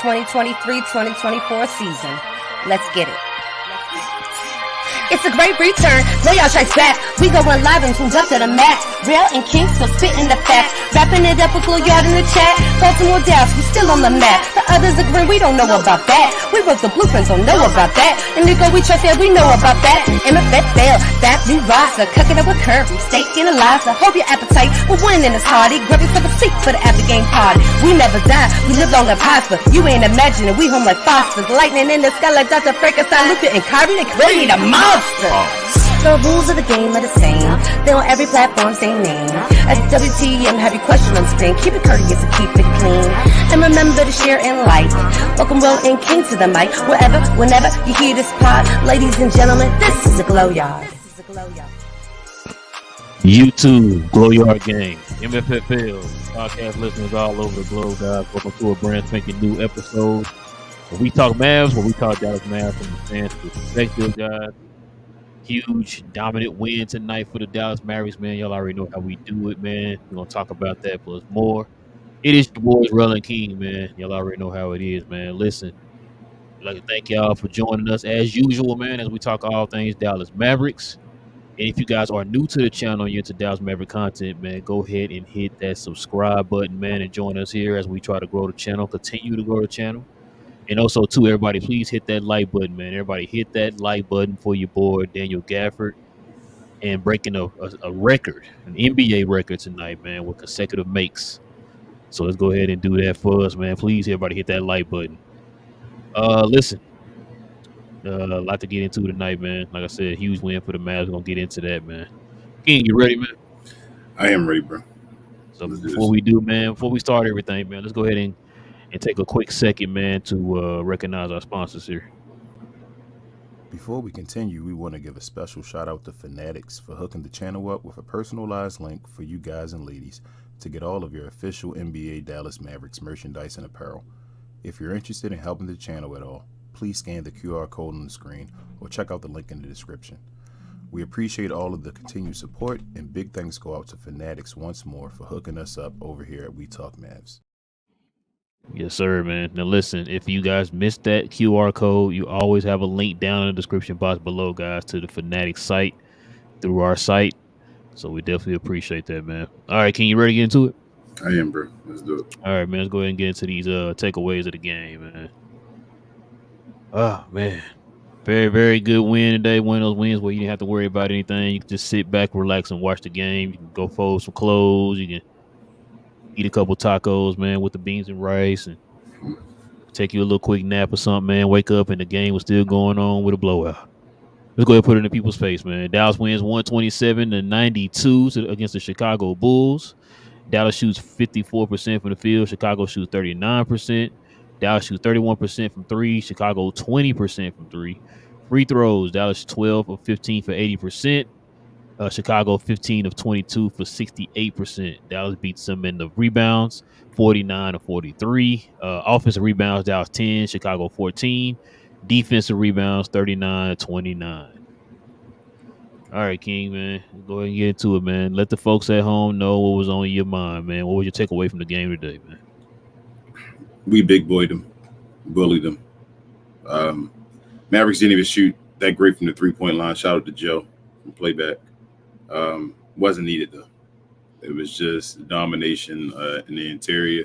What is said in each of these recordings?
2023-2024 season. Let's get it. It's a great return. Playoff strikes back. We going live and tuned up to the mat. Relle and King still spitting the facts. Wrapping it up with Go Yard in the chat. Baltimore, Dallas, we still on the map. The others agree, we don't know about that. We wrote the blueprints, don't know about that. And Nico, we trust that we know about that. MFF fail, that new roster. Cooking up with Kirby, steak and Eliza. Hope your appetite will win in this party. Grab yourself a seat for the after game party. We never die, we live long and prosper. You ain't imagining, we home like Foster's. Lightning in the sky like Dr. Frankenstein, Luka and Kyrie, they clearly the monster. The rules of the game are the same. They're on every platform, same name. At WTM, have your question on screen. Keep it courteous and keep it clean. And remember to share and like. Welcome Relle and King to the mic. Wherever, whenever you hear this pod. Ladies and gentlemen, this is a Glow Yard. YouTube, Glow Yard Gang, MFFL, podcast listeners all over the globe, guys. Welcome to a brand spanking new episode. When we talk Mavs, when we talk Dallas Mavericks from the fans' perspective, guys. Huge, dominant win tonight for the Dallas Mavericks, man. Y'all already know how we do it, man. We're going to talk about that plus more. It is your boys, Relle and King, man. Y'all already know how it is, man. Listen, I'd like to thank y'all for joining us as usual, man, as we talk all things Dallas Mavericks. And if you guys are new to the channel and you're into Dallas Maverick content, man, go ahead and hit that subscribe button, man, and join us here as we try to grow the channel, continue to grow the channel. And also, too, everybody, please hit that like button, man. Everybody hit that like button for your boy, Daniel Gafford, and breaking a record, an NBA record tonight, man, with consecutive makes. So let's go ahead and do that for us, man. Please, everybody, hit that like button. Listen, a lot to get into tonight, man. Like I said, huge win for the Mavs. We're going to get into that, man. King, you ready, man? I am ready, bro. So before we start everything, man, let's go ahead and take a quick second, man, to recognize our sponsors here. Before we continue, we want to give a special shout out to Fanatics for hooking the channel up with a personalized link for you guys and ladies to get all of your official NBA Dallas Mavericks merchandise and apparel. If you're interested in helping the channel at all, please scan the QR code on the screen or check out the link in the description. We appreciate all of the continued support, and big thanks go out to Fanatics once more for hooking us up over here at We Talk Mavs. Yes, sir, man. Now, listen, if you guys missed that QR code, you always have a link down in the description box below, guys, to the Fanatics site through our site. So we definitely appreciate that, man. All right, King, you ready to get into it? I am, bro. Let's do it. All right, man. Let's go ahead and get into these takeaways of the game, man. Oh, man. Very, very good win today. One of those wins where you didn't have to worry about anything. You can just sit back, relax, and watch the game. You can go fold some clothes. You can eat a couple tacos, man, with the beans and rice, and take you a little quick nap or something, man. Wake up, and the game was still going on with a blowout. Let's go ahead and put it in people's face, man. Dallas wins 127-92 against the Chicago Bulls. Dallas shoots 54% from the field. Chicago shoots 39%. Dallas shoots 31% from three. Chicago 20% from three. Free throws, Dallas 12 of 15 for 80%. Chicago 15 of 22 for 68%. Dallas beats them in the rebounds, 49 of 43. Offensive rebounds, Dallas 10, Chicago 14. Defensive rebounds, 39 of 29. All right, King, man. Go ahead and get into it, man. Let the folks at home know what was on your mind, man. What was your takeaway from the game today, man? We big boyed them, bullied them. Mavericks didn't even shoot that great from the three-point line. Shout out to Joe from Playback. Wasn't needed, though. It was just domination in the interior.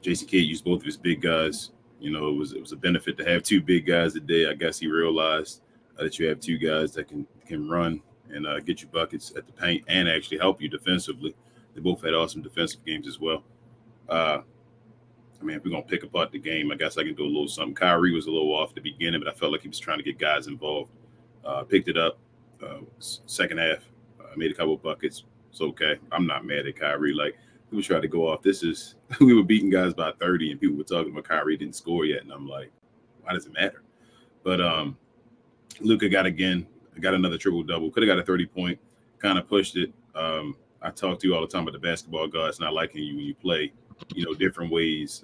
Jason Kidd used both of his big guys. You know, it was a benefit to have two big guys today. I guess he realized that you have two guys that can run and get you buckets at the paint and actually help you defensively. They both had awesome defensive games as well. I mean, if we're going to pick apart the game, I guess I can do a little something. Kyrie was a little off at the beginning, but I felt like he was trying to get guys involved. Picked it up second half. Made a couple of buckets. It's okay. I'm not mad at Kyrie. Like, people try to go off. We were beating guys by 30, and people were talking about Kyrie didn't score yet. And I'm like, why does it matter? But Luka got another triple-double. Could have got a 30-point. Kind of pushed it. I talk to you all the time about the basketball guys not liking you when you play, different ways.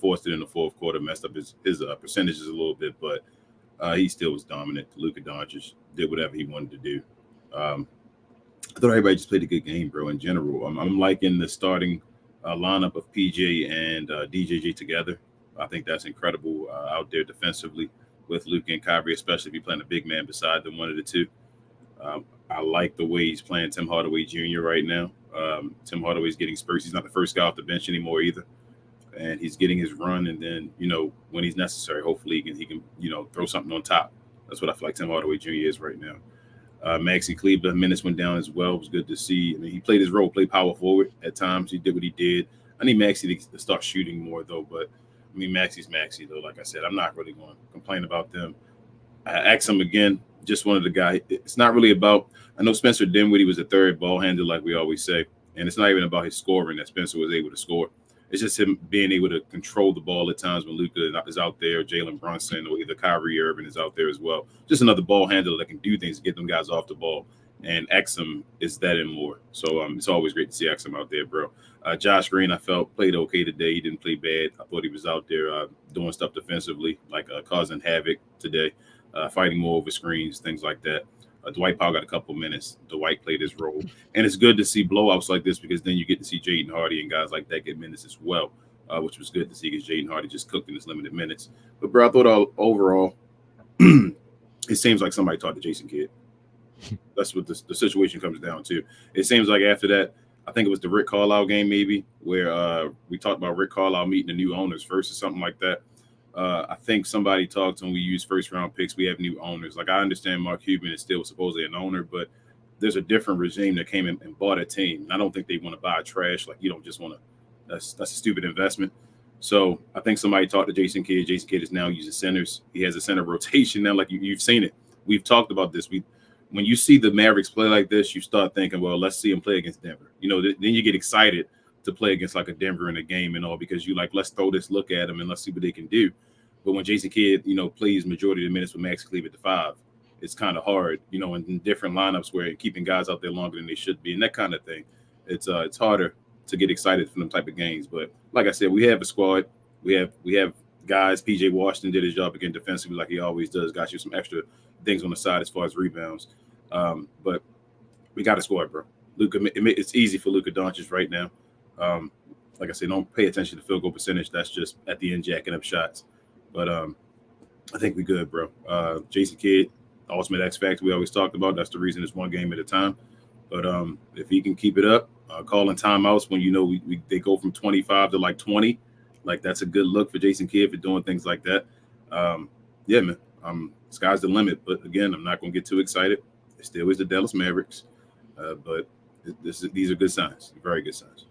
Forced it in the fourth quarter, messed up his percentages a little bit, but he still was dominant. Luka Doncic did whatever he wanted to do. I thought everybody just played a good game, bro, in general. I'm liking the starting lineup of PJ and DJJ together. I think that's incredible out there defensively with Luka and Kyrie, especially if you're playing a big man beside them, one of the two. I like the way he's playing Tim Hardaway Jr. right now. Tim Hardaway's getting spurts. He's not the first guy off the bench anymore either, and he's getting his run. And then when he's necessary, hopefully he can throw something on top. That's what I feel like Tim Hardaway Jr. is right now. Maxi Kleber minutes went down as well. It was good to see. I mean, he played his role, played power forward at times. He did what he did. I need Maxi to start shooting more though. But I mean, Maxi's Maxi though. Like I said, I'm not really going to complain about them. Axum again, just one of the guys. It's not really about. I know Spencer Dinwiddie was a third ball handler, like we always say, and it's not even about his scoring that Spencer was able to score. It's just him being able to control the ball at times when Luka is out there, Jalen Brunson, or either Kyrie Irving is out there as well. Just another ball handler that can do things to get them guys off the ball. And Axum is that and more. So it's always great to see Axum out there, bro. Josh Green, I felt played okay today. He didn't play bad. I thought he was out there doing stuff defensively, like causing havoc today, fighting more over screens, things like that. Dwight Powell got a couple minutes. Dwight played his role. And it's good to see blowouts like this because then you get to see Jaden Hardy and guys like that get minutes as well, which was good to see because Jaden Hardy just cooked in his limited minutes. But, bro, I thought overall, it seems like somebody talked to Jason Kidd. That's what the situation comes down to. It seems like after that, I think it was the Rick Carlisle game maybe, where we talked about Rick Carlisle meeting the new owners first or something like that. I think somebody talked when we use first-round picks, we have new owners. Like, I understand Mark Cuban is still supposedly an owner, but there's a different regime that came in and bought a team. I don't think they want to buy trash. Like, you don't just want to – that's a stupid investment. So I think somebody talked to Jason Kidd. Jason Kidd is now using centers. He has a center rotation now. Like, you've seen it. We've talked about this. When you see the Mavericks play like this, you start thinking, well, let's see them play against Denver. Then you get excited to play against like a Denver in a game and all because you like, let's throw this look at them and let's see what they can do. But when Jason Kidd, plays majority of the minutes with Max Kleber at the 5, it's kind of hard, in different lineups where keeping guys out there longer than they should be and that kind of thing. It's harder to get excited for them type of games. But like I said, we have a squad. We have guys. PJ Washington did his job again defensively like he always does. Got you some extra things on the side as far as rebounds. But we got a squad, bro. Luka, it's easy for Luka Doncic right now. Like I said, don't pay attention to field goal percentage. That's just at the end jacking up shots. But I think we good, bro. Jason Kidd, ultimate X factor we always talked about. That's the reason it's one game at a time. But if he can keep it up, calling timeouts when they go from 25 to like 20, like that's a good look for Jason Kidd for doing things like that. Yeah, man. Sky's the limit. But again, I'm not going to get too excited. It still is the Dallas Mavericks. But these are good signs, very good signs.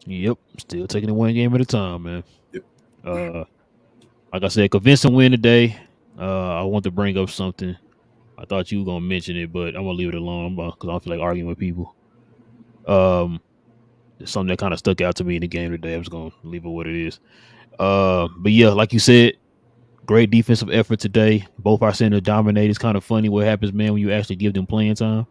Yep, still taking it one game at a time, man. Yep. Like I said, convincing win today. I want to bring up something. I thought you were gonna mention it, but I'm gonna leave it alone because I don't feel like arguing with people. It's something that kind of stuck out to me in the game today. I'm just gonna leave it what it is. But yeah, like you said, great defensive effort today. Both our centers dominated. It's kind of funny what happens, man, when you actually give them playing time.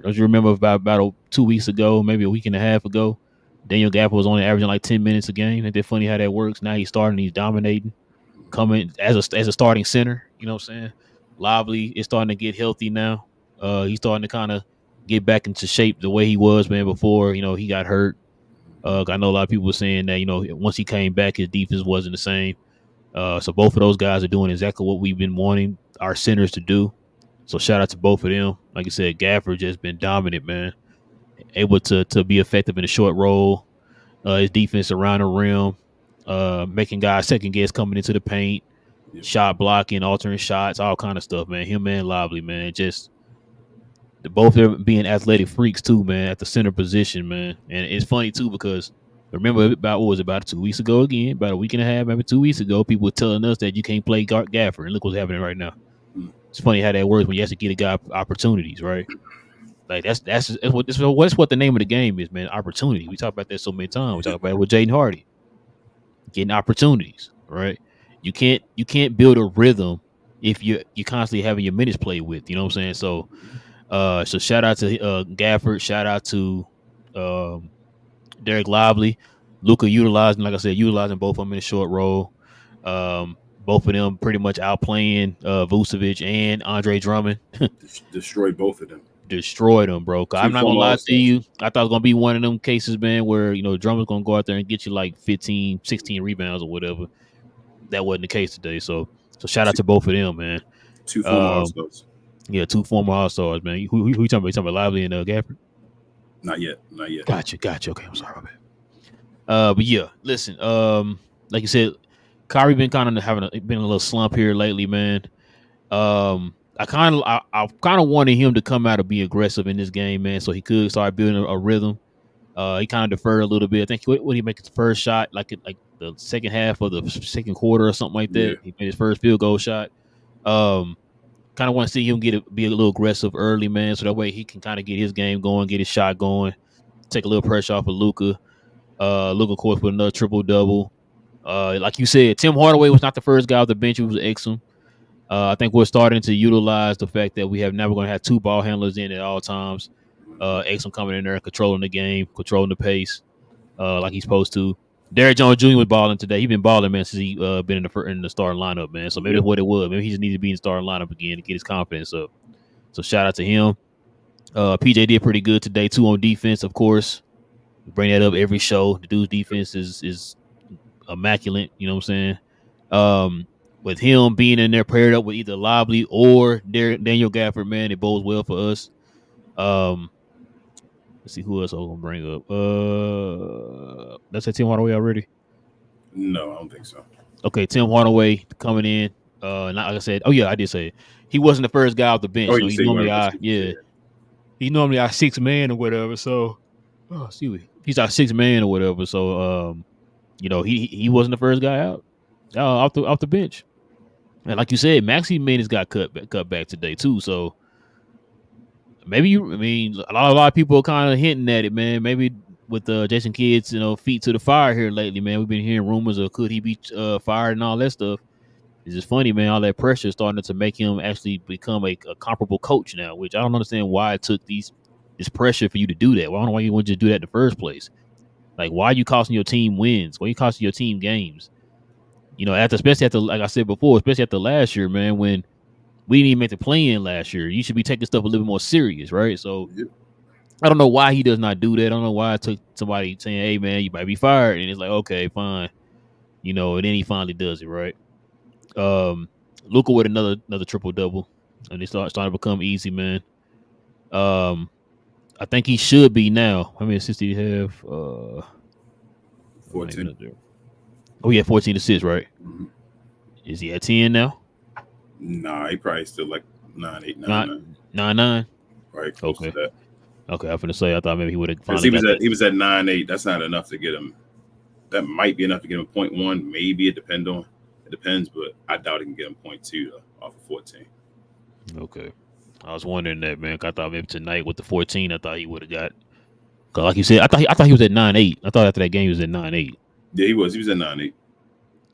Don't you remember about 2 weeks ago, maybe a week and a half ago, Daniel Gafford was only averaging like 10 minutes a game. Isn't that funny how that works? Now he's starting, he's dominating, coming as a starting center. You know what I'm saying? Lively is starting to get healthy now. He's starting to kind of get back into shape the way he was, man, before, he got hurt. I know a lot of people were saying that, once he came back, his defense wasn't the same. So both of those guys are doing exactly what we've been wanting our centers to do. So shout out to both of them. Like I said, Gafford just been dominant, man. Able to be effective in the short roll. His defense around the rim, making guys second guess coming into the paint, shot blocking, altering shots, all kind of stuff, man. Him and Lively, man. Just both of them being athletic freaks too, man, at the center position, man. And it's funny too because remember about 2 weeks ago again, about a week and a half, maybe 2 weeks ago, people were telling us that you can't play Gafford, and look what's happening right now. It's funny how that works when you have to get a guy opportunities, right? Like that's what the name of the game is, man. Opportunity. We talk about that so many times. We talk about it with Jaden Hardy, getting opportunities, right? You can't build a rhythm if you constantly having your minutes played with. You know what I'm saying? So, shout out to Gafford. Shout out to Derek Lively, Luka utilizing both of them in a short roll. Both of them pretty much outplaying Vucevic and Andre Drummond. Destroyed both of them. destroyed them, bro. I'm not gonna lie to All-stars. you. I thought it was gonna be one of them cases, man, where Drummond's gonna go out there and get you like 15, 16 rebounds or whatever. That wasn't the case today. So shout out to both of them, man. 2 former All-stars. Yeah, 2 former All-stars, man. Who you talking about? You talking about Lively and Gafford? Not yet. Gotcha. Okay, I'm sorry, man. But yeah, listen. Like you said, Kyrie been kind of been a little slump here lately, man. I kind of wanted him to come out and be aggressive in this game, man, so he could start building a rhythm. He kind of deferred a little bit. I think when he make his first shot, like the second half of the second quarter or something like that, he made his first field goal shot. Kind of want to see him be a little aggressive early, man, so that way he can kind of get his game going, get his shot going, take a little pressure off of Luka. Luka, of course, with another triple-double. Like you said, Tim Hardaway was not the first guy off the bench who was excellent. I think we're starting to utilize the fact that we're going to have 2 ball handlers in at all times. Exum coming in there, controlling the game, controlling the pace, like he's supposed to. Derrick Jones Jr. was balling today. He's been balling, man, since he been in the starting lineup, man. So maybe that's what it was. Maybe he just needs to be in the starting lineup again to get his confidence up. So shout out to him. PJ did pretty good today too on defense, of course. We bring that up every show. The dude's defense is immaculate. You know what I'm saying? With him being in there paired up with either Lively or Daniel Gafford, man, it bodes well for us. Let's see who else I'm gonna bring up. That's Tim Hardaway already. No, I don't think so. Okay, Tim Hardaway coming in. Like I said, I did say it. He wasn't the first guy off the bench. He's normally our 6th man or whatever. So, he's our 6th man or whatever. So, he wasn't the first guy out off the bench. And like you said, Maxey Minutes got cut back today too. So maybe a lot of people are kind of hinting at it, man. Maybe with Jason Kidd's feet to the fire here lately, man. We've been hearing rumors of could he be fired and all that stuff. It's just funny, man. All that pressure is starting to make him actually become a comparable coach now, which I don't understand why it took this pressure for you to do that. Well, I don't know why you wouldn't just do that in the first place. Like, why are you costing your team wins? Why are you costing your team games? Especially after, like I said before, especially after last year, man, when we didn't even make the play-in last year. You should be taking stuff a little bit more serious, right? So I don't know why he does not do that. I don't know why it took somebody saying, hey, man, you might be fired. And it's like, okay, fine. And then he finally does it, right? Luka with another triple-double. And it starting to become easy, man. I think he should be now. How many assists did he have? 14. Oh, yeah, 14 assists, right? Mm-hmm. Is he at 10 now? Nah, he probably still like 9, 8, 9, 9. Right, close to that. Okay, I'm finna say I thought maybe he would have. He was at 9, 8. That's not enough to get him. That might be enough to get him 0.1. Maybe it depends, but I doubt he can get him 0.2 off of 14. Okay, I was wondering that, man. I thought maybe tonight with the 14, I thought he would have got. Cause like you said, I thought he was at 9, 8. I thought after that game he was at 9, 8. Yeah, he was. He was at 9, 8.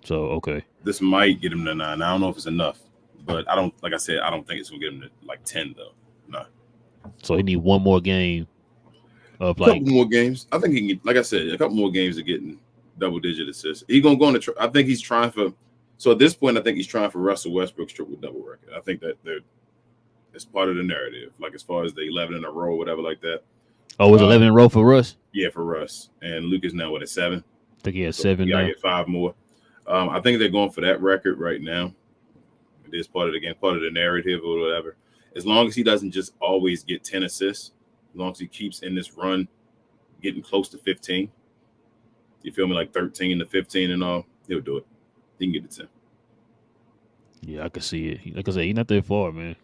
So okay, this might get him to 9. I don't know if it's enough, but I don't. Like I said, I don't think it's gonna get him to like 10 though. No. So he need one more game. A couple more games. I think he can get, like I said, a couple more games of getting double-digit assists. He's gonna go on I think he's trying for. So at this point, I think he's trying for Russell Westbrook's triple-double record. I think that it's part of the narrative. Like as far as the 11 in a row, whatever, like that. Oh, it was 11 in a row for Russ? Yeah, for Russ. And Luke is now at 7. I think he has 7 now. Yeah, get 5 more. I think they're going for that record right now. It is part of the game, part of the narrative or whatever. As long as he doesn't just always get 10 assists, as long as he keeps in this run, getting close to 15, you feel me, like 13 to 15 and all, he'll do it. He can get to 10. Yeah, I can see it. Like I said, he's not that far, man.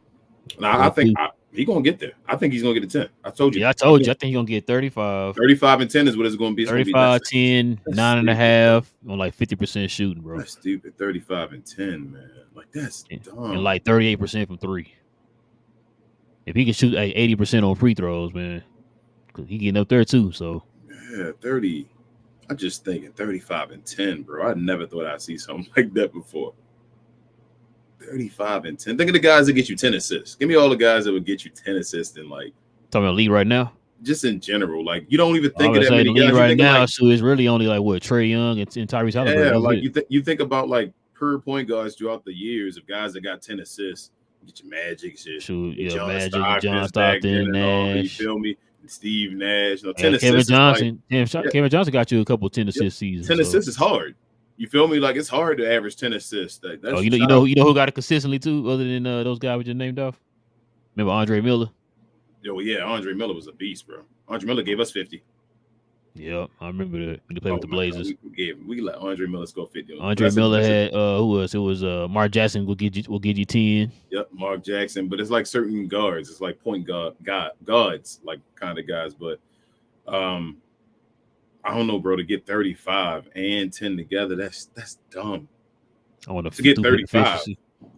Nah, I think he's going to get there. I think he's going to get to 10. I told you. Yeah, I told you. I think he's going to get 35. 35 and 10 is what it's going to be. 35, 10, 9.5 on like 50% shooting, bro. That's stupid. 35 and 10, man. Like, that's dumb. And like 38% from 3. If he can shoot like 80% on free throws, man, because he getting up there too. So yeah, 30. I'm just thinking 35 and 10, bro. I never thought I'd see something like that before. 35 and 10. Think of the guys that get you 10 assists. Give me all the guys that would get you 10 assists in like. Talking about league right now. Just in general, like you don't even think of that many guys. Right now, like, so it's really only like what Trae Young and Tyrese Halliburton. Yeah, like you think about like per point guards throughout the years of guys that got 10 assists. Get your Magic, Shoot, John Magic, John Stockton's back then Stockton, and all. You Nash. feel me? And Steve Nash. You know, 10 And Kevin assists is like Johnson. Kevin Johnson got you a couple 10 assist seasons. 10 assists is hard. You feel me? Like it's hard to average 10 assists. That's you know who got it consistently too, other than those guys we just named off. Remember Andre Miller? Yo, yeah, Andre Miller was a beast, bro. Andre Miller gave us 50. Yeah, I remember that when he played with the Blazers. We let Andre Miller score 50. Andre Miller had who was it? Was Mark Jackson will give you 10. Yep, Mark Jackson. But it's like certain guards. It's like point guards, like kind of guys. But I don't know, bro. To get 35 and 10 together, that's dumb. I want to get 35.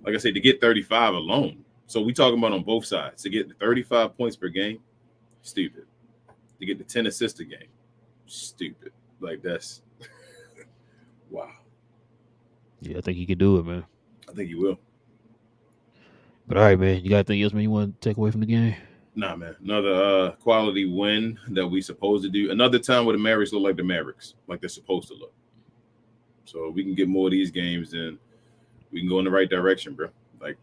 Like I said, to get 35 alone. So we talking about on both sides. To get the 35 points per game, stupid. To get the 10 assists a game, stupid. Like that's wow. Yeah, I think he can do it, man. I think he will. But all right, man. You got anything else, man, you want to take away from the game? Nah, man. Another quality win that we supposed to do. Another time where the Mavericks look like the Mavericks, like they're supposed to look. So we can get more of these games, and we can go in the right direction, bro. Like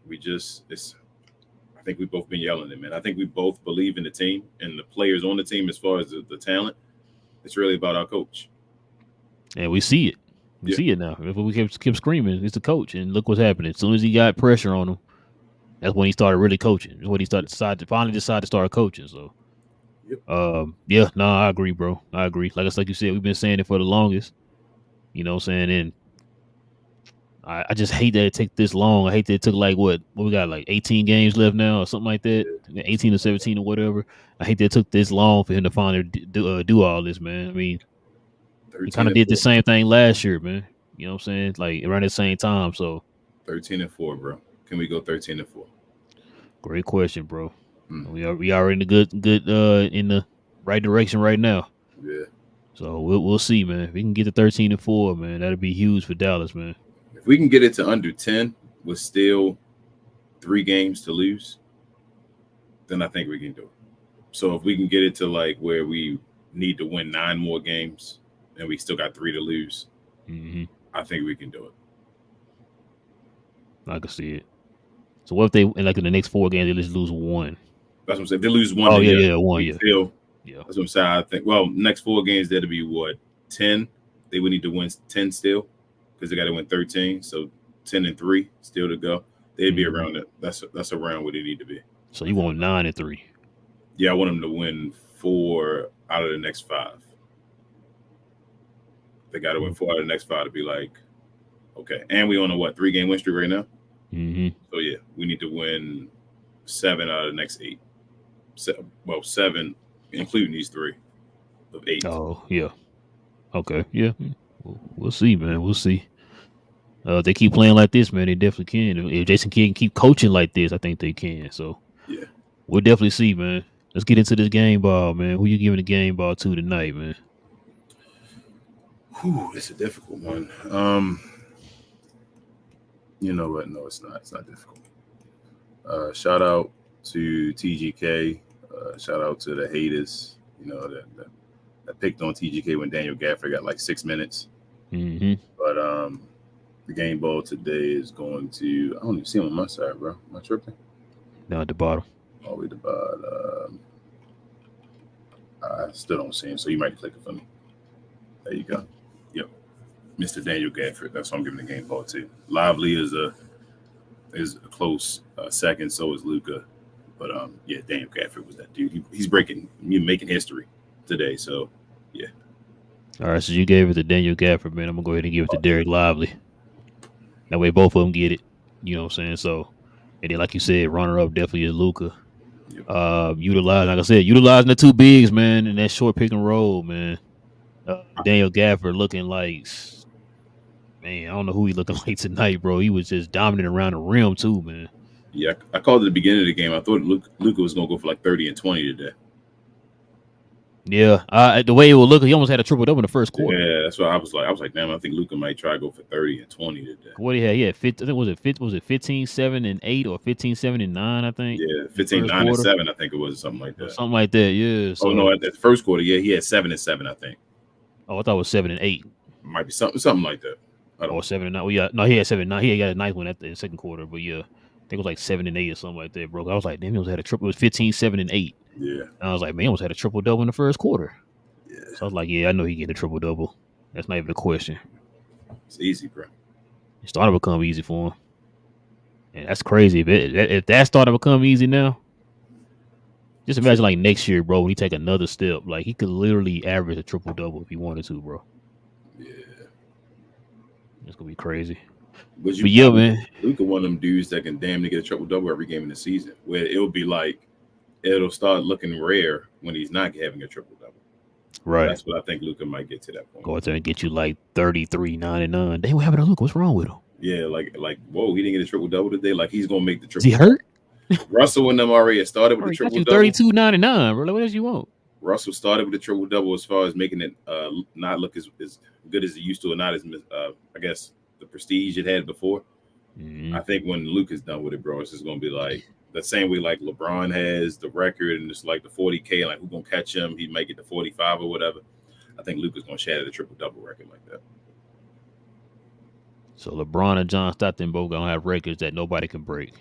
I think we've both been yelling it, man. I think we both believe in the team and the players on the team as far as the talent. It's really about our coach. And we see it. We see it now. If we keep screaming, it's the coach. And look what's happening. As soon as he got pressure on him, that's when he started really coaching. That's when he finally decided to start coaching. So, I agree, bro. I agree. Like you said, we've been saying it for the longest. You know what I'm saying? And I just hate that it took this long. I hate that it took like what we got, like 18 games left now or something like that, 18 or 17 or whatever. I hate that it took this long for him to finally do all this, man. I mean, he kind of did the same thing last year, man. You know what I'm saying? Like around the same time. So 13-4, bro. Can we go 13-4? Great question, bro. We are in the good in the right direction right now. Yeah. So we'll see, man. If we can get to 13-4, man, that'd be huge for Dallas, man. If we can get it to under 10 with still 3 games to lose, then I think we can do it. So if we can get it to like where we need to win 9 more games and we still got 3 to lose, I think we can do it. I can see it. So what if they, in the next 4 games, they just lose 1? That's what I'm saying. If they lose 1, 1, still, that's what I'm saying. I think, well, next 4 games, that'll be what, 10? They would need to win 10 still because they got to win 13. So 10-3 still to go. They'd be around it. That's around where they need to be. So you want 9-3? Yeah, I want them to win 4 out of the next 5. They got to win 4 out of the next 5 to be like, okay. And we on a 3-game win streak right now? So yeah, we need to win 7 out of the next 8. 7, including these 3 of 8. Oh yeah, okay, yeah. We'll see, man. We'll see. If they keep playing like this, man, they definitely can. If Jason Kidd can keep coaching like this, I think they can. So yeah, we'll definitely see, man. Let's get into this game ball, man. Who you giving the game ball to tonight, man? Whew, it's a difficult one. You know what? No, it's not. It's not difficult. Shout out to TGK. Shout out to the haters. You know that picked on TGK when Daniel Gafford got like 6 minutes. But the game ball today is going to. I don't even see him on my side, bro. Am I tripping? Down at the bottom. All the way to the bottom. I still don't see him, so you might click it for me. There you go. Yep. Mr. Daniel Gafford. That's what I'm giving the game ball to. Lively is a close second. So is Luka. But yeah, Daniel Gafford was that dude. He's making history today. So yeah. All right, so you gave it to Daniel Gafford, man. I'm gonna go ahead and give it to Derek Lively. That way, both of them get it. You know what I'm saying? So, and then like you said, runner up definitely is Luka. Yep. Utilizing the 2 bigs, man, in that short pick and roll, man. Daniel Gafford looking like, man, I don't know who he looking like tonight, bro. He was just dominant around the rim too, man. Yeah, I called at the beginning of the game. I thought Luka was gonna go for like 30 and 20 today. Yeah, the way it would look, he almost had a triple double in the first quarter. Yeah, that's what I was like, damn, I think Luka might try to go for 30 and 20 today. What he had? Yeah, I think was it 15, 7 and 8 or 15, 7 and 9? I think. Yeah, 15, 9 and 7. I think it was something like that. Something like that. Yeah. So, no, at the first quarter, yeah, he had 7 and 7. I think. Oh, I thought it was 7 and 8. Might be something like that. Or 7 and 9. Well, yeah, no, he had 7 and 9. He had got a nice one at the second quarter, but yeah. think it was like 7 and 8 or something like that, bro. I was like, damn, he almost had a triple. It was 15, 7 and 8. Yeah. And I was like, man, he almost had a triple double in the first quarter. Yeah. So I was like, yeah, I know he get a triple double. That's not even a question. It's easy, bro. It's starting to become easy for him. And that's crazy. If that started to become easy now, just imagine like next year, bro, when he take another step, like he could literally average a triple double if he wanted to, bro. Yeah. It's gonna be crazy. But yeah, man, Luka one of them dudes that can damn near get a triple double every game in the season. Where it'll be like it'll start looking rare when he's not having a triple double. Right. That's what I think Luka might get to that point. Go out there and get you like 33, 99. They what happened to Luka? What's wrong with him? Yeah, like whoa, he didn't get a triple double today. Like he's gonna make the triple. Is he hurt? Russell and them already started with the triple double. 32.99, bro. What else you want? Russell started with the triple double as far as making it not look as good as it used to, or not as I guess the prestige it had before. Mm-hmm. I think when Luka's done with it, bro, it's just gonna be like the same way like LeBron has the record and it's like the 40K, like who's gonna catch him? He might get the 45 or whatever. I think Luka's gonna shatter the triple double record like that. So LeBron and John Stockton both gonna have records that nobody can break.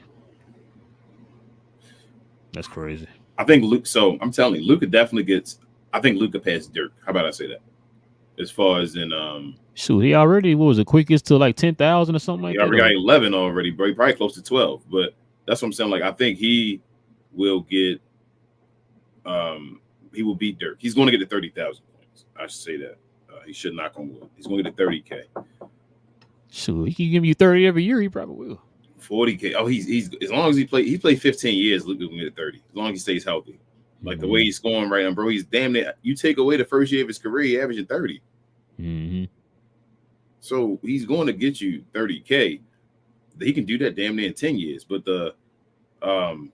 That's crazy. I think Luke. So I'm telling you, Luka definitely gets. I think Luka passed Dirk. How about I say that? As far as in, shoot, he already what was the quickest to like 10,000 or something like that. He already got 11 already, bro. He probably close to 12. But that's what I'm saying. Like I think he will get. He will beat Dirk. He's going to get to 30,000 points. I should say that. He should knock on wood. He's going to get to 30K. Shoot, he can give you 30 every year. He probably will. 40K. Oh, he's as long as he played 15 years, Luka will get 30. As long as he stays healthy. Like the way he's scoring right now, bro. He's damn near. You take away the first year of his career, he averaging 30. Mm-hmm. So he's going to get you 30K. He can do that damn near in 10 years. But the no,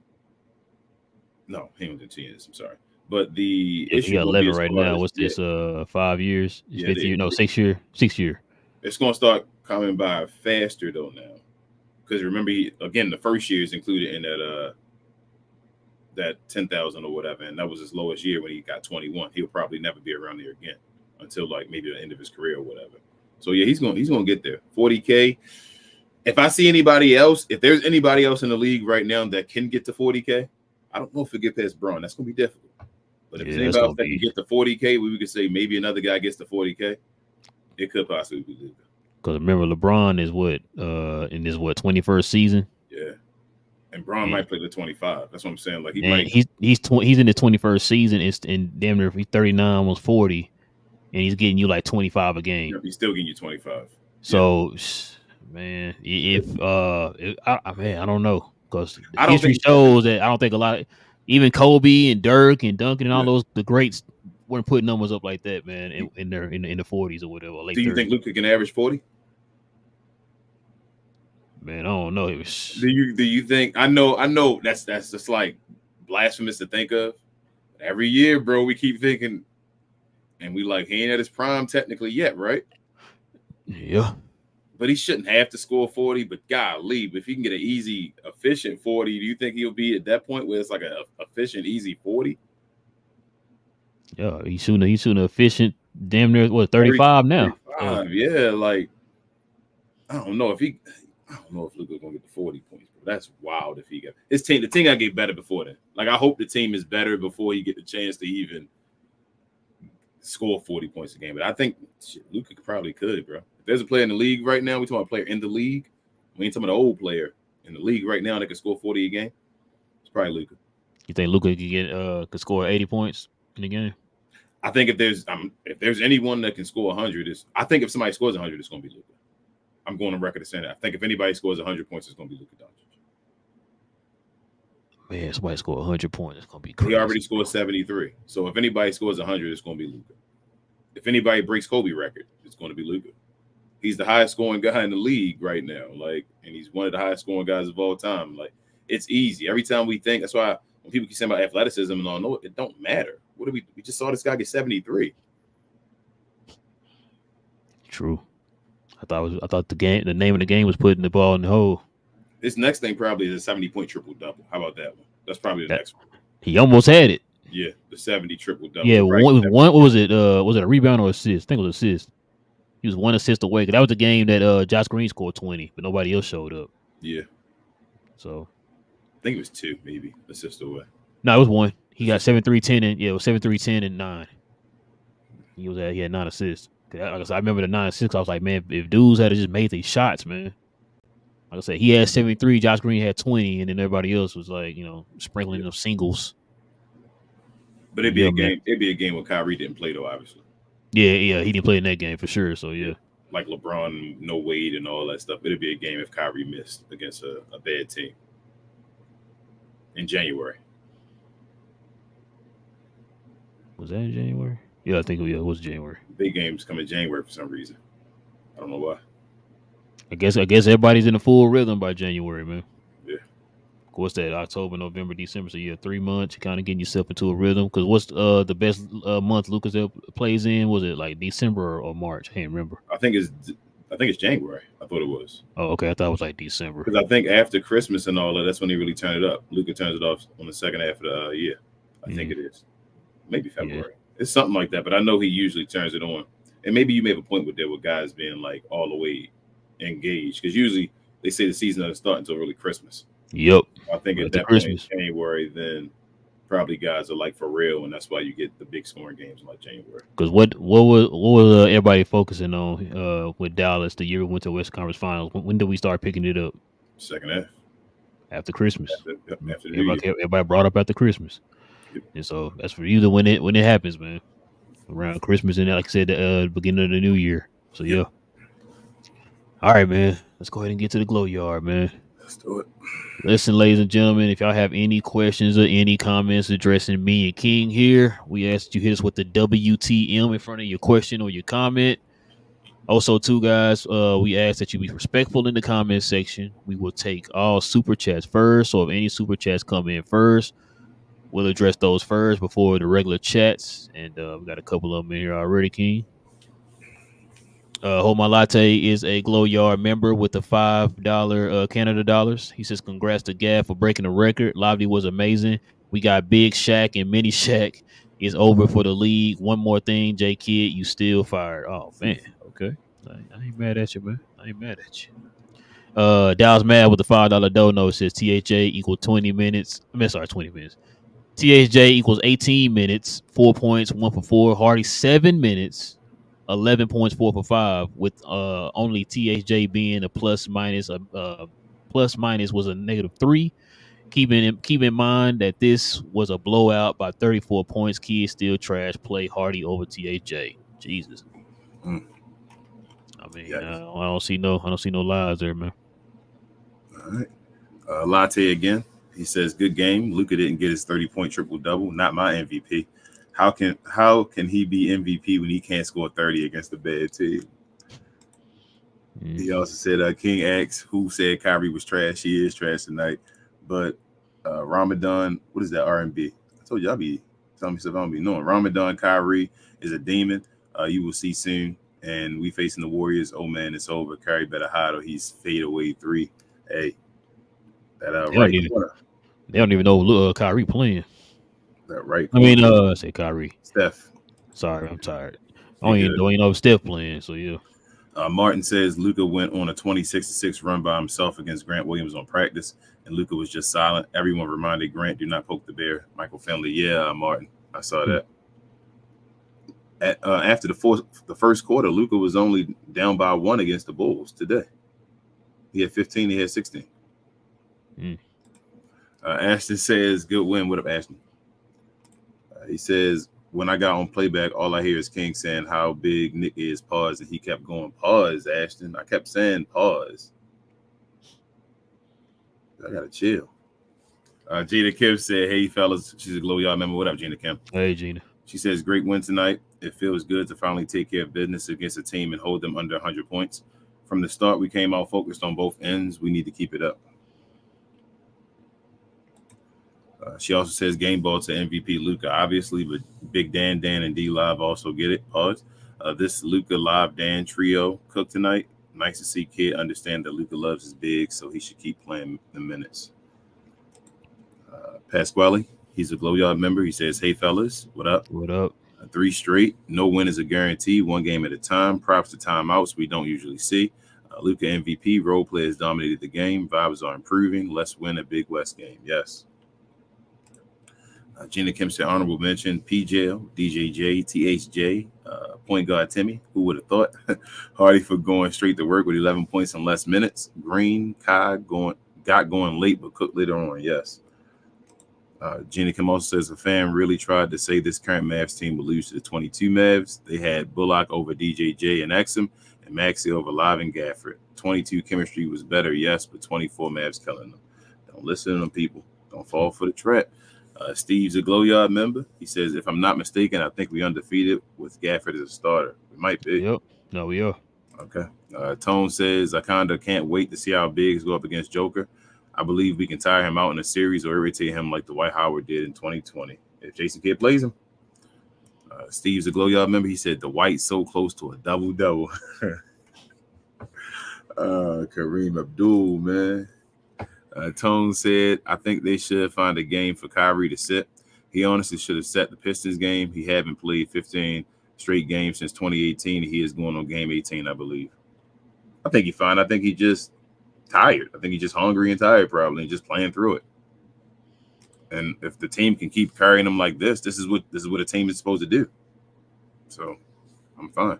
he ain't 10 years. I'm sorry. But the issue he got 11 right now. What's this? 5 years? Yeah, 5th year? No, 6 year. 6 year. It's going to start coming by faster though now. Because remember, again, the first year is included in that 10,000 or whatever, and that was his lowest year when he got 21. He'll probably never be around there again until like maybe the end of his career or whatever. So yeah, he's going to get there. 40K. If I see anybody else, if there's anybody else in the league right now that can get to 40K, I don't know if we get past Braun. That's going to be difficult. But if there's anybody else that can get to 40K, we could say maybe another guy gets to 40K. It could possibly be Luka. Because remember, LeBron is in his 21st season. Yeah, and Braun might play the 25. That's what I'm saying. Like he's in his 21st season. And damn near if he's 39, almost 40, and he's getting you like 25 a game. Yeah, he's still getting you 25. So, man, I don't know because history shows that I don't think a lot, even Kobe and Dirk and Duncan and all the greats weren't putting numbers up like that, man. In the 40s or whatever. Late Do you 30s. think Luka can average 40? Man, I don't know. Do you think? I know that's just like blasphemous to think of. Every year, bro, we keep thinking, and we like he ain't at his prime technically yet, right? Yeah. But he shouldn't have to score 40. But golly, if he can get an easy, efficient 40, do you think he'll be at that point where it's like an efficient, easy 40? Yeah, he's shooting efficient. Damn near 35 now. 35, yeah, like I don't know if Luka's gonna get the 40 points, bro. That's wild if he got his team. The team gotta get better before then. Like I hope the team is better before he get the chance to even score 40 points a game. But I think Luka probably could, bro. If there's a player in the league right now, we talking about a player in the league. We ain't talking about an old player in the league right now that can score 40 a game. It's probably Luka. You think Luka could score 80 points in a game? I think if there's anyone that can score 100, I think if somebody scores 100, it's gonna be Luka. I'm going on record to saying that. I think if anybody scores 100 points, it's going to be Luka Doncic. Man, somebody score 100 points, it's going to be crazy. He already scored 73. So if anybody scores 100, it's going to be Luka. If anybody breaks Kobe record, it's going to be Luka. He's the highest scoring guy in the league right now. Like, and he's one of the highest scoring guys of all time. Like, it's easy. Every time we think, that's why when people keep saying about athleticism and all, no, it don't matter. What do we just saw this guy get 73. True. I thought the name of the game was putting the ball in the hole. This next thing probably is a 70-point triple-double. How about that one? That's probably the next one. He almost had it. Yeah, the 70 triple-double. Yeah, one what was it? Was it a rebound or assist? I think it was assist. He was one assist away. That was the game that Josh Green scored 20, but nobody else showed up. Yeah. So I think it was 2, maybe assist away. no, it was 1. He got 7, 3, 10, and it was 7, 3, 10, and 9. He had 9 assists. Like I said, I remember the 9 assists. I was like, man, if dudes had just made these shots, man. Like I said, he had 73. Josh Green had 20, and then everybody else was like, sprinkling of singles. But it'd be a game. It'd be a game where Kyrie didn't play though, obviously. Yeah, he didn't play in that game for sure. So yeah, like LeBron, no Wade, and all that stuff. It'd be a game if Kyrie missed against a bad team in January. Was that in January? Yeah, I think it was January. Big games come in January for some reason. I don't know why. I guess everybody's in a full rhythm by January, man. Yeah. Of course, that October, November, December. So yeah, 3 months. You're kind of getting yourself into a rhythm. Because what's the best month Lucas plays in? Was it like December or March? I can't remember. I think it's January. I thought it was. Oh, okay. I thought it was like December. Because I think after Christmas and all that, that's when he really turned it up. Luka turns it off on the second half of the year. I think it is. Maybe February. Yeah. It's something like that. But I know he usually turns it on. And maybe you may have a point with that with guys being like all the way engaged. Because usually they say the season doesn't start until really Christmas. Yep. I think at that point in January, then probably guys are like for real, and that's why you get the big scoring games like January. Because what was everybody focusing on with Dallas the year we went to West Conference Finals? When did we start picking it up? Second half. After Christmas. After everybody brought up after Christmas. Yep. And so that's for you to when it happens, man. Around Christmas and like I said, the beginning of the new year. So yeah. All right, man. Let's go ahead and get to the glow yard, man. Let's do it. Listen, ladies and gentlemen, if y'all have any questions or any comments addressing me and King here, we ask that you hit us with the WTM in front of your question or your comment. Also, too, guys, we ask that you be respectful in the comment section. We will take all super chats first. So if any super chats come in first, we'll address those first before the regular chats. And we got a couple of them in here already, King. Hold My Latte is a Glow Yard member with the $5 Canada dollars. He says, congrats to Gav for breaking the record. Lively was amazing. We got Big Shaq and Mini Shaq is over for the league. One more thing, J Kid, you still fired. Oh, man. Okay. I ain't mad at you, man. I ain't mad at you. Dallas Mavericks with the $5 dono says THJ equal 20 minutes. 20 minutes. THJ equals 18 minutes, 4 points, 1 for 4. Hardy, 7 minutes. 11 points, 4 for 5, with only THJ being a plus minus. Plus minus was a -3. Keep in mind that this was a blowout by 34 points. Kid still trash. Play Hardy over THJ. Jesus. I mean, yeah. I don't see no lies there, man. All right. Latte again. He says, good game. Luka didn't get his 30-point triple-double. Not my MVP. How can he be MVP when he can't score 30 against a bad team? He also said, King asks, who said Kyrie was trash? He is trash tonight. But Ramadan, what is that, R&B? I told you I'll be telling me stuff I don't be knowing. Ramadan Kyrie is a demon. You will see soon. And we facing the Warriors. Oh, man, it's over. Kyrie better hide or he's fade away 3. Hey, that they don't even know Kyrie playing. That right. I mean, say Kyrie. Steph. Sorry, I'm tired. I don't even know if Steph playing. So yeah. Martin says Luka went on a 26-6 run by himself against Grant Williams on practice, and Luka was just silent. Everyone reminded Grant, "Do not poke the bear." Michael Finley. Yeah, Martin. I saw that. After the first quarter, Luka was only down by 1 against the Bulls today. He had 15. He had 16. Ashton says, "Good win." What up, Ashton? He says, when I got on playback, all I hear is King saying how big Nick is, pause. And he kept going, pause, Ashton. I kept saying, pause. I got to chill. Gina Kim said, hey, fellas. She's a Glow Yard member. What up, Gina Kim? Hey, Gina. She says, great win tonight. It feels good to finally take care of business against a team and hold them under 100 points. From the start, we came out focused on both ends. We need to keep it up. She also says game ball to MVP Luka, obviously, but Big Dan, and D Live also get it. Pause. This Luka Live Dan trio cooked tonight. Nice to see Kid understand that Luka loves his big, so he should keep playing the minutes. Pasquale, he's a Glow Yard member. He says, hey, fellas, what up? What up? 3 straight. No win is a guarantee. 1 game at a time. Props to timeouts we don't usually see. Luka MVP, role players dominated the game. Vibes are improving. Let's win a Big West game. Yes. Gina Kim said honorable mention, PJL, DJJ, THJ, point guard Timmy. Who would have thought? Hardy for going straight to work with 11 points in less minutes. Green, Kai got going late, but cooked later on. Yes. Gina Kim also says a fan really tried to say this current Mavs team will lose to the 22 Mavs. They had Bullock over DJJ and Exum and Maxey over Live and Gafford. 22 chemistry was better, yes, but 24 Mavs killing them. Don't listen to them, people. Don't fall for the trap. Steve's a Glow Yard member. He says, if I'm not mistaken, I think we undefeated with Gafford as a starter. We might be. Yep. No, we are. Okay. Tone says, I kind of can't wait to see how Biggs go up against Joker. I believe we can tire him out in a series or irritate him like Dwight Howard did in 2020 if Jason Kidd plays him. Steve's a Glow Yard member. He said, Dwight's so close to a double-double. Kareem Abdul, man. Tone said, I think they should find a game for Kyrie to sit. He honestly should have set the Pistons game. He haven't played 15 straight games since 2018. He is going on game 18, I believe. I think he's fine. I think he's just tired. I think he's just hungry and tired probably and just playing through it. And if the team can keep carrying him like this is what a team is supposed to do. So I'm fine.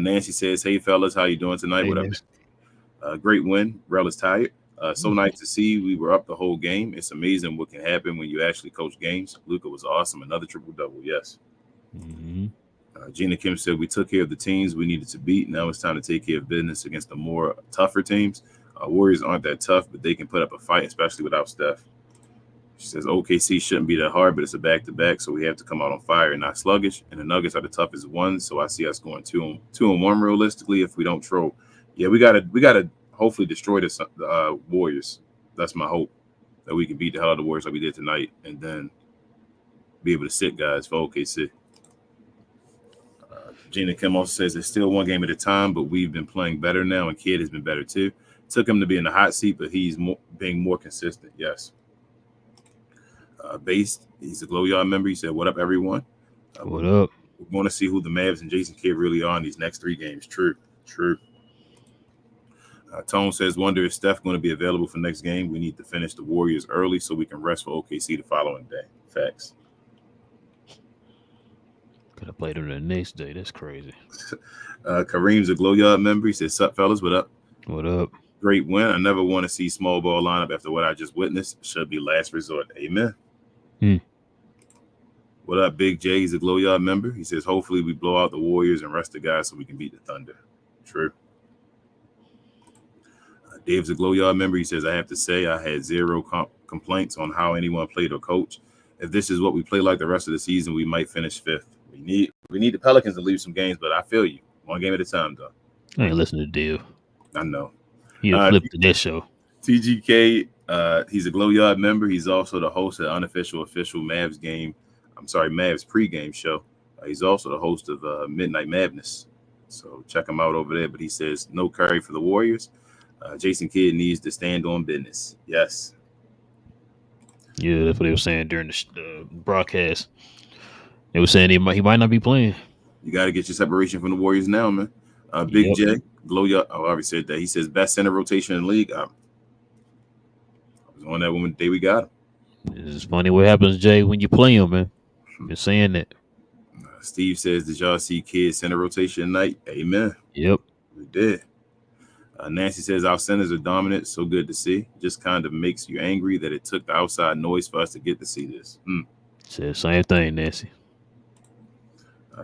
Nancy says, hey, fellas, how you doing tonight? Hey, what up? Great win. Relle is tired. So nice to see. We were up the whole game. It's amazing what can happen when you actually coach games. Luka was awesome. Another triple-double, yes. Mm-hmm. Gina Kim said, we took care of the teams we needed to beat. Now it's time to take care of business against the more tougher teams. Warriors aren't that tough, but they can put up a fight, especially without Steph. She says, OKC shouldn't be that hard, but it's a back-to-back, so we have to come out on fire and not sluggish. And the Nuggets are the toughest ones, so I see us going 2-1 realistically if we don't troll. Yeah, we gotta hopefully destroy the Warriors. That's my hope, that we can beat the hell out of the Warriors like we did tonight and then be able to sit guys for OKC. Gina Kim also says it's still one game at a time, but we've been playing better now, and Kidd has been better too. Took him to be in the hot seat, but he's being more consistent. Yes. Based, he's a Glow Yard member. He said, what up, everyone? What up? We want to see who the Mavs and Jason Kidd really are in these next 3 games. True. Tone says, wonder if Steph going to be available for next game. We need to finish the Warriors early so we can rest for OKC the following day. Facts. Could have played him the next day. That's crazy. Kareem's a Glow Yard member. He says, sup, fellas? What up? What up? Great win. I never want to see small ball lineup after what I just witnessed. Should be last resort. Amen. What up, Big J? He's a Glow Yard member. He says, hopefully we blow out the Warriors and rest the guys so we can beat the Thunder. True. Dave's a Glow Yard member. He says, I have to say I had zero complaints on how anyone played or coached. If this is what we play like the rest of the season, we might finish 5th. We need the Pelicans to lose some games, but I feel you. One game at a time, though. I ain't listening to Dave. I know. He flipped to this show. TGK, he's a Glow Yard member. He's also the host of the unofficial official Mavs pregame show. He's also the host of Midnight Madness. So check him out over there. But he says, no Curry for the Warriors. Jason Kidd needs to stand on business. Yes. Yeah, that's what they were saying during the broadcast. They were saying he might not be playing. You got to get your separation from the Warriors now, man. Big J, Glow Yard. I already said that. He says best center rotation in the league. I was on that one the day we got him. It's funny what happens, Jay, when you play him, man. You're saying that. Steve says, did y'all see Kidd center rotation tonight? Amen. Yep. We did. Nancy says our centers are dominant. So good to see. Just kind of makes you angry that it took the outside noise for us to get to see this. Said same thing, Nancy.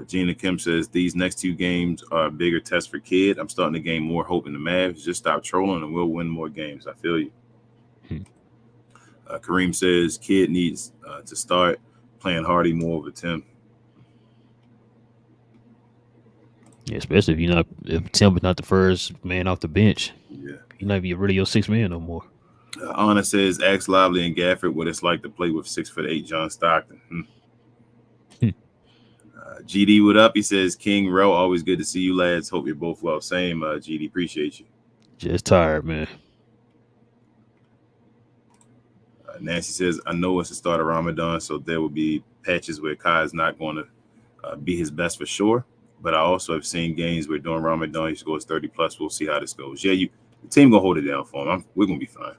Gina Kim says these next 2 games are a bigger test for Kidd. I'm starting to gain more hope in the Mavs. Just stop trolling and we'll win more games. I feel you. Kareem says Kidd needs to start playing Hardy more over Tim. Yeah, especially if Tim is not the first man off the bench. Yeah. He might be really your 6th man no more. Anna says, ask Lively and Gafford what it's like to play with 6'8" John Stockton. GD, what up? He says, King, Relle, always good to see you lads. Hope you're both well. Same, GD, appreciate you. Just tired, man. Nancy says, I know it's the start of Ramadan, so there will be patches where Kai is not going to be his best for sure. But I also have seen games where during Ramadan he scores 30 plus. We'll see how this goes. Yeah, the team gonna hold it down for him. We're gonna be fine.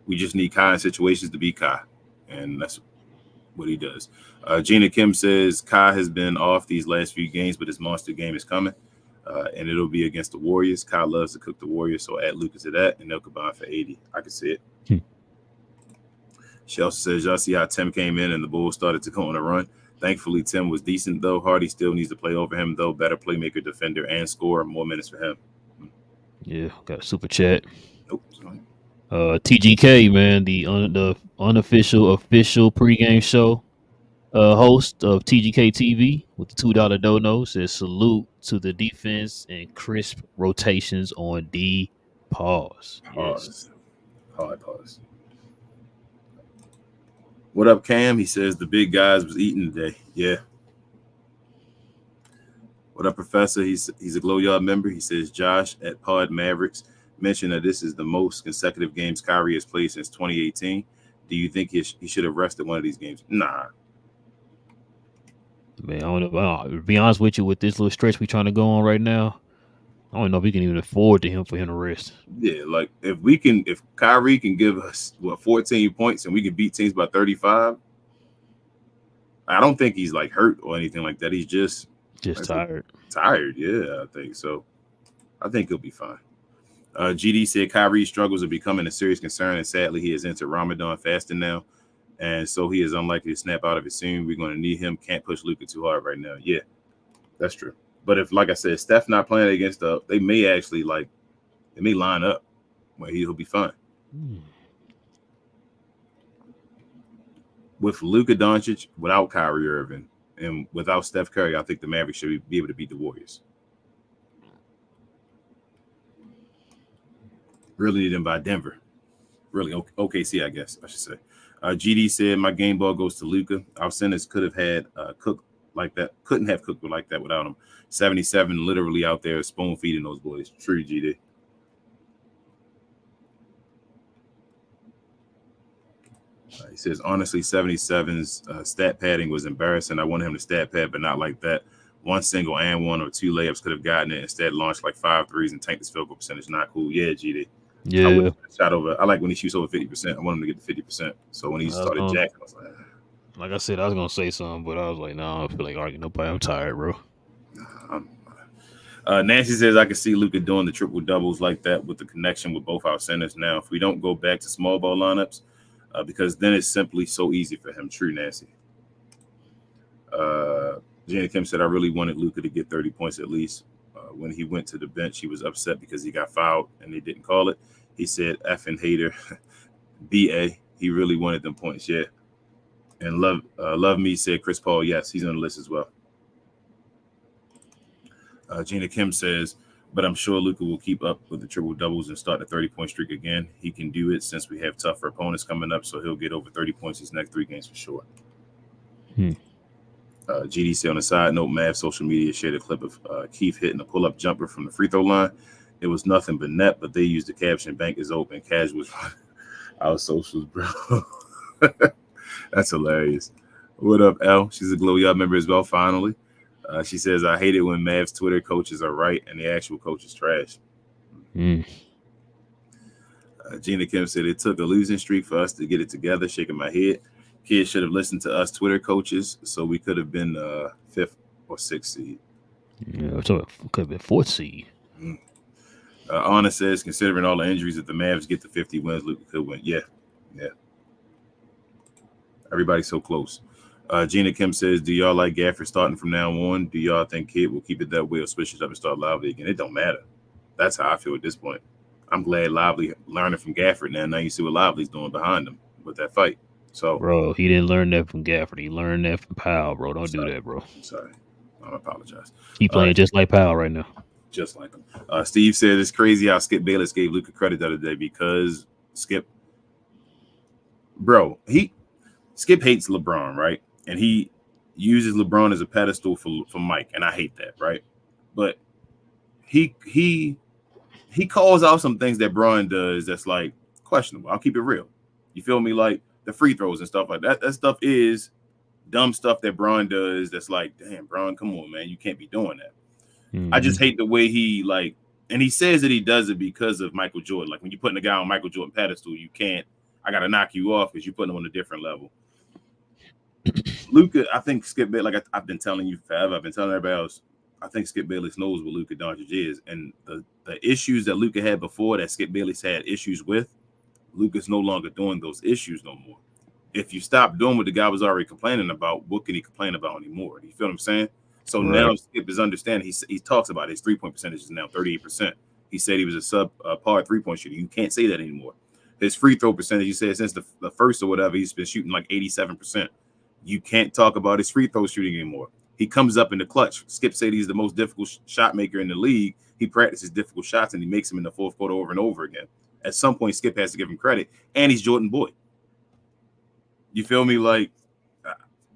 We just need Kai in situations to be Kai, and that's what he does. Gina Kim says Kai has been off these last few games, but his monster game is coming, and it'll be against the Warriors. Kai loves to cook the Warriors, so add Luka to that, and they'll combine for 80. I can see it. She also says, y'all see how Tim came in and the Bulls started to go on a run. Thankfully, Tim was decent, though. Hardy still needs to play over him, though. Better playmaker, defender, and scorer. More minutes for him. Yeah, got a super chat. Nope. Sorry. TGK, man, the unofficial official pregame show host of TGK TV with the $2 dono says salute to the defense and crisp rotations on D. Pause. Yes. Hard pause. What up, Cam? He says the big guys was eating today. Yeah. What up, Professor? He's a Glow Yard member. He says Josh at Pod Mavericks mentioned that this is the most consecutive games Kyrie has played since 2018. Do you think he should have rested one of these games? Nah. Man, I don't know. To be honest with you, with this little stretch we trying to go on right now, I don't know if we can even afford for him to rest. Yeah, like if Kyrie can give us 14 points and we can beat teams by 35, I don't think he's like hurt or anything like that. He's just tired. Tired, yeah, I think so. I think he'll be fine. GD said Kyrie's struggles are becoming a serious concern, and sadly, he has entered Ramadan fasting now, and so he is unlikely to snap out of it soon. We're going to need him. Can't push Luka too hard right now. Yeah, that's true. But if, like I said, Steph not playing against they may actually they may line up where he'll be fine. With Luka Doncic, without Kyrie Irving, and without Steph Curry, I think the Mavericks should be able to beat the Warriors. Really need them by Denver. Really, OKC, I guess I should say. GD said my game ball goes to Luka. Our centers could have had Cook like that. Couldn't have Cooked like that without him. 77 literally out there spoon feeding those boys. True, GD. He says, honestly, 77's stat padding was embarrassing. I wanted him to stat pad, but not like that. One single and one or two layups could have gotten it. Instead, launched like 5 threes and tanked his field goal percentage. Not cool. Yeah, GD. Yeah. I like when he shoots over 50%. I want him to get to 50%. So when he started jacking, I was like I said, I was going to say something, but I was like, no, I don't feel like arguing nobody. I'm tired, bro. Nancy says, I can see Luka doing the triple doubles like that with the connection with both our centers. Now, if we don't go back to small ball lineups, because then it's simply so easy for him. True, Nancy. Jenny Kim said, I really wanted Luka to get 30 points at least. When he went to the bench, he was upset because he got fouled and they didn't call it. He said, effing hater, BA. He really wanted them points, yeah. And Love Me said, Chris Paul, yes, he's on the list as well. Gina Kim says, but I'm sure Luka will keep up with the triple doubles and start the 30-point streak again. He can do it since we have tougher opponents coming up, so he'll get over 30 points these next 3 games for sure. GD said on a side note, Mavs social media shared a clip of Keith hitting a pull-up jumper from the free throw line. It was nothing but net, but they used the caption, bank is open, cash was our socials, bro. That's hilarious. What up, L? She's a Glow Yard member as well, finally. She says, I hate it when Mavs Twitter coaches are right and the actual coach is trash. Gina Kim said, it took a losing streak for us to get it together, shaking my head. Kids should have listened to us Twitter coaches, so we could have been 5th or 6th seed. Yeah, so it could have been 4th seed. Anna says, considering all the injuries, if the Mavs get to 50 wins, Luka could win. Yeah. Everybody's so close. Gina Kim says, do y'all like Gafford starting from now on? Do y'all think Kid will keep it that way or switch it up and start Lively again? It don't matter. That's how I feel at this point. I'm glad Lively learning from Gafford now. Now you see what Lively's doing behind him with that fight. So, bro, he didn't learn that from Gafford. He learned that from Powell, bro. Don't do that, bro. I'm sorry. I apologize. He playing just like Powell right now. Just like him. Steve said it's crazy how Skip Bayless gave Luka credit the other day because Skip hates LeBron, right? And he uses LeBron as a pedestal for Mike, and I hate that, right? But he calls out some things that Bron does that's like questionable. I'll keep it real. You feel me? Like the free throws and stuff like that. That stuff is dumb stuff that Bron does. That's like, damn, Bron, come on, man, you can't be doing that. Mm-hmm. I just hate the way he like, and he says that he does it because of Michael Jordan. Like when you're putting a guy on Michael Jordan pedestal, you can't. I got to knock you off because you're putting him on a different level. Luka, I think Skip Bayless, like I've been telling you forever, I've been telling everybody else, I think Skip Bayless knows what Luka Doncic is. And the issues that Luka had before that Skip Bayless had issues with, Luka's no longer doing those issues no more. If you stop doing what the guy was already complaining about, what can he complain about anymore? You feel what I'm saying? So now Skip is understanding. He talks about his 3-point percentage is now 38%. He said he was a sub-par 3-point shooter. You can't say that anymore. His free throw percentage, he said since the first or whatever, he's been shooting like 87%. You can't talk about his free throw shooting anymore. He comes up in the clutch. Skip said he's the most difficult shot maker in the league. He practices difficult shots and he makes them in the fourth quarter over and over again. At some point, Skip has to give him credit, and he's Jordan Boy. You feel me? Like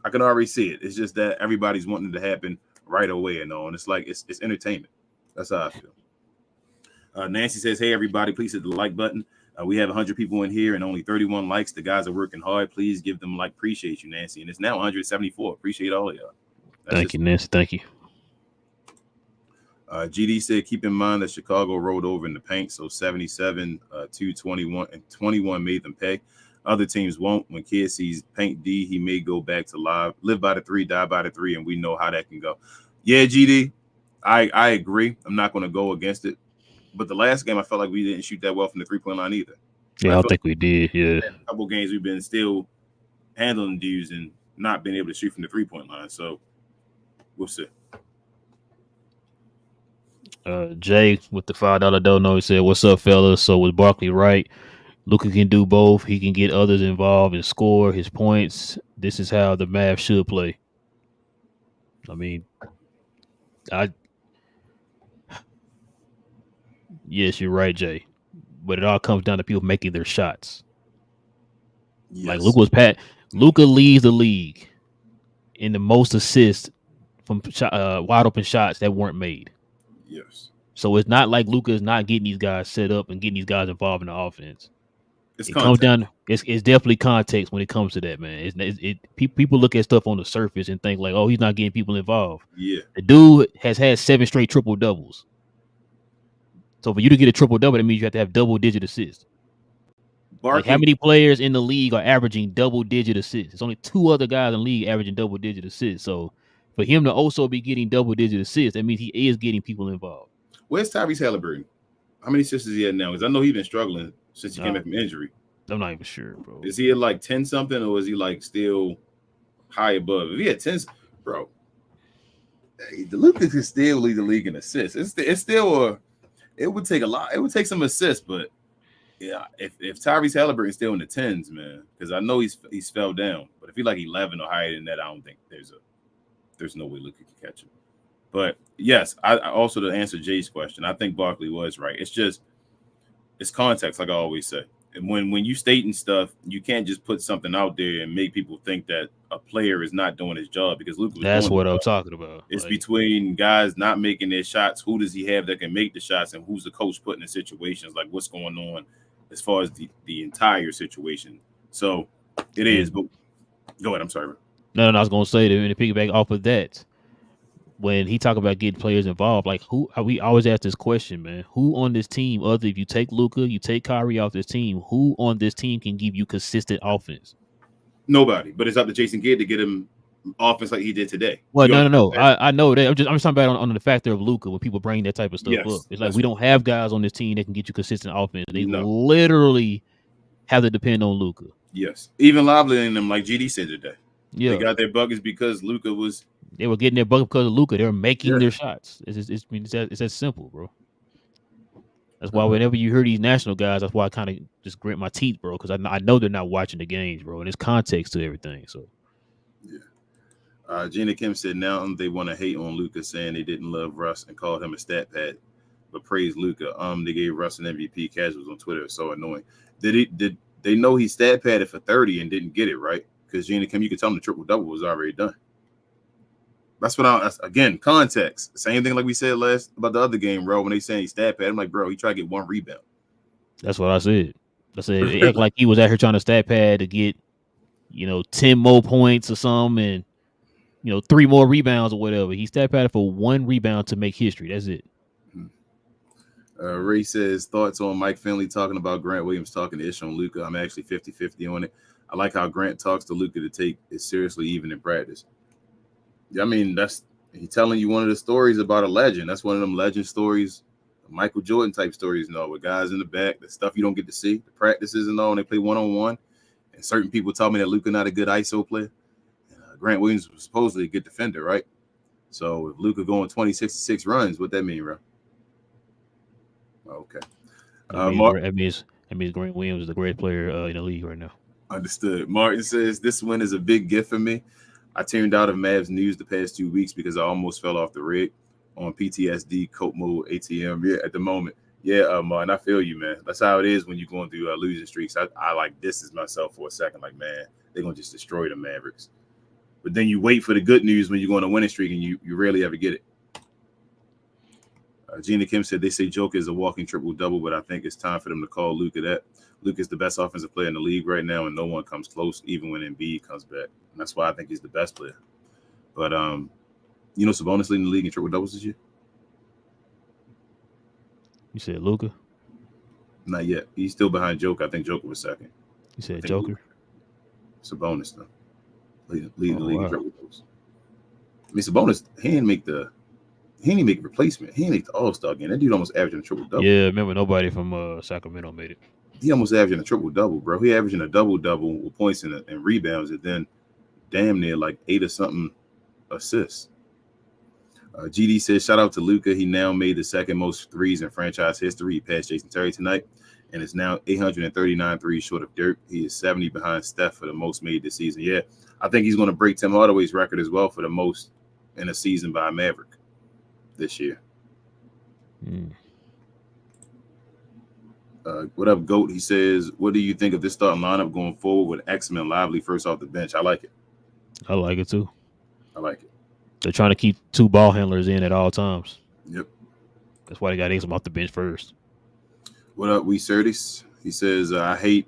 I can already see it. It's just that everybody's wanting it to happen right away and all. And it's like it's entertainment. That's how I feel. Nancy says, "Hey everybody, please hit the like button. We have 100 people in here and only 31 likes. The guys are working hard. Please give them a like. Appreciate you, Nancy. And it's now 174. Appreciate all of y'all. Thank you, Nancy. Thank you." GD said, keep in mind that Chicago rolled over in the paint, so 77, 221, and 21 made them pay. Other teams won't. When Kid sees paint D, he may go back to live by the 3, die by the 3, and we know how that can go. Yeah, GD, I agree. I'm not going to go against it. But the last game, I felt like we didn't shoot that well from the 3-point line either. Yeah, I don't think we did. Yeah. A couple games we've been still handling dudes and not being able to shoot from the 3-point line. So we'll see. Jay with the $5 dono, he said, "What's up, fellas? So was Barkley right? Luka can do both. He can get others involved and score his points. This is how the Mavs should play." I mean, yes, you're right, Jay. But it all comes down to people making their shots. Yes. Like Luka leads the league in the most assists from wide open shots that weren't made. Yes. So it's not like Luka is not getting these guys set up and getting these guys involved in the offense. It's definitely context when it comes to that, man. People look at stuff on the surface and think like, oh, he's not getting people involved. Yeah. The dude has had 7 straight triple doubles. So for you to get a triple double, that means you have to have double-digit assists. Like how many players in the league are averaging double-digit assists? There's only 2 other guys in the league averaging double-digit assists. So for him to also be getting double-digit assists, that means he is getting people involved. Where's Tyrese Halliburton? How many assists is he at now? Because I know he's been struggling since he came back from injury. I'm not even sure, bro. Is he at like 10 something, or is he like still high above? If he had 10, bro, the Luka can still lead the league in assists. It's still it would take a lot. It would take some assists, but yeah, if Tyrese Halliburton is still in the 10s, man, because I know he's fell down. But if he's like 11 or higher than that, I don't think there's no way Luka can catch him. But yes, I also to answer Jay's question, I think Barkley was right. It's context, like I always say. And when you stating stuff, you can't just put something out there and make people think that a player is not doing his job, because Luka. That's what I'm talking about. It's like, between guys not making their shots. Who does he have that can make the shots, and who's the coach putting in situations? Like what's going on as far as the entire situation. So it is. But go ahead. I'm sorry. No, I was gonna say to piggyback off of that. When he talk about getting players involved, like we always ask this question, man. Who on this team, other if you take Luka, you take Kyrie off this team, who on this team can give you consistent offense? Nobody, but it's up to Jason Kidd to get him offense like he did today. Well, no. I know that. I'm just talking about on the factor of Luka when people bring that type of stuff up. It's like we don't have guys on this team that can get you consistent offense. They literally have to depend on Luka. Yes, even Lively and them, like GD said today. Yeah, they got their buckets because Luka was. They were getting their bucket because of Luka. They were making their shots. It's that simple, bro. That's why whenever you hear these national guys, that's why I kind of just grit my teeth, bro, because I know they're not watching the games, bro, and there's context to everything. So, yeah. Gina Kim said now they want to hate on Luka, saying they didn't love Russ and called him a stat pad, but praise Luka. They gave Russ an MVP. Casuals on Twitter are so annoying. Did they know he stat padded for 30 and didn't get it right? Because Gina Kim, you could tell him the triple double was already done. That's again, context. Same thing like we said last about the other game, bro. When they saying he stat pad, I'm like, bro, he tried to get 1 rebound. That's what I said. It act like he was out here trying to stat pad to get, 10 more points or something, and 3 more rebounds or whatever. He stat padded for 1 rebound to make history. That's it. Ray says, thoughts on Mike Finley talking about Grant Williams talking ish on Luka. I'm actually 50-50 on it. I like how Grant talks to Luka to take it seriously even in practice. I mean, he's telling you one of the stories about a legend. That's one of them legend stories, Michael Jordan type stories, with guys in the back, the stuff you don't get to see, the practices and all, and they play one-on-one. And certain people tell me that Luka not a good ISO player. Grant Williams was supposedly a good defender, right? So if Luka going 26-6 runs, what that mean, bro? Okay. That means Grant Williams is the greatest player in the league right now. Understood. Martin says, this win is a big gift for me. I tuned out of Mavs news the past 2 weeks because I almost fell off the rig on PTSD, coat mode, ATM. Yeah, at the moment. Yeah, Martin, I feel you, man. That's how it is when you're going through losing streaks. I like distance myself for a second. Like, man, they're going to just destroy the Mavericks. But then you wait for the good news when you're going to win a streak and you rarely ever get it. Gina Kim said they say Joker is a walking triple-double, but I think it's time for them to call Luka that. Luka is the best offensive player in the league right now, and no one comes close, even when Embiid comes back. And that's why I think he's the best player. But, Sabonis leading the league in triple-doubles this year? You said Luka? Not yet. He's still behind Joker. I think Joker was second. You said Joker? Sabonis, though. Leading the league in triple-doubles. I mean, Sabonis, he didn't make replacement. He didn't make the All-Star game. That dude almost averaging a triple-double. Yeah, remember nobody from Sacramento made it. He almost averaging a triple-double, bro. He averaging a double-double with points and rebounds, and then damn near like 8 or something assists. GD says, shout out to Luka. He now made the second most threes in franchise history. He passed Jason Terry tonight and is now 839 threes short of Dirk. He is 70 behind Steph for the most made this season. Yeah, I think he's going to break Tim Hardaway's record as well for the most in a season by a Maverick this year. What up, GOAT? He says, what do you think of this starting lineup going forward with Exum and Lively first off the bench? I like it. I like it, too. I like it. They're trying to keep 2 ball handlers in at all times. Yep. That's why they got Exum off the bench first. What up, We Certis? He says, I hate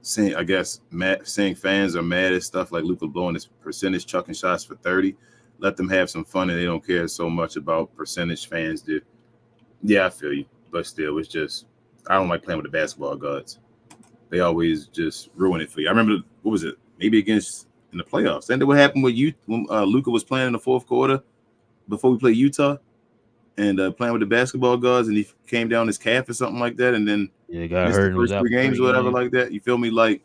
saying fans are mad at stuff like Luka blowing his percentage, chucking shots for 30. Let them have some fun, and they don't care so much about percentage. Fans do. Yeah, I feel you. But still, it's just, I don't like playing with the basketball guards. They always just ruin it for you. I remember, what was it? Maybe against in the playoffs. And then what happened with you when Luka was playing in the fourth quarter before we played Utah and playing with the basketball guards, and he came down his calf or something like that, and then got hurt. The first 3 games or whatever like that. You feel me? Like,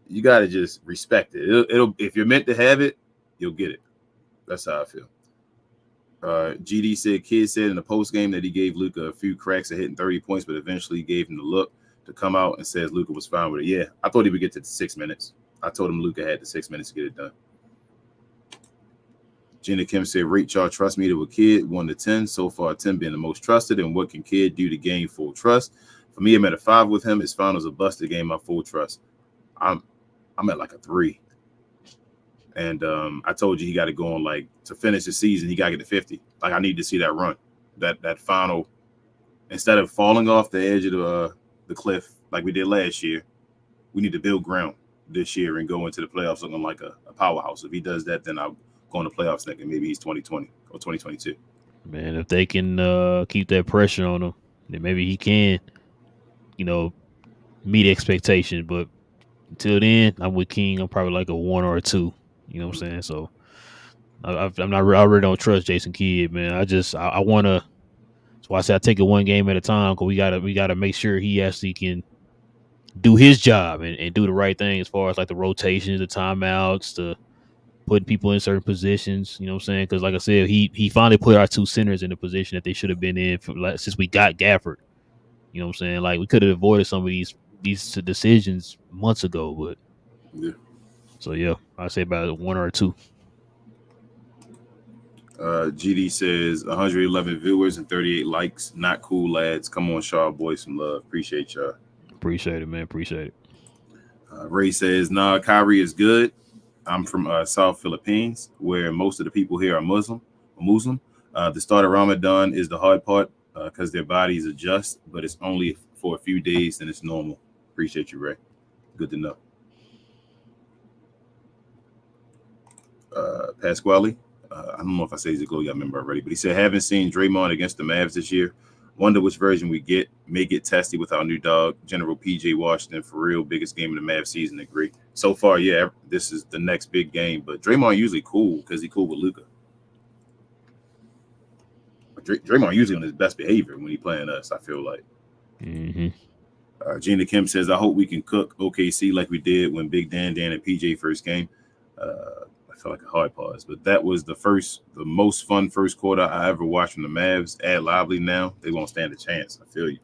you got to just respect it. It'll if you're meant to have it, you'll get it. That's how I feel. GD said, Kid said in the post game that he gave Luka a few cracks at hitting 30 points, but eventually gave him the look to come out and says Luka was fine with it. Yeah, I thought he would get to the 6 minutes. I told him Luka had the 6 minutes to get it done. Gina Kim said, rate y'all trust meter with Kid 1 to 10. So far, 10 being the most trusted. And what can Kid do to gain full trust? For me, I'm at a 5 with him. His finals a bust to gain my full trust. I'm at like a 3. And I told you he got to go on, like, to finish the season, he got to get to 50. Like, I need to see that run, that final. Instead of falling off the edge of the cliff like we did last year, we need to build ground this year and go into the playoffs looking like a powerhouse. If he does that, then I'll go in the playoffs thinking maybe he's 2020 or 2022. Man, if they can keep that pressure on him, then maybe he can, meet expectations. But until then, I'm with King. I'm probably like a 1 or a 2. You know what I'm saying? So I really don't trust Jason Kidd, man. I want to. That's why I say I take it 1 game at a time, because we gotta make sure he actually can do his job and do the right thing as far as like the rotations, the timeouts, the putting people in certain positions. You know what I'm saying? Because like I said, he finally put our 2 centers in the position that they should have been in since we got Gafford. You know what I'm saying? Like, we could have avoided some of these decisions months ago, but yeah. So yeah, I say about 1 or a 2. GD says 111 viewers and 38 likes. Not cool, lads. Come on, Shaw boys, some love. Appreciate y'all. Appreciate it, man. Appreciate it. Ray says, nah, Kyrie is good. I'm from South Philippines, where most of the people here are Muslim. The start of Ramadan is the hard part because their bodies adjust, but it's only for a few days and it's normal. Appreciate you, Ray. Good to know. Pasquale. I don't know if I say he's a Glow Yacht member already, but he said, haven't seen Draymond against the Mavs this year. Wonder which version we get. May get testy with our new dog, General PJ Washington. For real, biggest game of the Mavs season. Agree. So far, yeah, this is the next big game. But Draymond usually cool because he cool with Luka. Draymond usually on his best behavior when he playing us, I feel like. Gina Kim says, I hope we can cook OKC like we did when Big Dan and PJ first came. I feel like a hard pause, but that was the most fun first quarter I ever watched from the Mavs. Add Lively now, they won't stand a chance. I feel you.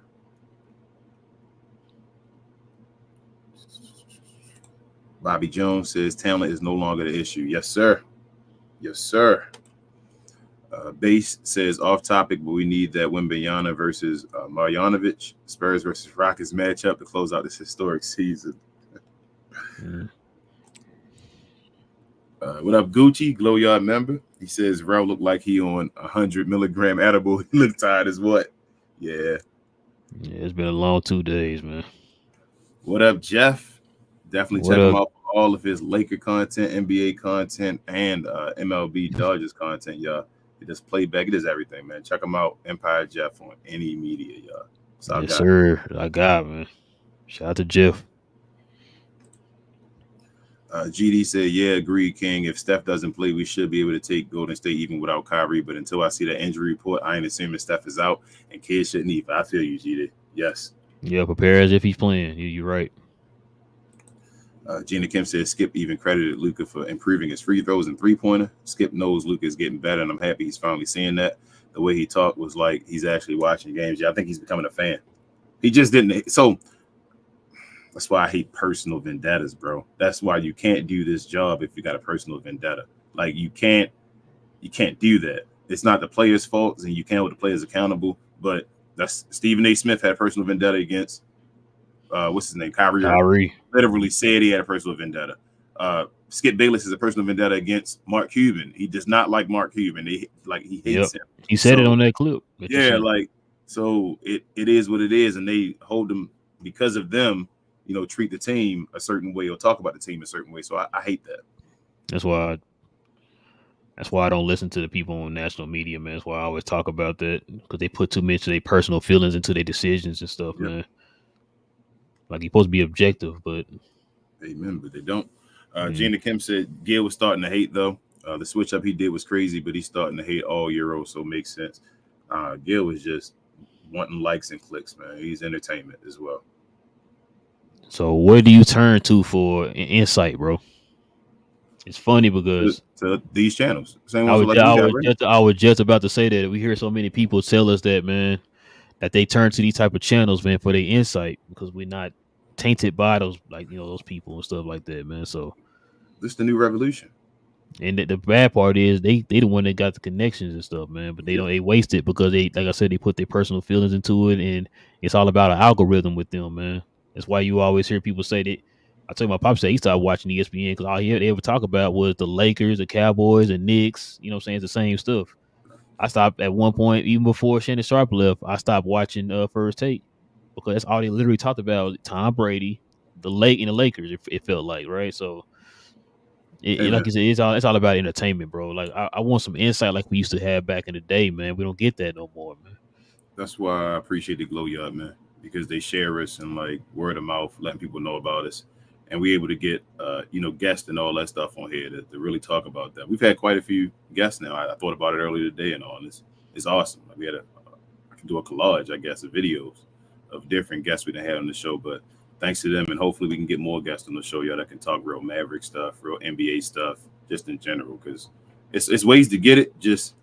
Bobby Jones says, talent is no longer the issue. Yes, sir. Yes, sir. Base says, off topic, but we need that Wembanyama versus Marjanovic, Spurs versus Rockets matchup to close out this historic season. What up, Gucci, Glow Yard member? He says, Relle looked like he on 100 milligram edible. He looked tired as what? Yeah. Yeah, it's been a long 2 days, man. What up, Jeff? Definitely check him out for all of his Laker content, NBA content, and MLB Dodgers content, y'all. He does playback. He does everything, man. Check him out, Empire Jeff, on any media, y'all. Yes, sir. I got, man. Shout out to Jeff. GD said, yeah, agreed, King. If Steph doesn't play, we should be able to take Golden State even without Kyrie. But until I see the injury report, I ain't assuming Steph is out, and kids shouldn't either. I feel you, GD. Yes. Yeah, prepare as if he's playing. You're right. Gina Kim said, Skip even credited Luka for improving his free throws and three-pointer. Skip knows Luka is getting better, and I'm happy he's finally seeing that. The way he talked was like he's actually watching games. Yeah, I think he's becoming a fan. He just didn't. So that's why I hate personal vendettas, bro. That's why you can't do this job if you got a personal vendetta. Like you can't do that. It's not the players' fault, and you can't hold the players accountable. But that's Stephen A. Smith had a personal vendetta against what's his name? Kyrie. Literally said he had a personal vendetta. Skip Bayless has a personal vendetta against Mark Cuban. He does not like Mark Cuban. He hates him. He said it on that clip. Yeah, so it is what it is, and they hold him because of them. Treat the team a certain way or talk about the team a certain way. So I hate that. That's why I don't listen to the people on national media, man. That's why I always talk about that, because they put too much of their personal feelings into their decisions and stuff, man. Like, you're supposed to be objective, but amen, but they don't. Gina Kim said Gil was starting to hate, though. The switch up he did was crazy, but he's starting to hate all Euro, so it makes sense. Gil was just wanting likes and clicks, man. He's entertainment as well. So where do you turn to for insight, bro? It's funny because to these channels. I was just about to say that we hear so many people tell us that, man, that they turn to these type of channels, man, for their insight, because we're not tainted by those, those people and stuff like that, man. So this is the new revolution. And the bad part is they the one that got the connections and stuff, man. But they waste it because they, like I said, they put their personal feelings into it, and it's all about an algorithm with them, man. That's why you always hear people say that. I tell you, my pop said he started watching ESPN because all they ever talk about was the Lakers, the Cowboys, and Knicks. You know what I'm saying? It's the same stuff. I stopped at one point, even before Shannon Sharp left, I stopped watching First Take because that's all they literally talked about: Tom Brady, the Lakers. It felt like, right? So, like you said, it's all about entertainment, bro. Like I want some insight like we used to have back in the day, man. We don't get that no more, man. That's why I appreciate the Glow Yard, man, because they share us and like word of mouth, letting people know about us. And we're able to get, guests and all that stuff on here to really talk about that. We've had quite a few guests now. I thought about it earlier today and all this. It's awesome. Like I can do a collage, I guess, of videos of different guests we done had on the show. But thanks to them, and hopefully we can get more guests on the show, y'all, that can talk real Maverick stuff, real NBA stuff, just in general. Because it's ways to get it. Just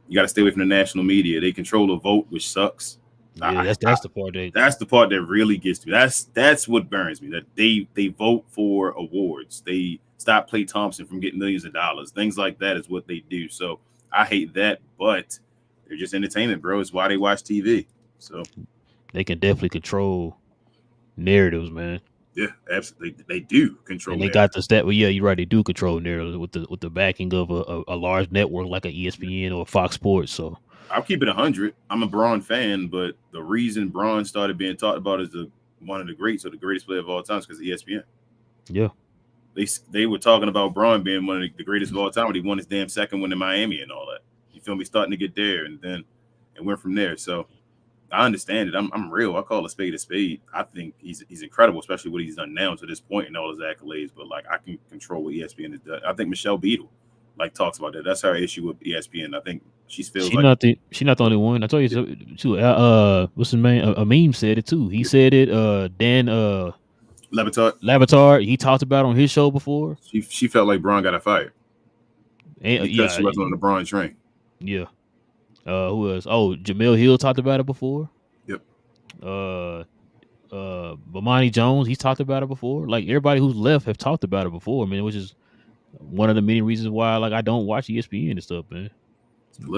you got to stay away from the national media. They control a vote, which sucks. Yeah, that's the part. That's the part that really gets me. That's what burns me. That they vote for awards. They stop Klay Thompson from getting millions of dollars. Things like that is what they do. So I hate that, but they're just entertainment, bro. It's why they watch TV. So they can definitely control narratives, man. Yeah, absolutely. They do control. And they got the stat. Well, yeah, you're right. They do control narratives with the backing of a large network like an ESPN or Fox Sports. So. I'll keep it 100. I'm a Braun fan, but the reason Braun started being talked about as one of the greats or the greatest player of all time is because of ESPN. Yeah. they were talking about Braun being one of the greatest of all time when he won his damn second win in Miami and all that. You feel me? Starting to get there, and then it went from there. So I understand it. I'm real. I call a spade a spade. I think he's incredible, especially what he's done now to this point and all his accolades. But like I can control what ESPN has done. I think Michelle Beadle talks about that. That's her issue with ESPN. I think she's not the only one. I told you too. What's his name? A meme said it too. He said it. Dan Labatard. He talked about it on his show before. She felt like Braun got her fired because she wasn't on the Braun train. Yeah. Who else? Oh, Jamel Hill talked about it before. Yep. Bomani Jones, he's talked about it before. Like everybody who's left have talked about it before. I mean, which is one of the many reasons why like I don't watch ESPN and stuff, man.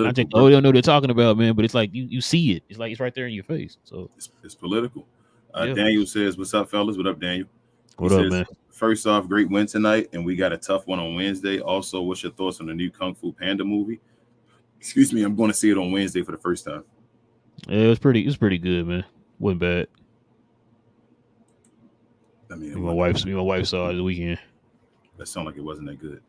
I think they don't know what they're talking about, man. But it's like you see it. It's like it's right there in your face. So it's political. Daniel says, "What's up, fellas? What up, Daniel? What up, man? First off, great win tonight, and we got a tough one on Wednesday. Also, what's your thoughts on the new Kung Fu Panda movie? Excuse me, I'm going to see it on Wednesday for the first time. Yeah, it was pretty good, man. Wasn't bad. I mean, my wife saw it this weekend. That sounded like it wasn't that good.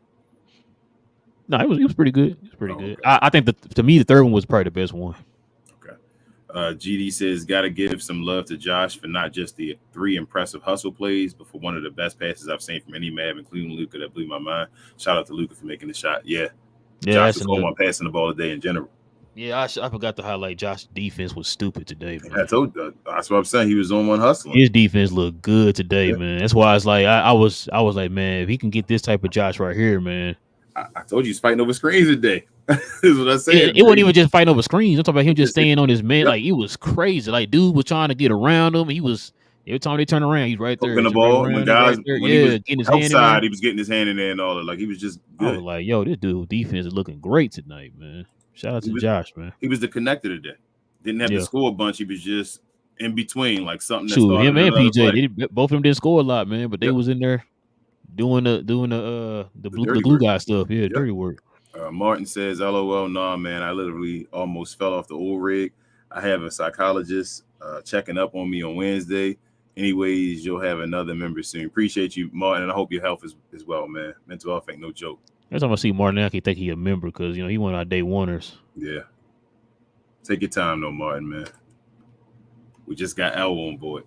No, it was pretty good. It was pretty good. Okay. I think to me the third one was probably the best one. Okay. GD says, gotta give some love to Josh for not just the 3 impressive hustle plays, but for one of the best passes I've seen from any Mav, including Luka, that blew my mind. Shout out to Luka for making the shot. Yeah, Josh is the one passing the ball today in general. Yeah, I forgot to highlight Josh's defense was stupid today, man. I told you, that's what I'm saying. He was on one hustling. His defense looked good today, man. That's why it's like I was like, man, if he can get this type of Josh right here, man. I told you he's fighting over screens today. Is what I said. It wasn't even just fighting over screens. I'm talking about him just staying on his man. Yep. Like it was crazy. Like dude was trying to get around him. He was every time they turn around, he's right there. Open the ball when guys, right when he was getting his hand in there. He was getting his hand in there and all that. Like he was just good. I was like, yo, this dude defense is looking great tonight, man. Shout out to Josh, man. He was the connector today. Didn't have to score a bunch. He was just in between, like something. Shoot, him and PJ, both of them didn't score a lot, man. But they was in there doing the glue guy stuff. Yeah, dirty work. Martin says, "LOL, nah, man. I literally almost fell off the oil rig. I have a psychologist checking up on me on Wednesday. Anyways, you'll have another member soon. Appreciate you, Martin, and I hope your health is well, man. Mental health ain't no joke." Every time I see Martin, I can think he a member because he one of our day oneers. Yeah. Take your time, though, Martin, man. We just got L on board.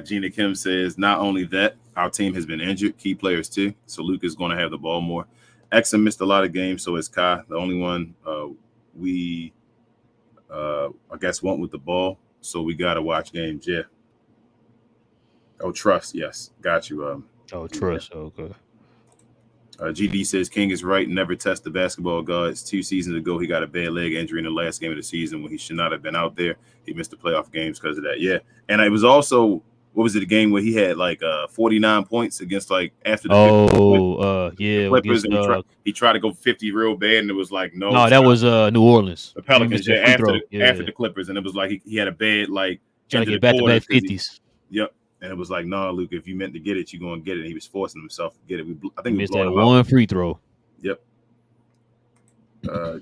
Gina Kim says, not only that, our team has been injured, key players too. So Luka's going to have the ball more. Exum missed a lot of games, so is Kai. The only one we, I guess, went with the ball. So we got to watch games. Yeah. Oh, trust. Yes. Got you. Trust. Yeah. Okay. GD says King is right. Never test the basketball gods. 2 seasons ago, he got a bad leg injury in the last game of the season when he should not have been out there. He missed the playoff games because of that. Yeah, and it was also the game where he had like 49 points against like after the Clippers. And he tried to go 50 real bad, and it was like no, that was New Orleans. The Pelicans after the Clippers, and it was like he had a bad like trying to get back to back 50s. Yep. And it was like, nah, Luke, if you meant to get it, you're going to get it. And he was forcing himself to get it. I think he missed that one free throw. Yep.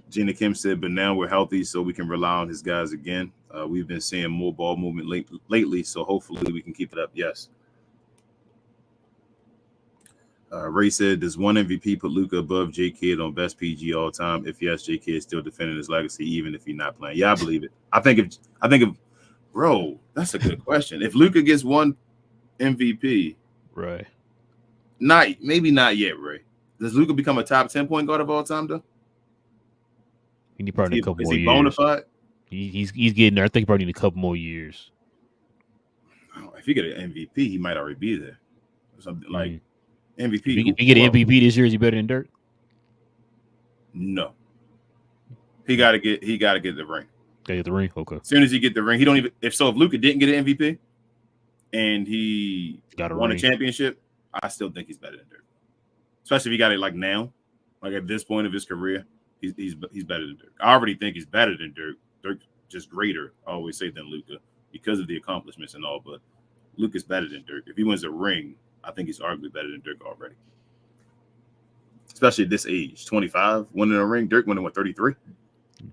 Gina Kim said, but now we're healthy, so we can rely on his guys again. We've been seeing more ball movement lately, so hopefully we can keep it up. Yes. Ray said, does one MVP put Luka above J Kidd on best PG all time? If yes, J Kidd is still defending his legacy, even if he's not playing. Yeah, I believe it. I think if bro, that's a good question. If Luka gets one MVP, right? Maybe not yet, Ray. Does Luka become a top 10 point guard of all time, though? He need probably a couple more years. Is he bona fide? He's getting there. I think he probably need a couple more years. If he get an MVP, he might already be there. Something like MVP. If he get an MVP this year, is he better than Dirk? No. He got to get the ring. Got to get the ring. Okay. As soon as he get the ring, he don't even. If Luka didn't get an MVP, and he won a championship, I still think he's better than Dirk. Especially if he got it like now, like at this point of his career, he's better than Dirk. I already think he's better than Dirk. Dirk's just greater, I always say, than Luka because of the accomplishments and all. But Luka's better than Dirk. If he wins a ring, I think he's arguably better than Dirk already. Especially at this age, 25, winning a ring. Dirk winning 33.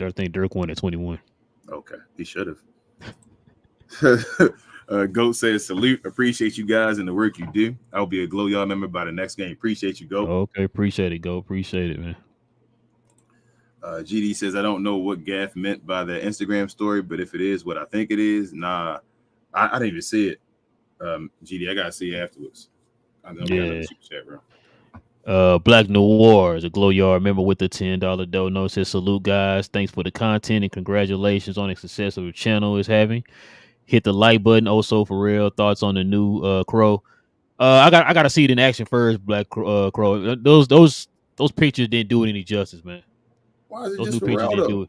I think Dirk won at 21. Okay, he should have. Goat says, salute, appreciate you guys and the work you do. I'll be a Glow Yard member by the next game. Appreciate you, Goat. Okay, appreciate it, Goat. Appreciate it, man. GD says, I don't know what Gaff meant by that Instagram story, but if it is what I think it is, nah, I didn't even see it. GD, I gotta see it afterwards. I know Yeah. Chat, bro. Black Noir is a Glow Yard member with the $10 donut. Says, salute, guys. Thanks for the content and congratulations on the success of the channel is having. Hit the like button. Also, for real, thoughts on the new Crow. I gotta see it in action first. Black Crow. Those pictures didn't do it any justice, man. Why is it Those just new pictures Relle, didn't do it.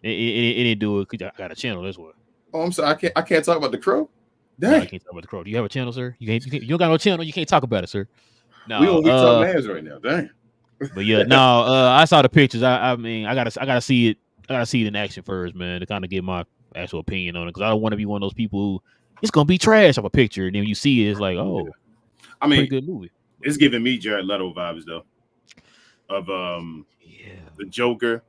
It didn't do it because I got a channel. That's what. Oh, I'm sorry. I can't talk about the Crow. Dang. No, I can't talk about the Crow. Do you have a channel, sir? You don't got no channel. You can't talk about it, sir. No, we Talk Mavs right now. Dang. But yeah, no. I saw the pictures. I mean, I gotta see it. I gotta see it in action first, man, to kind of get my actual opinion on it. Because I don't want to be one of those people who it's gonna be trash of a picture, and then you see it, it's like, oh, I mean, pretty good movie. It's giving me Jared Leto vibes though, of the Joker.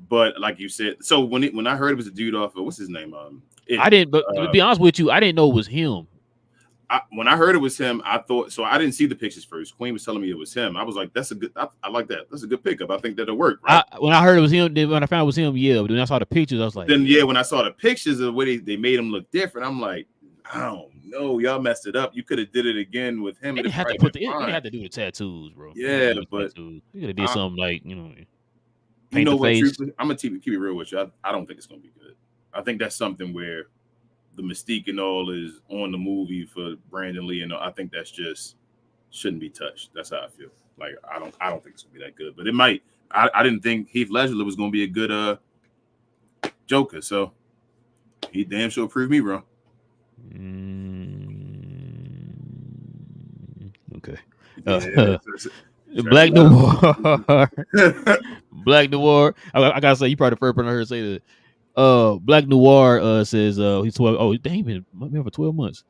But like you said, so when I heard it was a dude off of what's his name? I didn't. But to be honest with you, I didn't know it was him. When I heard it was him, I thought so. I didn't see the pictures first. Queen was telling me it was him. I was like, "That's a good. I like that. That's a good pickup. I think that'll work." Right? When I heard it was him, then when I found it was him, yeah. But then I saw the pictures, I was like, when I saw the pictures of the way they made him look different, I'm like, I don't know. Y'all messed it up. You could have did it again with him. They didn't have to put they didn't have to do the tattoos, bro. Yeah, but you could have did something like paint the face. I'm gonna keep it real with you. I don't think it's gonna be good. I think that's something where the mystique and all is on the movie for Brandon Lee, and I think that's just shouldn't be touched. That's how I feel. Like I don't think it's gonna be that good, but it might. I didn't think Heath Ledger was gonna be a good Joker, so he damn sure proved me wrong. Okay. Black Noir. Black Noir. I gotta say, you probably the first person I heard say that. Black Noir says he's 12. Oh, dang, been for 12 months.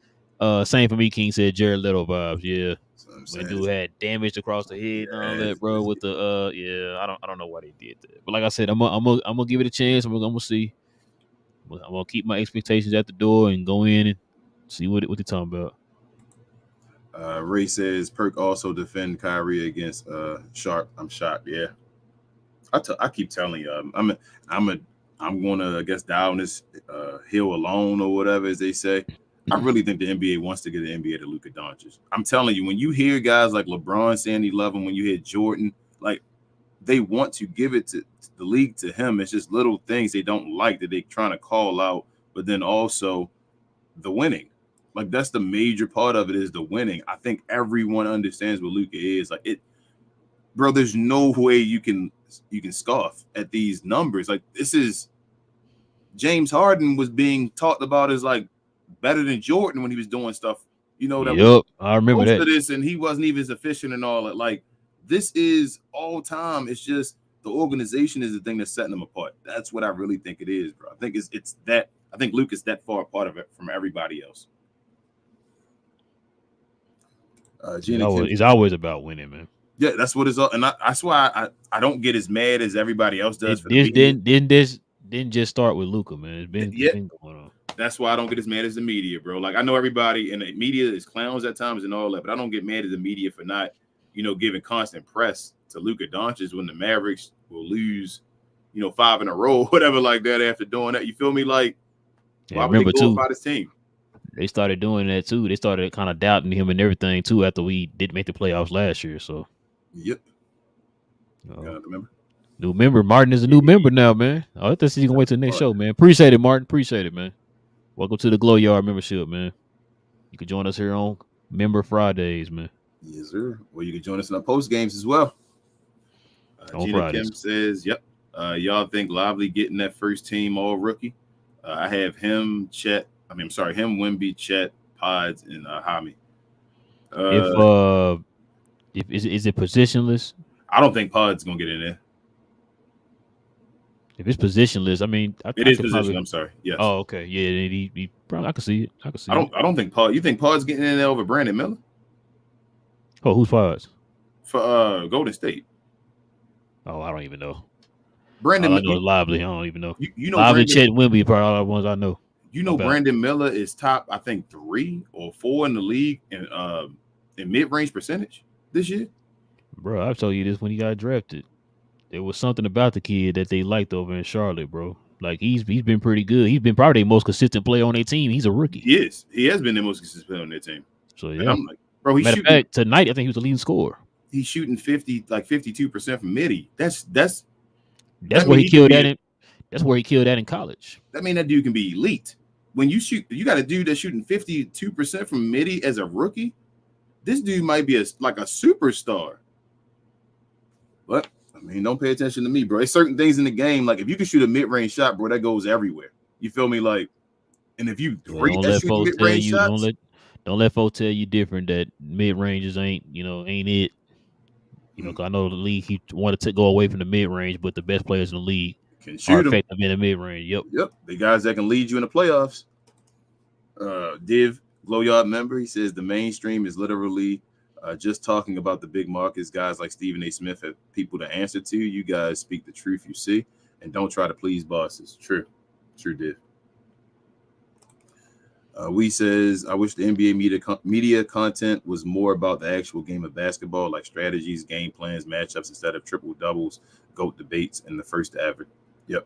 Same for me. King said Jared Leto vibes. Yeah, when dude had damage across the head and all that, bro. With the I don't know why they did that. But like I said, I'm gonna give it a chance. I'm gonna see. I'm gonna keep my expectations at the door and go in and see what they're talking about. Ray says Perk also defend Kyrie against Sharp. I'm shocked. Yeah, I keep telling you, I'm gonna, I guess, die on this hill alone or whatever, as they say. I really think the NBA wants to get the NBA to Luka Doncic. I'm telling you, when you hear guys like LeBron saying he love him, when you hear Jordan, like they want to give it to the league to him. It's just little things they don't like that they're trying to call out, but then also the winning. Like that's the major part of it is the winning. I think everyone understands what Luka is. Like it, bro, there's no way you can scoff at these numbers. Like this is James Harden was being talked about as like better than Jordan when he was doing stuff. That I remember that. Of this, and he wasn't even as efficient and all that. Like this is all time. It's just the organization is the thing that's setting them apart. That's what I really think it is, bro. I think it's that. I think Luka's that far apart of it from everybody else. He's always about winning, man. Yeah, that's what it's all, and that's why I don't get as mad as everybody else does. This didn't just start with Luka, man. It's been going on. That's why I don't get as mad as the media, bro. Like I know everybody in the media is clowns at times and all that, but I don't get mad at the media for not, giving constant press to Luka Doncic when the Mavericks will lose, 5 in a row, whatever like that after doing that. You feel me? Like, why would they go about his team? They started doing that too. They started kind of doubting him and everything too after we didn't make the playoffs last year. So, yep. Remember? New member. Martin is a new member now, man. I thought he's gonna wait till the next show, man. Appreciate it, Martin. Appreciate it, man. Welcome to the Glow Yard membership, man. You can join us here on Member Fridays, man. Yes, sir. Well, you can join us in our post games as well. On Gina Fridays. Kim says, "Yep. Y'all think Lively getting that first team all rookie? I have him, Chet. him, Wemby, Chet, Pods, and Hami. If is it positionless? I don't think Pod's gonna get in there. If it's positionless, I mean, it is position. I'm sorry. Yes. Oh, okay. Yeah, he probably. I can see it. I don't think Pod. You think Pod's getting in there over Brandon Miller? Oh, who's Pods? For Golden State. Oh, I don't even know. Brandon Miller. Lively. I don't even know. You know Lively, Brandon, Chet, Wemby, probably all the ones I know. You know, Brandon Miller is top, I think, 3 or 4 in the league in mid-range percentage this year. Bro, I told you this when he got drafted. There was something about the kid that they liked over in Charlotte, bro. Like he's been pretty good. He's been probably the most consistent player on their team. He's a rookie. He has been the most consistent player on their team. So yeah, and I'm like, bro, he's matter shooting. Of fact, tonight I think he was the leading scorer. He's shooting 52% from midi. That's where he killed that. That's where he killed that in college. That mean that dude can be elite. When you got a dude that's shooting 52% from midi as a rookie. This dude might be like a superstar. But I mean, don't pay attention to me, bro. There's certain things in the game, like if you can shoot a mid-range shot, bro, that goes everywhere. You feel me? Like, and if you don't let folks tell you, shots, don't let folks tell you different that mid-ranges ain't it. You know, cause I know the league he wanted to go away from the mid-range, but the best players in the league can shoot effective in the mid-range. Yep. The guys that can lead you in the playoffs. Div Glow Yard member, he says the mainstream is literally just talking about the big markets. Guys like Stephen A. Smith have people to answer to. You guys speak the truth you see and don't try to please bosses. True, Div. We says, I wish the NBA media content was more about the actual game of basketball, like strategies, game plans, matchups, instead of triple doubles, GOAT debates, and the first to ever. Yep.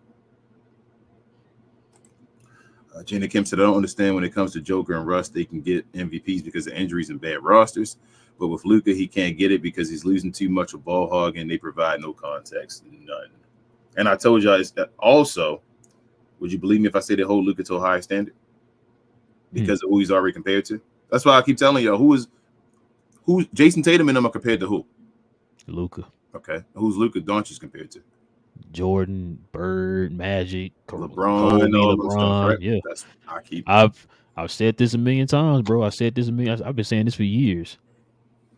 Jana Kim said, I don't understand when it comes to Joker and Russ, they can get MVPs because of injuries and bad rosters. But with Luka, he can't get it because he's losing too much of ball hog and they provide no context. None. And I told y'all also, would you believe me if I say they hold Luka to a higher standard? Because of who he's already compared to. That's why I keep telling y'all who Jason Tatum and them are compared to who? Luka. Okay. Who's Luka Doncic compared to? Jordan, Bird, Magic, LeBron, LeBron. Yeah. I've said this a million times, bro. I've been saying this for years.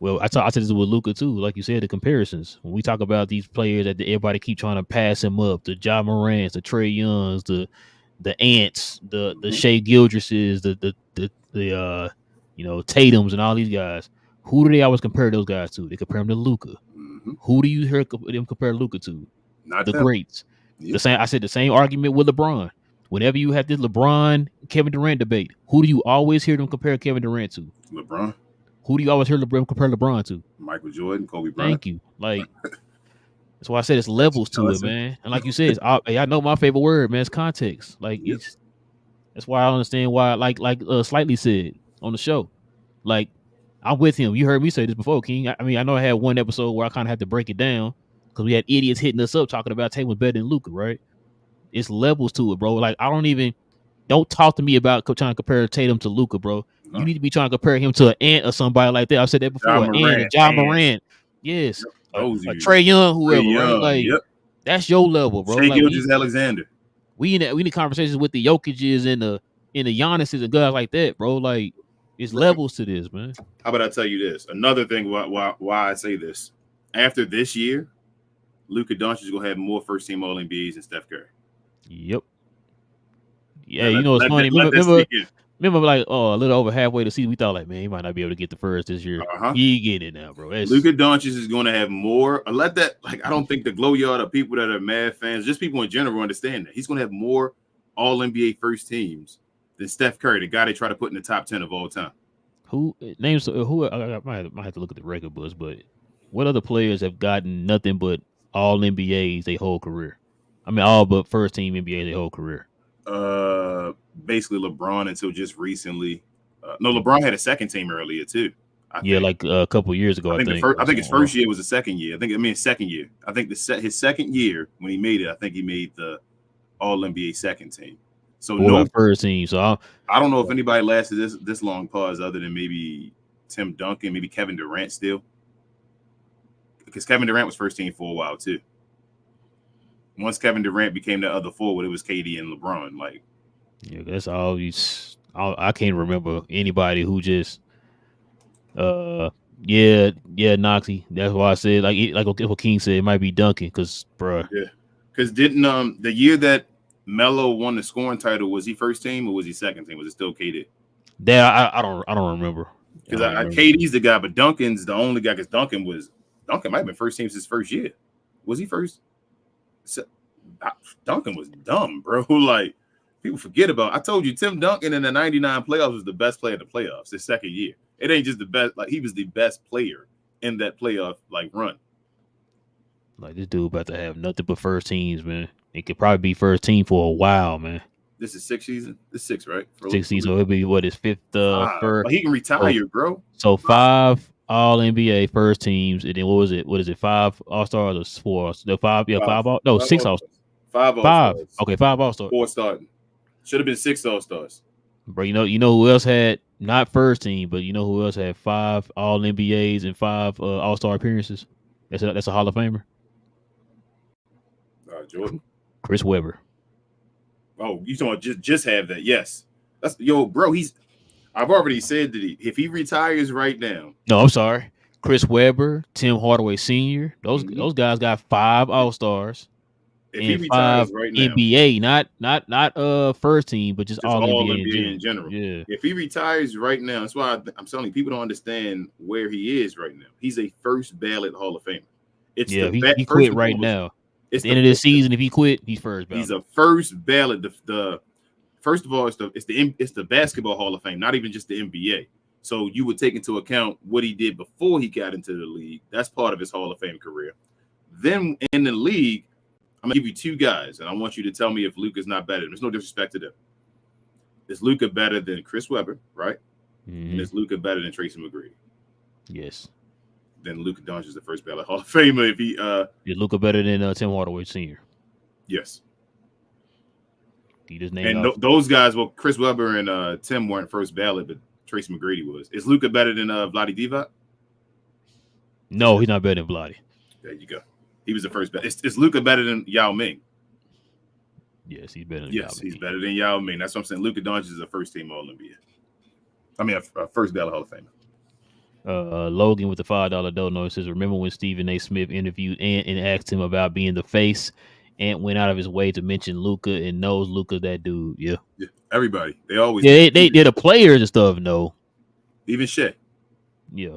Well, I said this with Luka too. Like you said, the comparisons. When we talk about these players that everybody keep trying to pass him up, the Ja Morants, the Trae Youngs, the Ants, the Shea Gildresses, the Tatums and all these guys. Who do they always compare those guys to? They compare them to Luka. Mm-hmm. Who do you hear them compare Luka to? Not the them. Greats. Yep. I said the same argument with LeBron. Whenever you have this LeBron Kevin Durant debate, who do you always hear them compare Kevin Durant to? LeBron. Who do you always hear LeBron compare LeBron to? Michael Jordan, Kobe Bryant. Thank you. Like that's why I said it's levels to it, man. And like you said, I know my favorite word, man. It's context. Like that's why I understand why. Like Slightly said on the show, like I'm with him. You heard me say this before, King. I mean, I know I had one episode where I kind of had to break it down because we had idiots hitting us up talking about Tatum was better than Luka, right? It's levels to it, bro. Like don't talk to me about trying to compare Tatum to Luka, bro. No. You need to be trying to compare him to an Ant or somebody like that. I've said that before. Ja Morant. Yes. A Trae Young, whoever, right? Like that's your level, bro. Shea like, Alexander. We need conversations with the Jokic's and the Giannis's and guys like that, bro. Like it's levels to this, man. How about I tell you this? Another thing why I say this. After this year, Luka Doncic is gonna have more first team All NBAs than Steph Curry. Yep. Yeah, it's funny. Remember, like, a little over halfway the season, we thought, like, man, he might not be able to get the first this year. He getting it now, bro. Luka Doncic is going to have more. I don't think the Glow Yard or people that are Mavs fans, just people in general, understand that he's going to have more All NBA first teams than Steph Curry, the guy they try to put in the top 10 of all time. Who I might have to look at the record books, but what other players have gotten nothing but All NBAs their whole career? I mean, all but first team NBA their whole career. Basically LeBron until just recently. No, LeBron had a second team earlier too. I think. Like a couple years ago. I think his first year was the second year. His second year. I think his second year when he made it, I think he made the All NBA second team. So no first team. So I don't know if anybody lasted this long pause other than maybe Tim Duncan, maybe Kevin Durant still, because Kevin Durant was first team for a while too. Once Kevin Durant became the other forward, it was KD and LeBron. Like, yeah, that's always. I can't remember anybody who just, Noxie. That's why I said like what King said, it might be Duncan, because didn't the year that Melo won the scoring title, was he first team or was he second team? Was it still KD? That I don't remember. Because KD's the guy, but Duncan's the only guy. Because Duncan might have been first team since his first year. Was he first? Duncan was dumb, bro. Like People forget about. I told you, Tim Duncan in the '99 playoffs was the best player in the playoffs. His second year, it ain't just the best. Like he was the best player in that playoff run. Like this dude about to have nothing but first teams, man. It could probably be first team for a while, man. This is sixth season. This is six, right? Sixth season, so it'll be what his fifth, first. But he can retire, bro. So 5 All NBA first teams, and then what was it? What is it? 5 All Stars or 4? The 5, yeah, 5 all. No, 6 All Stars. 5 All Stars. Okay, 5 All Stars. 4 starting. Should have been 6 All Stars. Bro, you know who else had not first team, but you know who else had 5 All NBAs and 5 All Star appearances? That's a Hall of Famer. Jordan. Chris Webber. Oh, you don't just have that? Yes, that's bro. I've already said that if he retires right now. No, I'm sorry. Chris Webber, Tim Hardaway Sr. Those guys got 5 All Stars. If he retires right now, NBA, not first team, but just all NBA in general. Yeah. If he retires right now, that's why I'm telling you, people don't understand where he is right now. He's a first ballot Hall of Famer. He quit right now. At the end of this season, if he quit, he's first ballot. He's a first ballot. First of all, it's the basketball Hall of Fame, not even just the NBA. So you would take into account what he did before he got into the league. That's part of his Hall of Fame career. Then in the league, I'm gonna give you 2 guys, and I want you to tell me if Luka's not better. There's no disrespect to them. Is Luka better than Chris Webber, right? Mm-hmm. And is Luka better than Tracy McGrady? Yes. Then Luka Doncic is the first ballot Hall of Famer. If he is Luka better than Tim Hardaway Sr.? Yes. He just named those guys, well, Chris Webber and Tim weren't first ballot, but Tracy McGrady was. Is Luka better than Vlade Divac? No, he's not better than Vlade. There you go. He was the first ballot. Is Luka better than Yao Ming? Yes, he's better than Yao Ming. He's better than Yao Ming. That's what I'm saying. Luka Doncic is a first team All NBA. I mean, a first ballot Hall of Famer. Logan with the $5 donor says, remember when Stephen A. Smith interviewed Ant and asked him about being the face? Ant went out of his way to mention Luka and knows Luka that dude. Yeah. Everybody. They always they're the players and stuff, no. Even Shea. Yeah.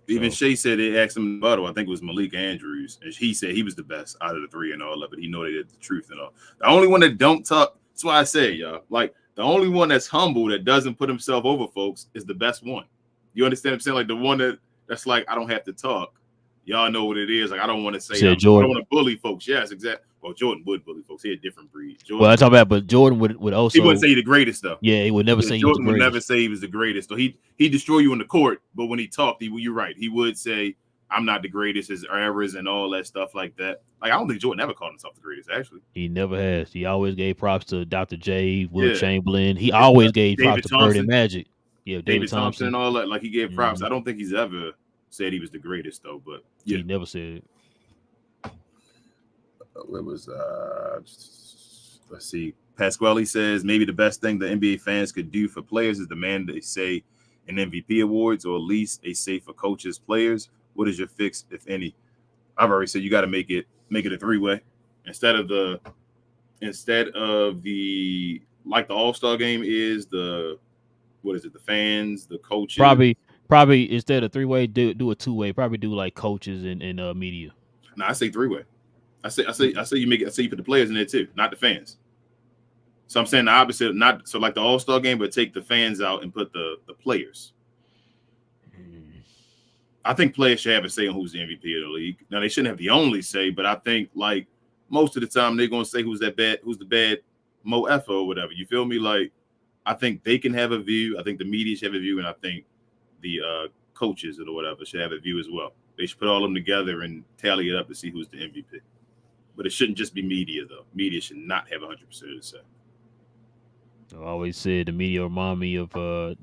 Even Shea said they asked him about it. I think it was Malik Andrews. And he said he was the best out of the 3 and all of it. He know they did the truth and all. The only one that don't talk, that's why I say, y'all, like the only one that's humble that doesn't put himself over folks is the best one. You understand what I'm saying? Like the one that's like, I don't have to talk. Y'all know what it is. Like, I don't want to say, I don't want to bully folks. Yes, exactly. Well, Jordan would bully folks. He a different breed. Well, I talk about, but Jordan would also. He wouldn't say the greatest though. Yeah, he would never say Jordan would never say he was the greatest. So he destroy you in the court, but when he talked, you're right. He would say, I'm not the greatest, his errors and all that stuff like that. Like, I don't think Jordan ever called himself the greatest, actually. He never has. He always gave props to Dr. J, Will Chamberlain. He always gave props to Bird and Magic. Yeah, David Thompson and all that. Like, he gave props. I don't think he's ever said he was the greatest, though, but he never said it. It was, let's see. Pasquale says maybe the best thing the NBA fans could do for players is demand they say an MVP awards or at least a say for coaches, players. What is your fix, if any? I've already said you got to make it a 3-way instead of the like the All-Star game is the fans, the coaches. Probably instead of 3-way, do a 2-way. Probably do like coaches and media. No, I say 3-way. I say you make it. I say you put the players in there too, not the fans. So I'm saying the opposite. Not so like the All-Star game, but take the fans out and put the players. I think players should have a say on who's the MVP of the league. Now they shouldn't have the only say, but I think like most of the time they're gonna say who's the bad Mo F or whatever. You feel me? Like I think they can have a view. I think the media should have a view, and I think the coaches or whatever should have a view as well. They should put all of them together and tally it up to see who's the MVP. But it shouldn't just be media, though. Media should not have 100% of the say. I always said the media remind me of the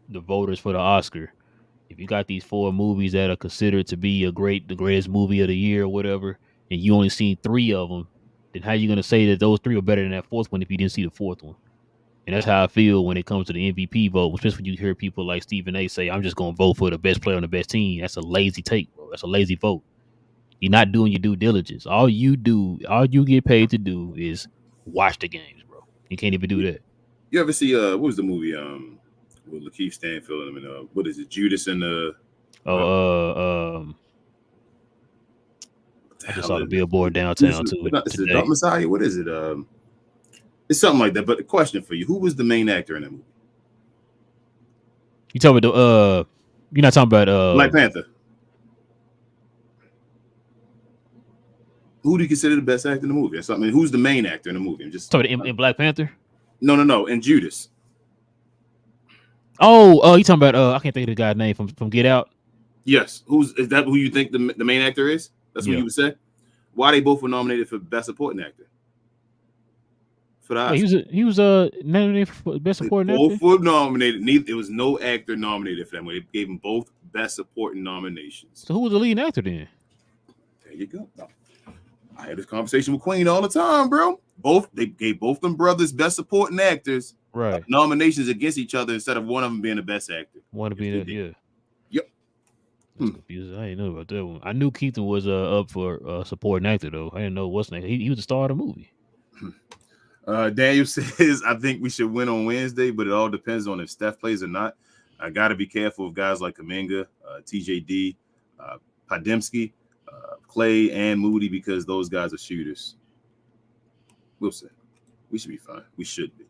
voters for the Oscar. If you got these 4 movies that are considered to be the greatest movie of the year or whatever, and you only seen 3 of them, then how you gonna say that those 3 are better than that 4th one if you didn't see the 4th one? And that's how I feel when it comes to the MVP vote, especially when you hear people like Stephen A. say, I'm just gonna vote for the best player on the best team. That's a lazy take, bro. That's a lazy vote. You're not doing your due diligence. All you get paid to do is watch the games, bro. You can't even do that. You ever see what was the movie with Lakeith Stanfield and what is it, Judas and the I just saw the billboard downtown too. Is it Dark Messiah? What is it? It's something like that. But the question for you: who was the main actor in that movie? You talking about the you're not talking about Black Panther. Who do you consider the best actor in the movie? Or something? Who's the main actor in the movie? I'm just talking about in Black Panther. No. In Judas. Oh, you talking about I can't think of the guy's name from Get Out. Yes. Is that who you think the main actor is? That's what you would say. Why they both were nominated for best supporting actor? For the Oscar. Yeah, he was nominated for best supporting actor. Both were nominated. There was no actor nominated for them. They gave them both best supporting nominations. So who was the leading actor then? There you go. No. I had this conversation with Queen all the time, bro. They gave both them brothers best supporting actors nominations against each other instead of one of them being the best actor. One to be that, yeah. Yep. That's confusing. I didn't know about that one. I knew Keaton was up for supporting actor though. I didn't know what's next. He was the star of the movie. Daniel says, I think we should win on Wednesday, but it all depends on if Steph plays or not. I got to be careful of guys like Kuminga, TJD, Podemski, Clay, and Moody because those guys are shooters. We'll see. We should be fine. We should be.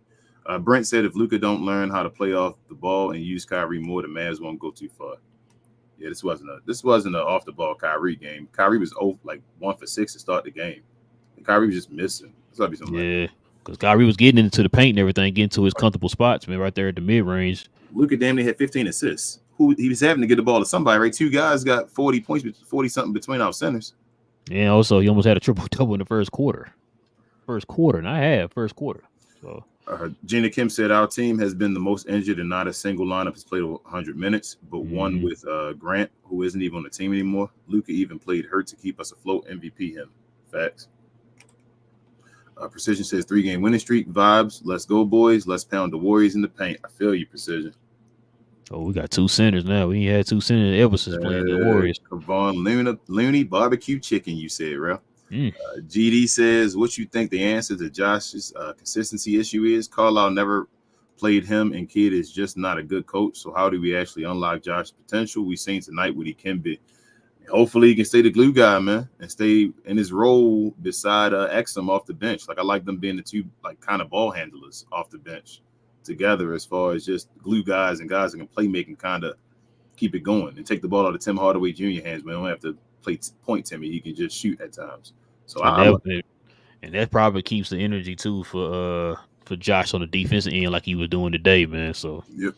Brent said if Luka don't learn how to play off the ball and use Kyrie more, the Mavs won't go too far. Yeah, this wasn't an off the ball Kyrie game. Kyrie was 1 for 6 to start the game. And Kyrie was just missing. Yeah, because Kyrie was getting into the paint and everything, getting to his comfortable spots, man, right there at the mid range. Luka damn near had 15 assists. He was having to get the ball to somebody, right? 2 guys got 40 points, 40 something between our centers. Yeah, also he almost had a triple double in the first quarter. First quarter. So Gina Kim said our team has been the most injured and not a single lineup has played over 100 minutes, but one with Grant, who isn't even on the team anymore. Luka even played hurt to keep us afloat. MVP him. Facts. Precision says 3-game winning streak vibes. Let's go, boys. Let's pound the Warriors in the paint. I feel you, Precision. Oh, we got 2 centers now. We ain't had 2 centers ever since playing the Warriors. Kavon Looney, barbecue chicken, you said, Relle. GD says, what you think the answer to Josh's consistency issue is? Carlisle never played him, and Kid is just not a good coach. So how do we actually unlock Josh's potential? We seen tonight what he can be. Hopefully he can stay the glue guy, man, and stay in his role beside Exum off the bench. Like I like them being the 2 like kind of ball handlers off the bench together as far as just glue guys and guys that can play make and kind of keep it going and take the ball out of Tim Hardaway Jr. hands. We don't have to play point Timmy. He can just shoot at times. So and that probably keeps the energy too for Josh on the defensive end like he was doing today, man. So yep.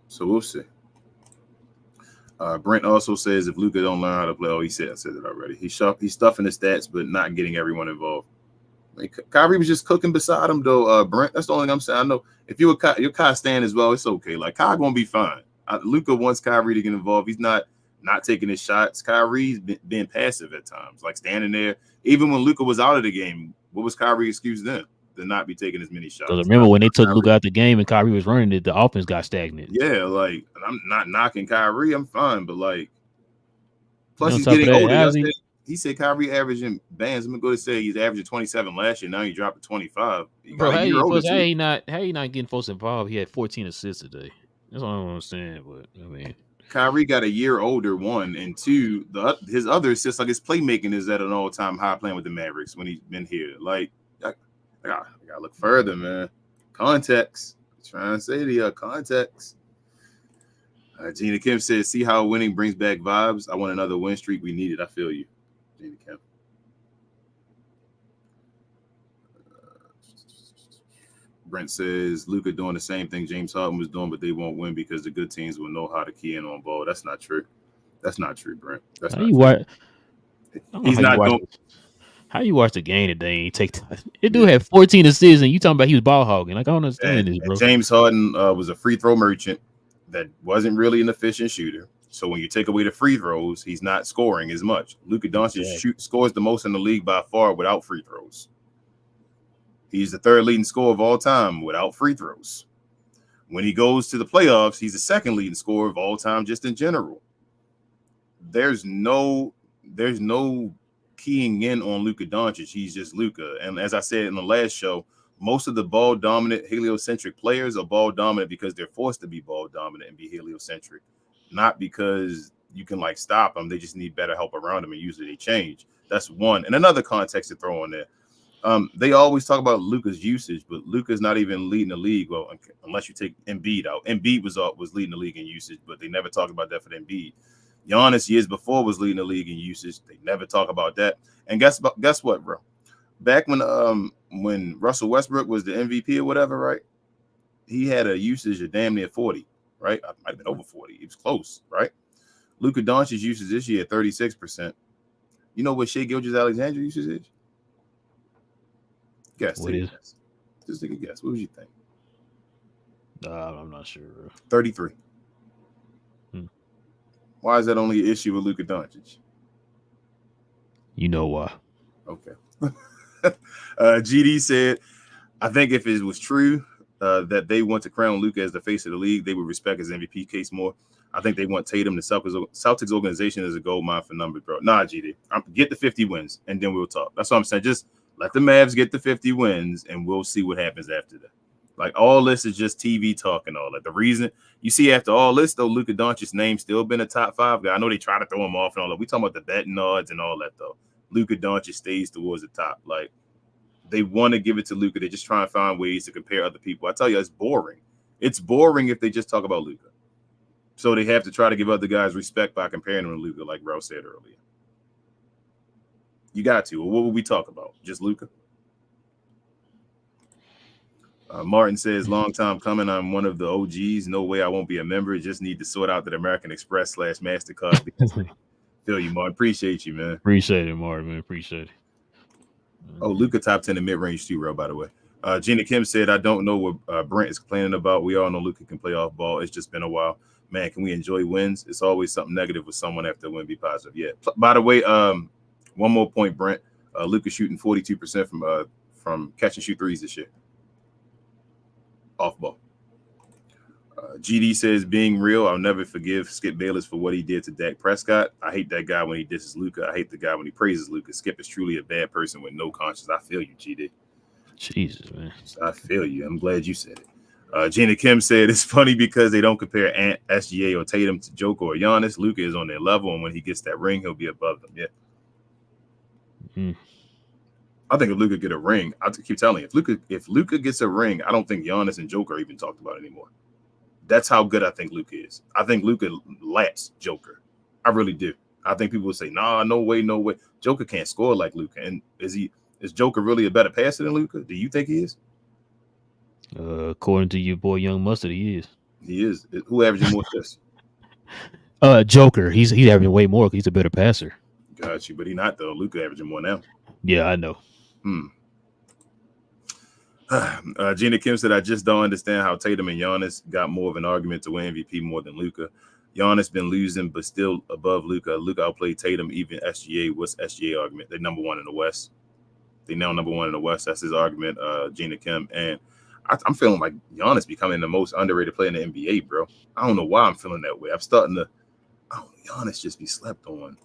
So we'll see. Brent also says if Luka don't learn how to play, I said it already. He's stuffing the stats, but not getting everyone involved. Like, Kyrie was just cooking beside him, though. Brent, that's the only thing I'm saying. I know if you're Kai Stan as well, it's okay. Like Kai gonna be fine. Luka wants Kyrie to get involved. He's not taking his shots. Kyrie's being passive at times, like standing there. Even when Luka was out of the game, what was Kyrie's excuse then? To not be taking as many shots. Because remember when they took Luka out the game and Kyrie was running it, the offense got stagnant. Yeah, like I'm not knocking Kyrie, I'm fine, but like plus he's getting older. He said Kyrie averaging bands. I'm gonna go to say he's averaging 27 last year. Now he dropped to 25. Bro, how you not getting folks involved? He had 14 assists today. That's what I don't understand. But I mean, Kyrie got a year older, 1, and 2. His other assists, like his playmaking, is at an all-time high playing with the Mavericks when he's been here. Like I gotta look further, man. Context. I'm trying to say the context. Gina Kim says, "See how winning brings back vibes. I want another win streak. We need it. I feel you." Gina Kim. Brent says Luka doing the same thing James Harden was doing, but they won't win because the good teams will know how to key in on ball. That's not true. That's not true, Brent. That's not true. He's not doing. How you watch the game today and you take it do have 14 assists and you talking about he was ball hogging. Like I don't understand this, bro. James Harden was a free throw merchant that wasn't really an efficient shooter. So when you take away the free throws, he's not scoring as much. Luka Doncic scores the most in the league by far without free throws. He's the 3rd leading scorer of all time without free throws. When he goes to the playoffs, he's the 2nd leading scorer of all time just in general. There's no keying in on Luka Doncic. He's just Luka. And as I said in the last show, most of the ball dominant heliocentric players are ball dominant because they're forced to be ball dominant and be heliocentric, not because you can like stop them. They just need better help around them, and usually they change. That's one. And another context to throw on there. They always talk about Luka's usage, but Luka's not even leading the league. Well, unless you take Embiid out. Embiid was leading the league in usage, but they never talk about that for Embiid. Giannis years before was leading the league in usage. They never talk about that. And guess what, bro? Back when Russell Westbrook was the MVP or whatever, right? He had a usage of damn near 40, right? I might have been over 40. He was close, right? Luka Doncic's usage this year 36%. You know what Shai Gilgeous-Alexander usage is? Guess. What is? Just take a guess. What would you think? I'm not sure. 33. Why is that only an issue with Luka Doncic? You know why. Okay. GD said, I think if it was true that they want to crown Luka as the face of the league, they would respect his MVP case more. I think they want Tatum. The Celtics organization is a gold mine for numbers, bro. Nah, GD. Get the 50 wins, and then we'll talk. That's what I'm saying. Just let the Mavs get the 50 wins, and we'll see what happens after that. Like, all this is just TV talk and all that. The reason you see after all this, though, Luka Doncic's name still been a top 5 guy. I know they try to throw him off and all that. We talking about the betting odds and all that, though. Luka Doncic stays towards the top. Like, they want to give it to Luka. They just try and find ways to compare other people. I tell you, it's boring. It's boring if they just talk about Luka. So they have to try to give other guys respect by comparing them to Luka, like Relle said earlier. You got to. Well, what would we talk about? Just Luka? Martin says, long time coming. I'm one of the OGs. No way I won't be a member. Just need to sort out that American Express / MasterCard. Feel you, Martin. Appreciate you, man. Appreciate it, Martin, man. Appreciate it. Oh, Luka top 10 in mid-range too, bro, by the way. Gina Kim said, I don't know what Brent is complaining about. We all know Luka can play off ball. It's just been a while. Man, can we enjoy wins? It's always something negative with someone after a win be positive. Yeah. By the way, one more point, Brent. Luka shooting 42% from catch and shoot threes this year. Off ball. GD says, being real, I'll never forgive Skip Bayless for what he did to Dak Prescott. I hate that guy when he disses Luka. I hate the guy when he praises Luka. Skip is truly a bad person with no conscience. I feel you, GD. Jesus, man. I feel you. I'm glad you said it. Gina Kim said, it's funny because they don't compare Ant, SGA, or Tatum to Joker or Giannis. Luka is on their level, and when he gets that ring, he'll be above them. Yeah. Mm. I think if Luka get a ring, I keep telling you, if Luka gets a ring, I don't think Giannis and Joker are even talked about anymore. That's how good I think Luka is. I think Luka laps Joker. I really do. I think people will say, nah, no way, no way. Joker can't score like Luka. And is Joker really a better passer than Luka? Do you think he is? According to your boy Young Mustard, he is. He is. Who averages more assists? Joker. He's averaging way more because he's a better passer. Got you, but he's not though. Luka averaging more now. Yeah, I know. Gina Kim said, I just don't understand how Tatum and Giannis got more of an argument to win MVP more than Luka. Giannis been losing, but still above Luka. Luka outplayed Tatum, even SGA. What's SGA argument? They're number one in the West. They now number one in the West. That's his argument, Gina Kim. And I'm feeling like Giannis becoming the most underrated player in the NBA, bro. I don't know why I'm feeling that way. I'm starting to, Giannis just be slept on.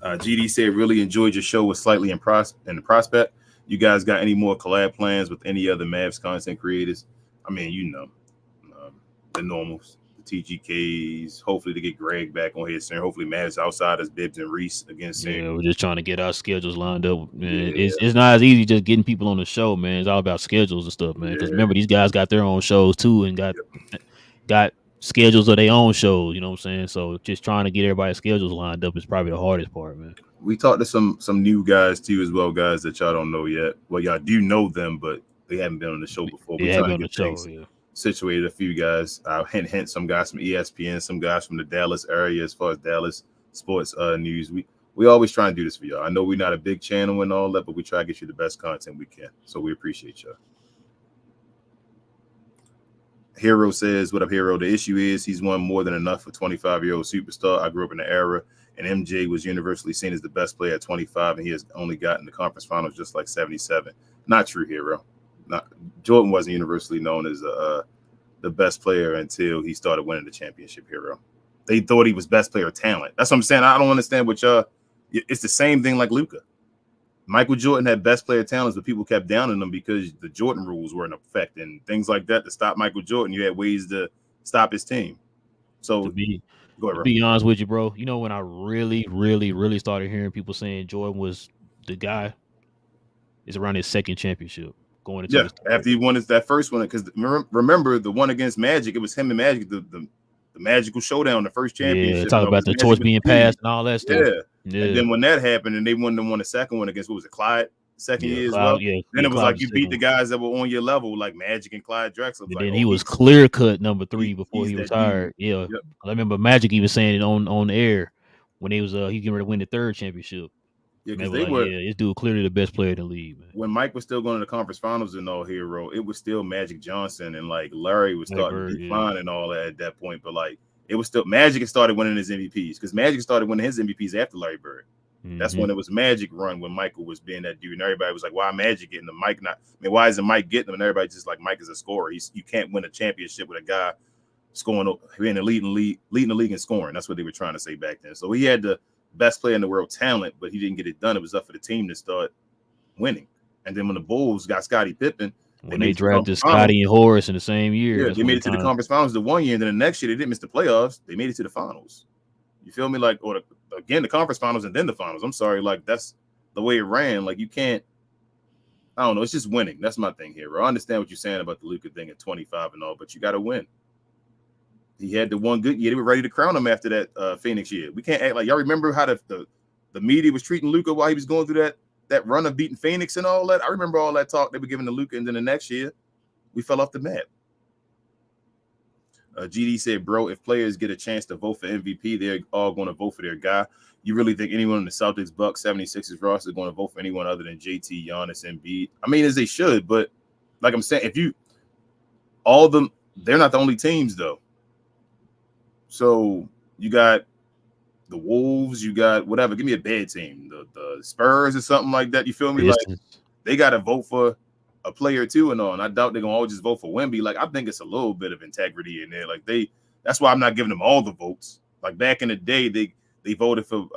GD said, really enjoyed your show with Slightly in the Prospect. You guys got any more collab plans with any other Mavs content creators? I mean, the normals, the TGKs. Hopefully to get Greg back on here soon. Hopefully Mavs Outsiders, Bibbs and Reese again soon. Yeah, we're just trying to get our schedules lined up, man. Yeah. It's not as easy just getting people on the show, man. It's all about schedules and stuff, man. Because remember, these guys got their own shows too and got schedules of their own shows, you know what I'm saying? So just trying to get everybody's schedules lined up is probably the hardest part, man. We talked to some new guys too as well, guys that y'all don't know yet. Well, y'all do know them, but they haven't been on the show before. They haven't been on the show, yeah. Situated a few guys. Hint, some guys from ESPN, some guys from the Dallas area as far as Dallas sports news. We always try and do this for y'all. I know we're not a big channel and all that, but we try to get you the best content we can. So we appreciate y'all. Hero says, what up, Hero? The issue is he's won more than enough for 25-year-old superstar. I grew up in the era, and MJ was universally seen as the best player at 25, and he has only gotten the conference finals just like 77. Not true, Hero. Jordan wasn't universally known as the best player until he started winning the championship, Hero. They thought he was best player talent. That's what I'm saying. I don't understand what y'all. It's the same thing like Luka. Michael Jordan had best player talents, but people kept downing them because the Jordan rules were in effect and things like that. To stop Michael Jordan, you had ways to stop his team. So to be honest with you, bro, when I really, really, really started hearing people saying Jordan was the guy is around his second championship going into his third. After he won that first one, because remember the one against Magic, it was him and Magic, the magical showdown, the first championship. Yeah, talk about the torch being passed and all that stuff. Yeah. And then when that happened, and they won the second one against, what was it, Clyde? Second year as well. Yeah, then it was like you beat the guys that were on your level, like Magic and Clyde Drexler. And then he was clear cut number 3 before he retired. Yeah, yep. I remember Magic even saying it on air when he was he getting ready to win the third championship. Yeah, because they were. Yeah, this dude clearly the best player in the league, man. When Mike was still going to the conference finals and all hero, it was still Magic Johnson, and like Larry was starting to decline and all that at that point. But like it was still Magic had started winning his MVPs, because Magic started winning his MVPs after Larry Bird. That's when it was Magic run, when Michael was being that dude, and everybody was like, "Why Magic getting them? Mike not? I mean, why isn't Mike getting them?" And everybody just like, Mike is a scorer. You can't win a championship with a guy scoring, being leading the league in scoring. That's what they were trying to say back then. So he had the best player in the world talent, but he didn't get it done. It was up for the team to start winning. And then when the Bulls got Scottie Pippen, when they drafted Scottie and Horace in the same year, they made it to the conference finals the one year, and then the next year they didn't miss the playoffs. They made it to the finals. You feel me? Like, or again, the conference finals and then the finals. I'm sorry, like that's the way it ran. Like you can't. I don't know. It's just winning. That's my thing here, bro. I understand what you're saying about the Luka thing at 25 and all, but you got to win. He had the one good year. They were ready to crown him after that Phoenix year. We can't act like y'all remember how the media was treating Luka while he was going through that run of beating Phoenix and all that. I remember all that talk they were giving to Luka, and then the next year we fell off the map. GD said, "Bro, if players get a chance to vote for MVP, they're all going to vote for their guy. You really think anyone in the Celtics, Bucks, 76ers roster is going to vote for anyone other than JT, Giannis, Embiid? I mean, as they should, but like I'm saying, they're not the only teams though. So you got the Wolves, you got whatever. Give me a bad team, the Spurs or something like that. You feel me? Like they got to vote for a player too and all. And I doubt they're gonna all just vote for Wemby. Like I think it's a little bit of integrity in there. Like that's why I'm not giving them all the votes. Like back in the day, they voted for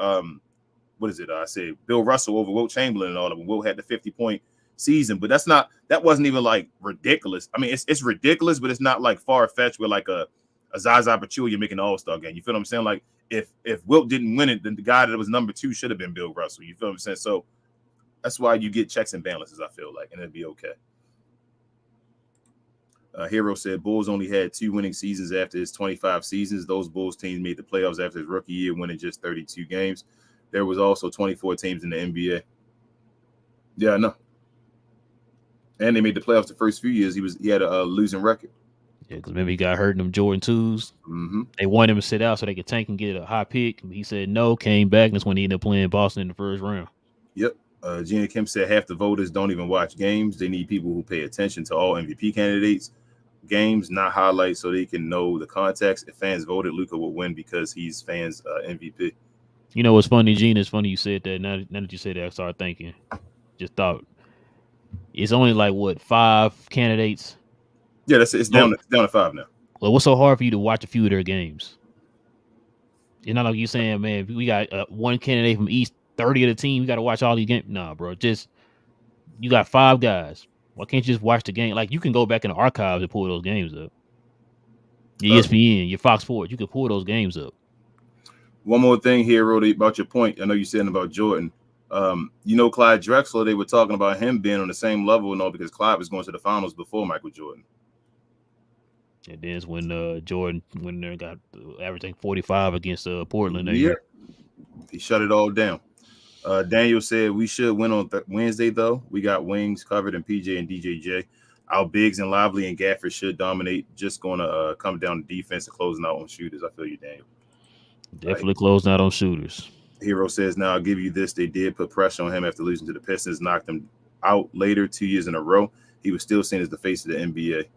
what is it? I said Bill Russell over Wilt Chamberlain and all of them. Wilt had the 50-point season, but that wasn't even like ridiculous. I mean, it's ridiculous, but it's not like far-fetched where like a Zaza Pachulia making the All-Star game. You feel what I'm saying? Like if Wilt didn't win it, then the guy that was number 2 should have been Bill Russell. You feel what I'm saying? So that's why you get checks and balances, I feel like, and it'd be okay. Hero said Bulls only had 2 winning seasons after his 25 seasons. Those Bulls teams made the playoffs after his rookie year, winning just 32 games. There was also 24 teams in the NBA. Yeah, I know. And they made the playoffs the first few years. He had a losing record. Yeah, because remember he got hurt in them Jordan 2s. Mm-hmm. They wanted him to sit out so they could tank and get a high pick. He said no, came back, and that's when he ended up playing Boston in the first round. Yep. Gina Kim said half the voters don't even watch games. They need people who pay attention to all MVP candidates games, not highlights, so they can know the context. If fans voted, Luka would win because he's fans' MVP. You know what's funny, Gina? It's funny you said that. Now that you said that, I started thinking. Just thought it's only like what 5 candidates. Yeah, it's down to 5 now. Well, what's so hard for you to watch a few of their games? It's not like you saying, man, we got one candidate from each 30 of the team. We got to watch all these games. Nah, bro. Just you got 5 guys. Why can't you just watch the game? Like you can go back in the archives and pull those games up. Your ESPN, your Fox Sports, you can pull those games up. One more thing here, Rody, about your point. I know you said about Jordan. Clyde Drexler, they were talking about him being on the same level and all because Clyde was going to the finals before Michael Jordan. And then it's when Jordan went there and got averaging 45 against Portland. Yeah, he shut it all down. Daniel said we should win on Wednesday, though. We got wings covered and PJ and DJJ. Our bigs and Lively and Gafford should dominate. Just going to come down to defense and closing out on shooters. I feel you, Daniel. Definitely closing out on shooters. Hero says, now I'll give you this. They did put pressure on him after losing to the Pistons, knocked him out later 2 years in a row. He was still seen as the face of the NBA.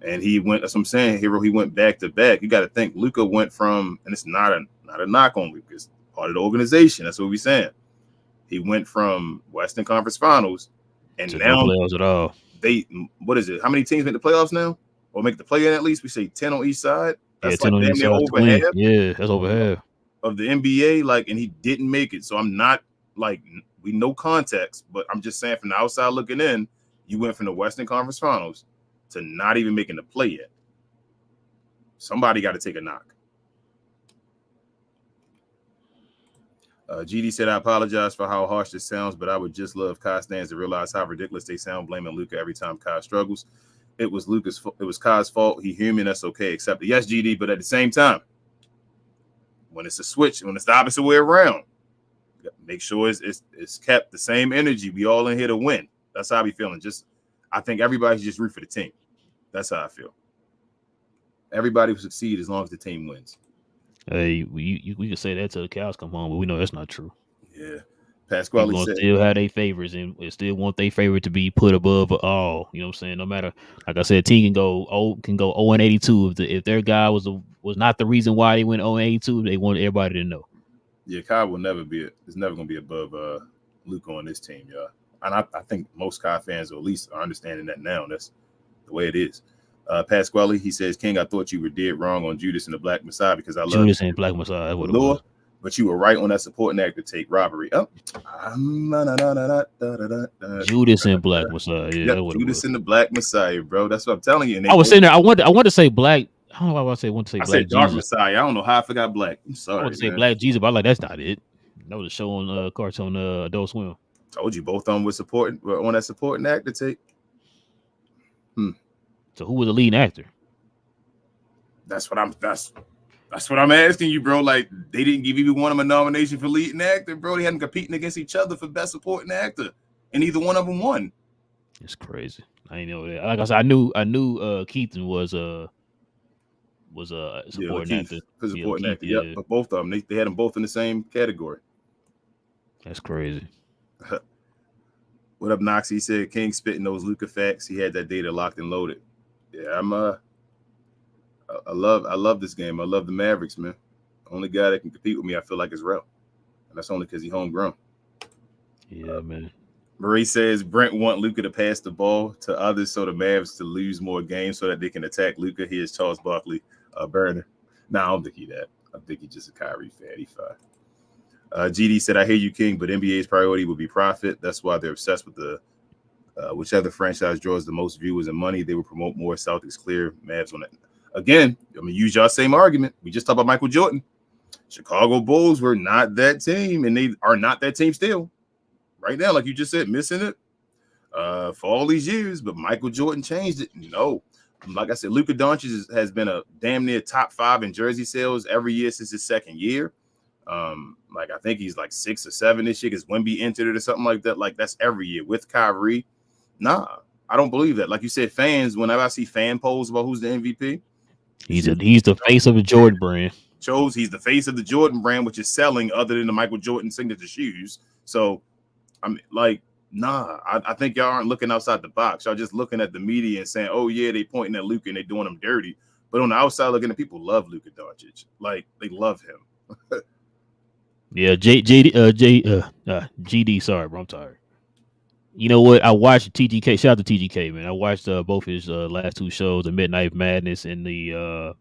And he went, that's what I'm saying, Hero, he went back to back. You got to think Luka went from, and it's not a knock on Luka, it's part of the organization. That's what we're saying. He went from Western Conference Finals, and to now no playoffs at all. What is it? How many teams make the playoffs now? Or make the play-in at least? We say 10 on each side. That's 10 like on each side. over half. Yeah, that's over half of the NBA. Like, and he didn't make it. So I'm not like we know context, but I'm just saying from the outside looking in, you went from the Western Conference Finals to not even making the play yet. Somebody got to take a knock. GD said, I apologize for how harsh this sounds, but I would just love Kai stands to realize how ridiculous they sound blaming Luka every time Kai struggles. It was Kai's fault. He human. That's okay. Except yes, GD, but at the same time, when it's a switch, when it's the opposite way around, make sure it's kept the same energy. We all in here to win. That's how I be feeling. I think everybody should just root for the team. That's how I feel. Everybody will succeed as long as the team wins. Hey, we can say that till the cows come home, but we know that's not true. Yeah. Pasquale said, still have their favorites and still want their favorite to be put above all. You know what I'm saying? No matter, like I said, team can go 0-82 if their guy was not the reason why they went 0-82. They want everybody to know. Yeah, Kai will never be. It's never going to be above Luka on this team, y'all. And I think most Kai fans, or at least, are understanding that now. That's the way it is. Pasquale, he says, King, I thought you were dead wrong on Judas and the Black Messiah because I love Judas and Black Messiah. That's what it was. But you were right on that supporting act to take robbery. Judas and Black Messiah. Yeah, Judas and the Black Messiah, bro. That's what I'm telling you. I was saying there. I want to say Black. I don't know why I want to say Black. I said Dark Jesus. Messiah. I don't know how I forgot Black. I'm sorry. I want to say Black Jesus, but I'm like, that's not it. That was a show on cartoon Adult Swim. Told you both of them were on that supporting act to take. So who was the leading actor? That's what I'm asking you, bro. Like, they didn't give either one of them a nomination for leading actor, bro. They had them competing against each other for best supporting actor, and either one of them won. It's crazy. I didn't know that. Like I said, I knew Keaton was supporting actor. For supporting actor, yeah. But both of them, they had them both in the same category. That's crazy. What up, Knox? He said King spitting those Luka facts. He had that data locked and loaded. Yeah, I love this game. I love the Mavericks, man. The only guy that can compete with me, I feel like, is Relle. And that's only because he's homegrown. Yeah, man. Marie says Brent want Luka to pass the ball to others so the Mavs to lose more games so that they can attack Luka. Here's Charles Barkley, burner. I don't think he that. I think he's just a Kyrie fan. He's fine. GD said, I hear you, King, but NBA's priority will be profit. That's why they're obsessed with the whichever franchise draws the most viewers and money. They will promote more. Celtics clear, Mavs on it. Again, I'm going to use y'all same argument. We just talked about Michael Jordan. Chicago Bulls were not that team, and they are not that team still. Right now, like you just said, missing it for all these years, but Michael Jordan changed it. No. Like I said, Luka Doncic has been a damn near top 5 in jersey sales every year since his second year. Like I think he's like 6 or 7 this year because Wemby entered it or something like that. Like that's every year with Kyrie. Nah, I don't believe that. Like you said, fans, whenever I see fan polls about who's the MVP, he's the face of the Jordan brand. He's the face of the Jordan brand, which is selling other than the Michael Jordan signature shoes. So I mean, like, nah, I think y'all aren't looking outside the box. Y'all just looking at the media and saying, oh yeah, they pointing at Luka and they doing him dirty. But on the outside looking at people love Luka Doncic. Like they love him. Yeah, GD. Sorry, bro, I'm tired. You know what? I watched TGK. Shout out to TGK, man. I watched both his last 2 shows, the Midnight Madness and the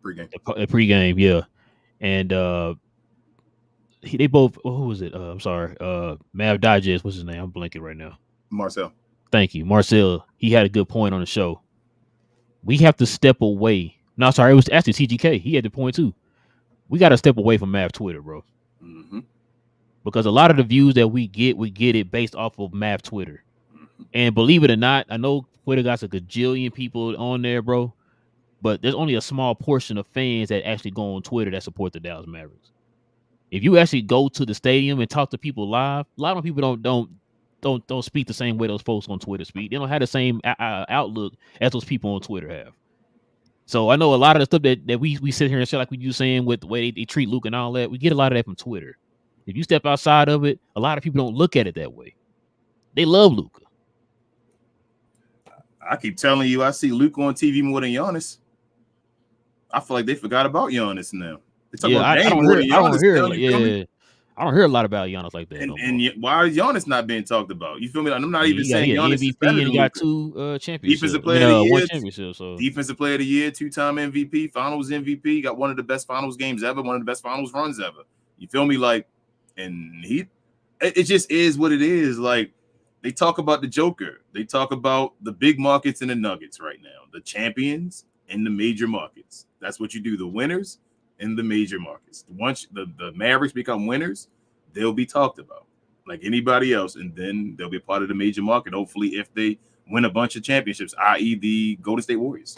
pregame. Yeah, and they both. Who was it? I'm sorry. Mav Digest. What's his name? I'm blanking right now. Marcel. Thank you, Marcel. He had a good point on the show. We have to step away. No, sorry, it was actually TGK. He had the point too. We got to step away from Mav Twitter, bro. Mm-hmm. Because a lot of the views that we get it based off of Mav Twitter. Mm-hmm. And believe it or not, I know Twitter got a gajillion people on there, bro. But there's only a small portion of fans that actually go on Twitter that support the Dallas Mavericks. If you actually go to the stadium and talk to people live, a lot of people don't speak the same way those folks on Twitter speak. They don't have the same outlook as those people on Twitter have. So I know a lot of the stuff that we sit here and say, like we do saying with the way they treat Luke and all that, we get a lot of that from Twitter. If you step outside of it, a lot of people don't look at it that way. They love Luka. I keep telling you, I see Luka on TV more than Giannis. I feel like they forgot about Giannis now. I don't hear a lot about Giannis like that. And why is Giannis not being talked about? You feel me? I'm not even saying Giannis MVP is better and than got Luka. 2 championships. Defensive player of the year, 1 championship. So defensive player of the year, 2-time MVP, Finals MVP, got one of the best Finals games ever, one of the best Finals runs ever. You feel me? Like, and it just is what it is. Like they talk about the Joker, they talk about the big markets and the Nuggets right now, the champions in the major markets. That's what you do. The winners in the major markets. Once the Mavericks become winners, they'll be talked about like anybody else, and then they'll be part of the major market. Hopefully, if they win a bunch of championships, i.e., the Golden State Warriors,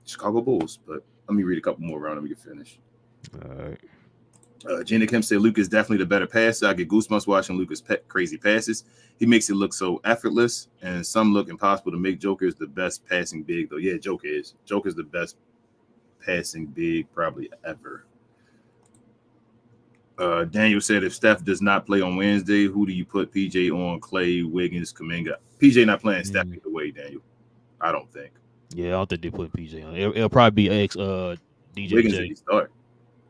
Chicago Bulls. But let me read a couple more around and we can finish. All right. Gina Kim said Luka is definitely the better passer. I get goosebumps watching Luka's crazy passes. He makes it look so effortless, and some look impossible to make. Joker is the best passing big, though. Yeah, Joker is. Joker's the best passing big probably ever. Daniel said if Steph does not play on Wednesday, who do you put PJ on? Clay, Wiggins, Kuminga. PJ not playing Steph either way, Daniel. I don't think. Yeah, I don't think they put PJ on. It'll probably be DJ. Wiggins if he start.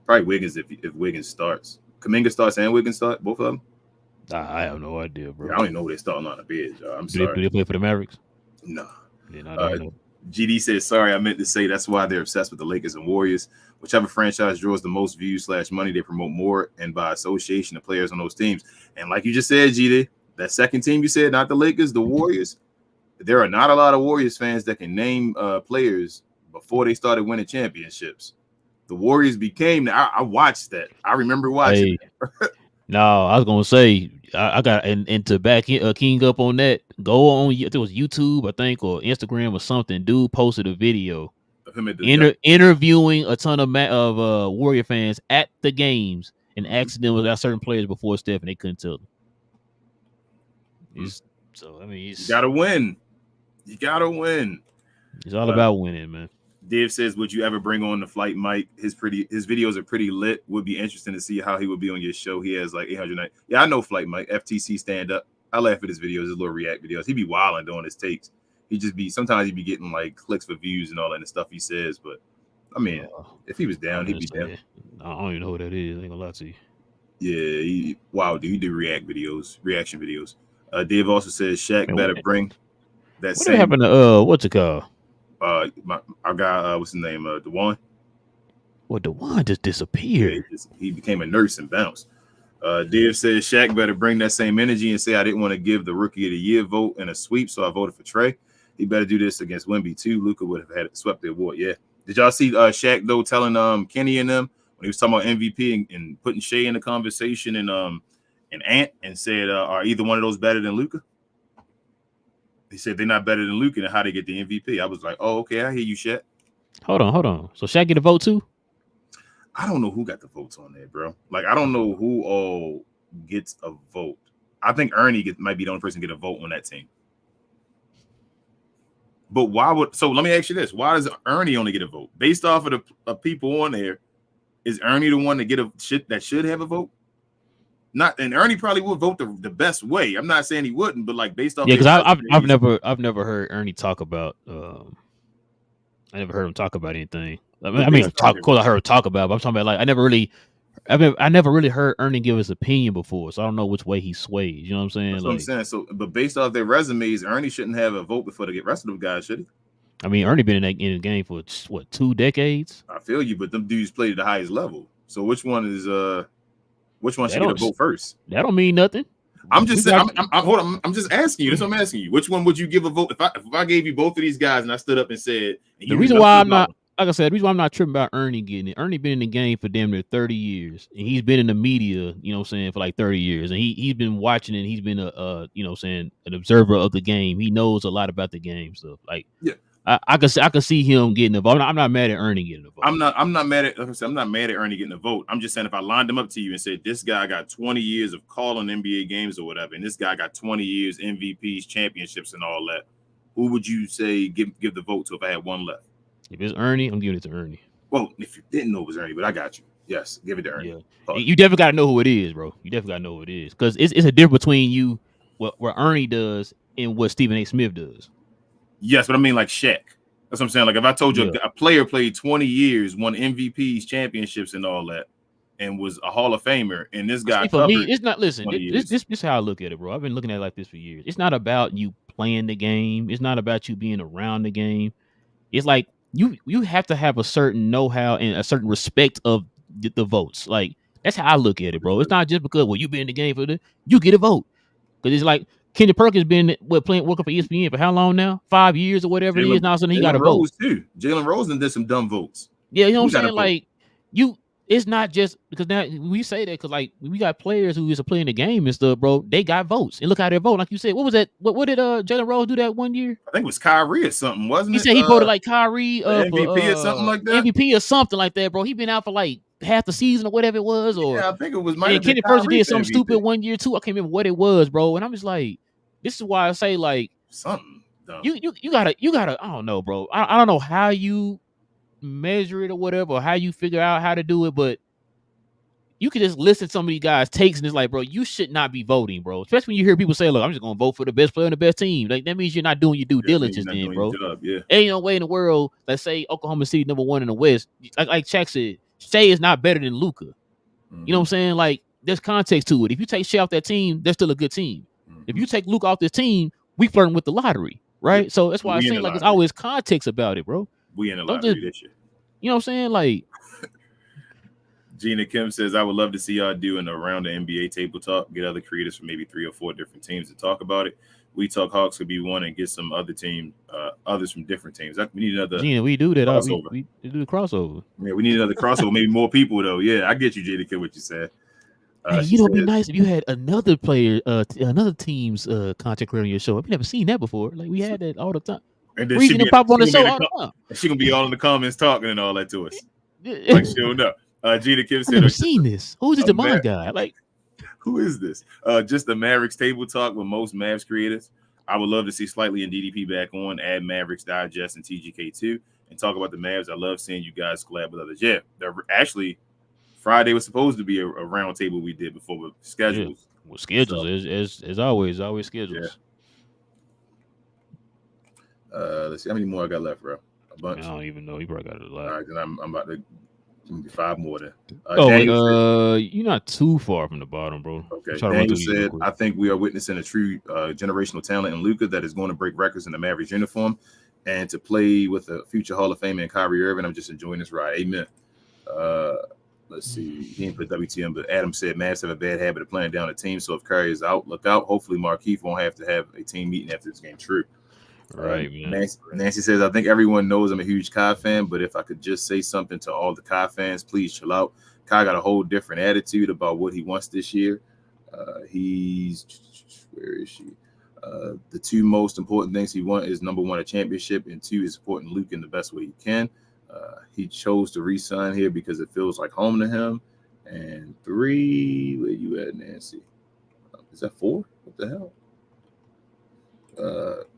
Probably Wiggins if Wiggins starts. Kuminga starts and Wiggins start, both of them. I have no idea, bro. Yeah, I don't even know who they're starting on the bench. I'm sorry. Do they play for the Mavericks? No. Yeah, I don't know. GD says, sorry, I meant to say that's why they're obsessed with the Lakers and Warriors. Whichever franchise draws the most views / money, they promote more, and by association, the players on those teams. And like you just said, GD, that second team you said, not the Lakers, the Warriors, there are not a lot of Warriors fans that can name players before they started winning championships. The Warriors became, I watched that. I remember watching that. No, I was going to say, I got, and to back King up on that, go on, it was YouTube, I think, or Instagram or something. Dude posted a video of him at interviewing a ton of Warrior fans at the games and asking them about certain players before Steph, and they couldn't tell them. So, I mean, you got to win. You got to win. It's all about winning, man. Dave says, would you ever bring on the Flight Mike? His videos are pretty lit. Would be interesting to see how he would be on your show. He has like 890. Yeah, I know Flight Mike, FTC stand up. I laugh at his videos, his little react videos. He be wilding doing his takes. Sometimes he'd be getting like clicks for views and all that and stuff he says. But I mean, if he was down, he'd be down. I don't even know who that is. I ain't gonna lie to you. Yeah, dude, he do reaction videos. Dave also says Shaq better bring that. What happened to what's it called? Our guy, what's his name? DeJuan. Well, DeJuan just disappeared. Yeah, he became a nurse and bounced. Dave says Shaq better bring that same energy and say I didn't want to give the Rookie of the Year vote in a sweep, so I voted for Trey. He better do this against Wemby too. Luka would have had swept the award. Yeah. Did y'all see Shaq though telling Kenny and them when he was talking about MVP and putting Shea in the conversation and Ant and said are either one of those better than Luka? He said they're not better than Luka and how they get the MVP. I was like, oh, okay, I hear you, Shaq. Hold on. So Shaq get a vote too? I don't know who got the votes on there, bro. Like, I don't know who all gets a vote. I think Ernie might be the only person to get a vote on that team. But so let me ask you this. Why does Ernie only get a vote? Based off of the people on there, is Ernie the one to get that should have a vote? And Ernie probably would vote the best way. I'm not saying he wouldn't, but like based off. Yeah, because I've never heard Ernie talk about. I never heard him talk about anything. I mean, of course I heard him talk about, but I'm talking about like I never really heard Ernie give his opinion before, so I don't know which way he sways. You know what I'm saying? That's what I'm saying. So, but based off their resumes, Ernie shouldn't have a vote before the rest of the guys, should he? I mean, Ernie been in the game for what 2 decades? I feel you, but them dudes played at the highest level. So which one should get a vote first? That don't mean nothing. I'm just saying. I'm just asking you. That's what I'm asking you. Which one would you give a vote if I gave you both of these guys and I stood up and said the reason why I'm not, like I said, the reason why I'm not tripping about Ernie getting it. Ernie been in the game for damn near 30 years, and he's been in the media, you know what I'm saying, for like 30 years, and he's been watching and he's been you know what I'm saying, an observer of the game. He knows a lot about the game stuff. Like, yeah. I could see him getting a vote. I'm not mad at Ernie getting a vote. I'm not mad at. Like I said, I'm not mad at Ernie getting a vote. I'm just saying if I lined him up to you and said this guy got 20 years of calling NBA games or whatever, and this guy got 20 years MVPs, championships, and all that, who would you say give the vote to if I had one left? If it's Ernie, I'm giving it to Ernie. Well, if you didn't know it was Ernie, but I got you. Yes, give it to Ernie. Yeah. You definitely got to know who it is, bro. You definitely got to know who it is because it's a difference between what Ernie does and what Stephen A. Smith does. Yes, but I mean like Shaq. That's what I'm saying. Like if I told you a player played 20 years, won MVPs, championships, and all that, and was a Hall of Famer, and this guy for me, it's not. Listen, this is how I look at it, bro. I've been looking at it like this for years. It's not about you playing the game. It's not about you being around the game. It's like you have to have a certain know-how and a certain respect of the votes. Like that's how I look at it, bro. It's not just because you been in the game you get a vote because it's like. Kenny Perkins been working for ESPN for how long now? 5 years or whatever it is. Now, so he got a vote too. Jalen Rose did some dumb votes. Yeah, you know what I'm saying? Like it's not just because now we say that because like we got players who used to play in the game and stuff, bro. They got votes and look how they vote. Like you said, what was that? What did Jalen Rose do that one year? I think it was Kyrie or something, wasn't it? He said he voted like Kyrie for MVP or something like that. MVP or something like that, bro. He been out for like half the season or whatever it was. Or yeah, I think it was. And Kenny Person did something stupid one year too. I can't remember what it was, bro. And I'm just like, this is why I say like something dumb. You gotta. I don't know, bro. I don't know how you measure it or whatever, or how you figure out how to do it, but you can just listen to some of these guys' takes and it's like, bro, you should not be voting, bro. Especially when you hear people say, look, I'm just gonna vote for the best player on the best team. Like that means you're not doing your due diligence then, bro. Ain't no way in the world, let's say Oklahoma City #1 in the West. Like Shaq said, Shea is not better than Luka. Mm-hmm. You know what I'm saying? Like there's context to it. If you take Shea off that team, they're still a good team. Mm-hmm. If you take Luka off this team, we flirting with the lottery, right? Yeah. So that's why I say like there's always context about it, bro. We in the lottery this year. You know what I'm saying? Like Gina Kim says, I would love to see y'all doing around the NBA table talk, get other creators from maybe 3 or 4 different teams to talk about it. We Talk Hawks could be one and get some other team, others from different teams. We need another. Gina, we do that. We do the crossover. Yeah, we need another crossover. Maybe more people though. Yeah, I get you, Gina Kim, what you said. Hey, you know, it'd be nice if you had another player, another team's content creator on your show. I've never seen that before. Like we had that all the time. And then she pop on the show all the time. She gonna be all in the comments talking and all that to us. Like she don't know. Gina Kim said, I've never seen this. Who's this Demond guy? Like, who is this? Just the Mavericks table talk with most Mavs creators. I would love to see Slightly and DDP back on, add Mavericks Digest and TGK2, and talk about the Mavs. I love seeing you guys collab with others. Yeah, actually, Friday was supposed to be a round table we did before with schedules. Yeah. Well, schedules, as always schedules. Yeah. Let's see how many more I got left, bro. A bunch. I don't even know. You probably got a lot. All right, then I'm about to. 5 more then. You're not too far from the bottom, bro. Okay. Daniel said, I think we are witnessing a true generational talent in Luka that is going to break records in the Mavericks uniform and to play with a future Hall of Famer in Kyrie Irving. I'm just enjoying this ride. Amen. Let's see. He didn't put WTM, but Adam said Mavs have a bad habit of playing down a team. So if Curry is out, look out. Hopefully Markieff won't have to have a team meeting after this game. True. Right, man. Nancy says, I think everyone knows I'm a huge Kai fan, but if I could just say something to all the Kai fans, please chill out. Kai got a whole different attitude about what he wants this year. Where is she? The 2 most important things he wants is number 1, a championship, and 2 is supporting Luke in the best way he can. He chose to re-sign here because it feels like home to him. And 3, where you at, Nancy? Is that 4? What the hell?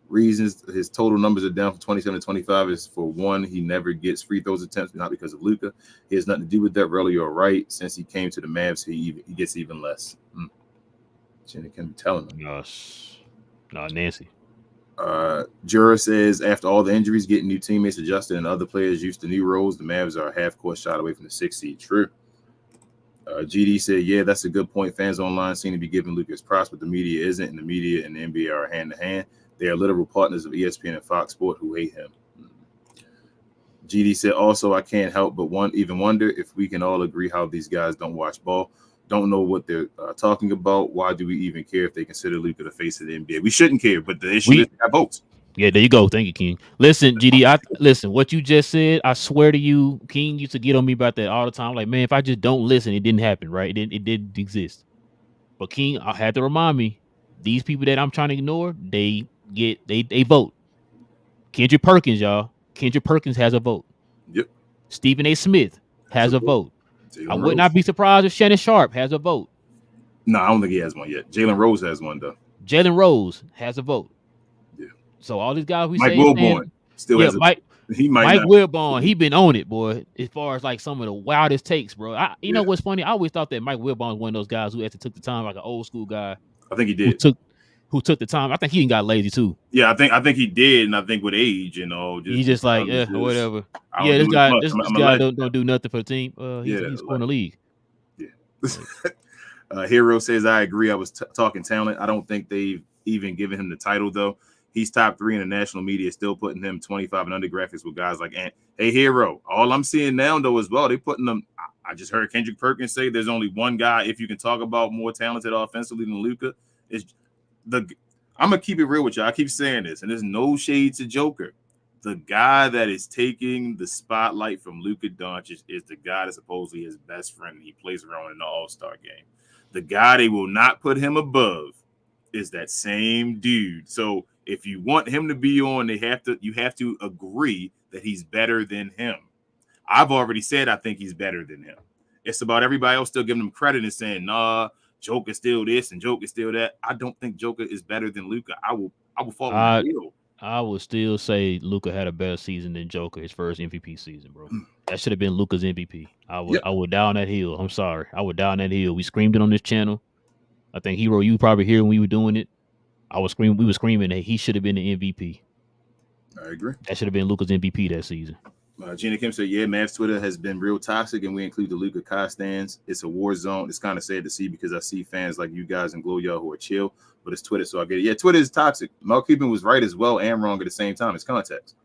Reasons his total numbers are down from 27 to 25 is for 1, he never gets free throws attempts, not because of Luka. He has nothing to do with that. Relle, you're right. Since he came to the Mavs, he gets even less. Jenny can be telling him. Gosh. No, Nancy. Jura says, after all the injuries, getting new teammates adjusted and other players used to new roles, the Mavs are a half-court shot away from the 6th seed. True. GD said, yeah, that's a good point. Fans online seem to be giving Luka his props, but the media isn't, and the media and the NBA are hand-to-hand. They are literal partners of ESPN and Fox Sport who hate him. GD said, also, I can't help but even wonder if we can all agree how these guys don't watch ball, don't know what they're talking about. Why do we even care if they consider Luka the face of the NBA? We shouldn't care, but the issue is they have votes. Yeah, there you go. Thank you, King. Listen, GD, listen, what you just said, I swear to you, King used to get on me about that all the time. Like, man, if I just don't listen, it didn't happen, right? It didn't exist. But King, I had to remind me, these people that I'm trying to ignore, they vote. Kendrick Perkins, y'all. Kendrick Perkins has a vote. Yep. Stephen A. Smith has a vote. I would not be surprised if Shannon Sharp has a vote. No, I don't think he has one yet. Jalen Rose has one though. Jalen Rose has a vote. Yeah. So all these guys we Mike say Wilborn still has a Mike Mike Wilborn, he been on it, boy. As far as like some of the wildest takes, bro. You know what's funny? I always thought that Mike Wilborn was one of those guys who actually took the time, like an old school guy. I think he did. Who took the time? I think he got lazy too. Yeah, I think he did, and I think with age, he's just like whatever. Yeah, this guy don't do nothing for the team. He's scoring the league. Yeah. Hero says, I agree. I was talking talent. I don't think they've even given him the title though. He's top 3 in the national media, still putting him 25 and under graphics with guys like Ant. Hey, Hero. All I'm seeing now though as well, they putting them. I just heard Kendrick Perkins say there's only one guy if you can talk about more talented offensively than Luka. I'm gonna keep it real with you. I keep saying this, and there's no shade to Joker. the guy that is taking the spotlight from Luka Doncic is the guy that's supposedly his best friend. And he plays around in the All-Star game. The guy they will not put him above is that same dude. So if you want him to be on, you have to agree that he's better than him. I've already said I think he's better than him. It's about everybody else still giving him credit and saying, nah, Joker's still this and Joker's still that. I don't think Joker is better than Luka. I will fall on the hill. I would still say Luka had a better season than Joker, his first MVP season, bro. That should have been Luka's MVP. I would down that hill. I'm sorry. I would down that hill. We screamed it on this channel. I think Hero, you probably here when we were doing it. We were screaming that he should have been the MVP. I agree. That should have been Luka's MVP that season. Gina Kim said, yeah, Mavs Twitter has been real toxic, and we include the Luka Kai stands. It's a war zone. It's kind of sad to see because I see fans like you guys and Glow Y'all who are chill, but it's Twitter, so I get it. Yeah, Twitter is toxic. Mark Cuban was right as well and wrong at the same time. It's context.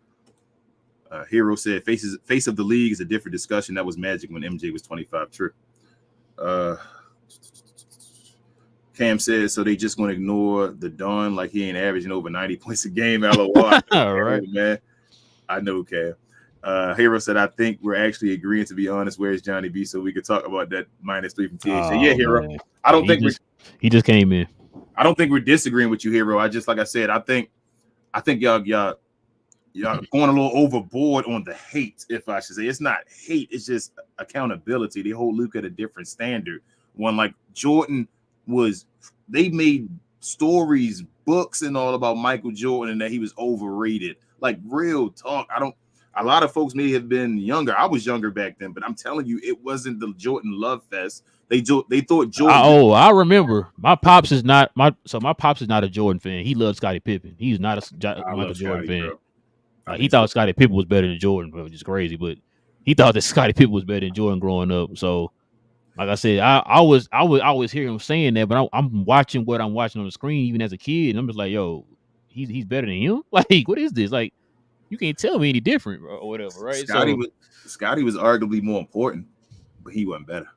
Hero said, face of the league is a different discussion. That was magic when MJ was 25. True. Cam says, so they just going to ignore the Don like he ain't averaging over 90 points a game. LOL. All right, man. I know, Cam. Hero said, I think we're actually agreeing, to be honest. Where's Johnny B? So we could talk about that -3 from THC. Yeah, Hero. Man. I don't think he just came in. I don't think we're disagreeing with you, Hero. Like I said, I think y'all going a little overboard on the hate, if I should say. It's not hate, it's just accountability. They hold Luka at a different standard. One like Jordan they made stories, books, and all about Michael Jordan and that he was overrated. Like, real talk. A lot of folks may have been younger. I was younger back then, but I'm telling you, it wasn't the Jordan love fest. They thought Jordan. I remember. My pops is not a Jordan fan. He loves Scottie Pippen. He's not a Michael Jordan fan. He thought Scottie Pippen was better than Jordan, which is crazy. But he thought that Scottie Pippen was better than Jordan growing up. So, like I said, I always hear him saying that, but I'm watching what I'm watching on the screen, even as a kid, and I'm just like, yo, he's better than him. Like, what is this? Like, you can't tell me any different or whatever, right? Scottie was arguably more important, but he wasn't better.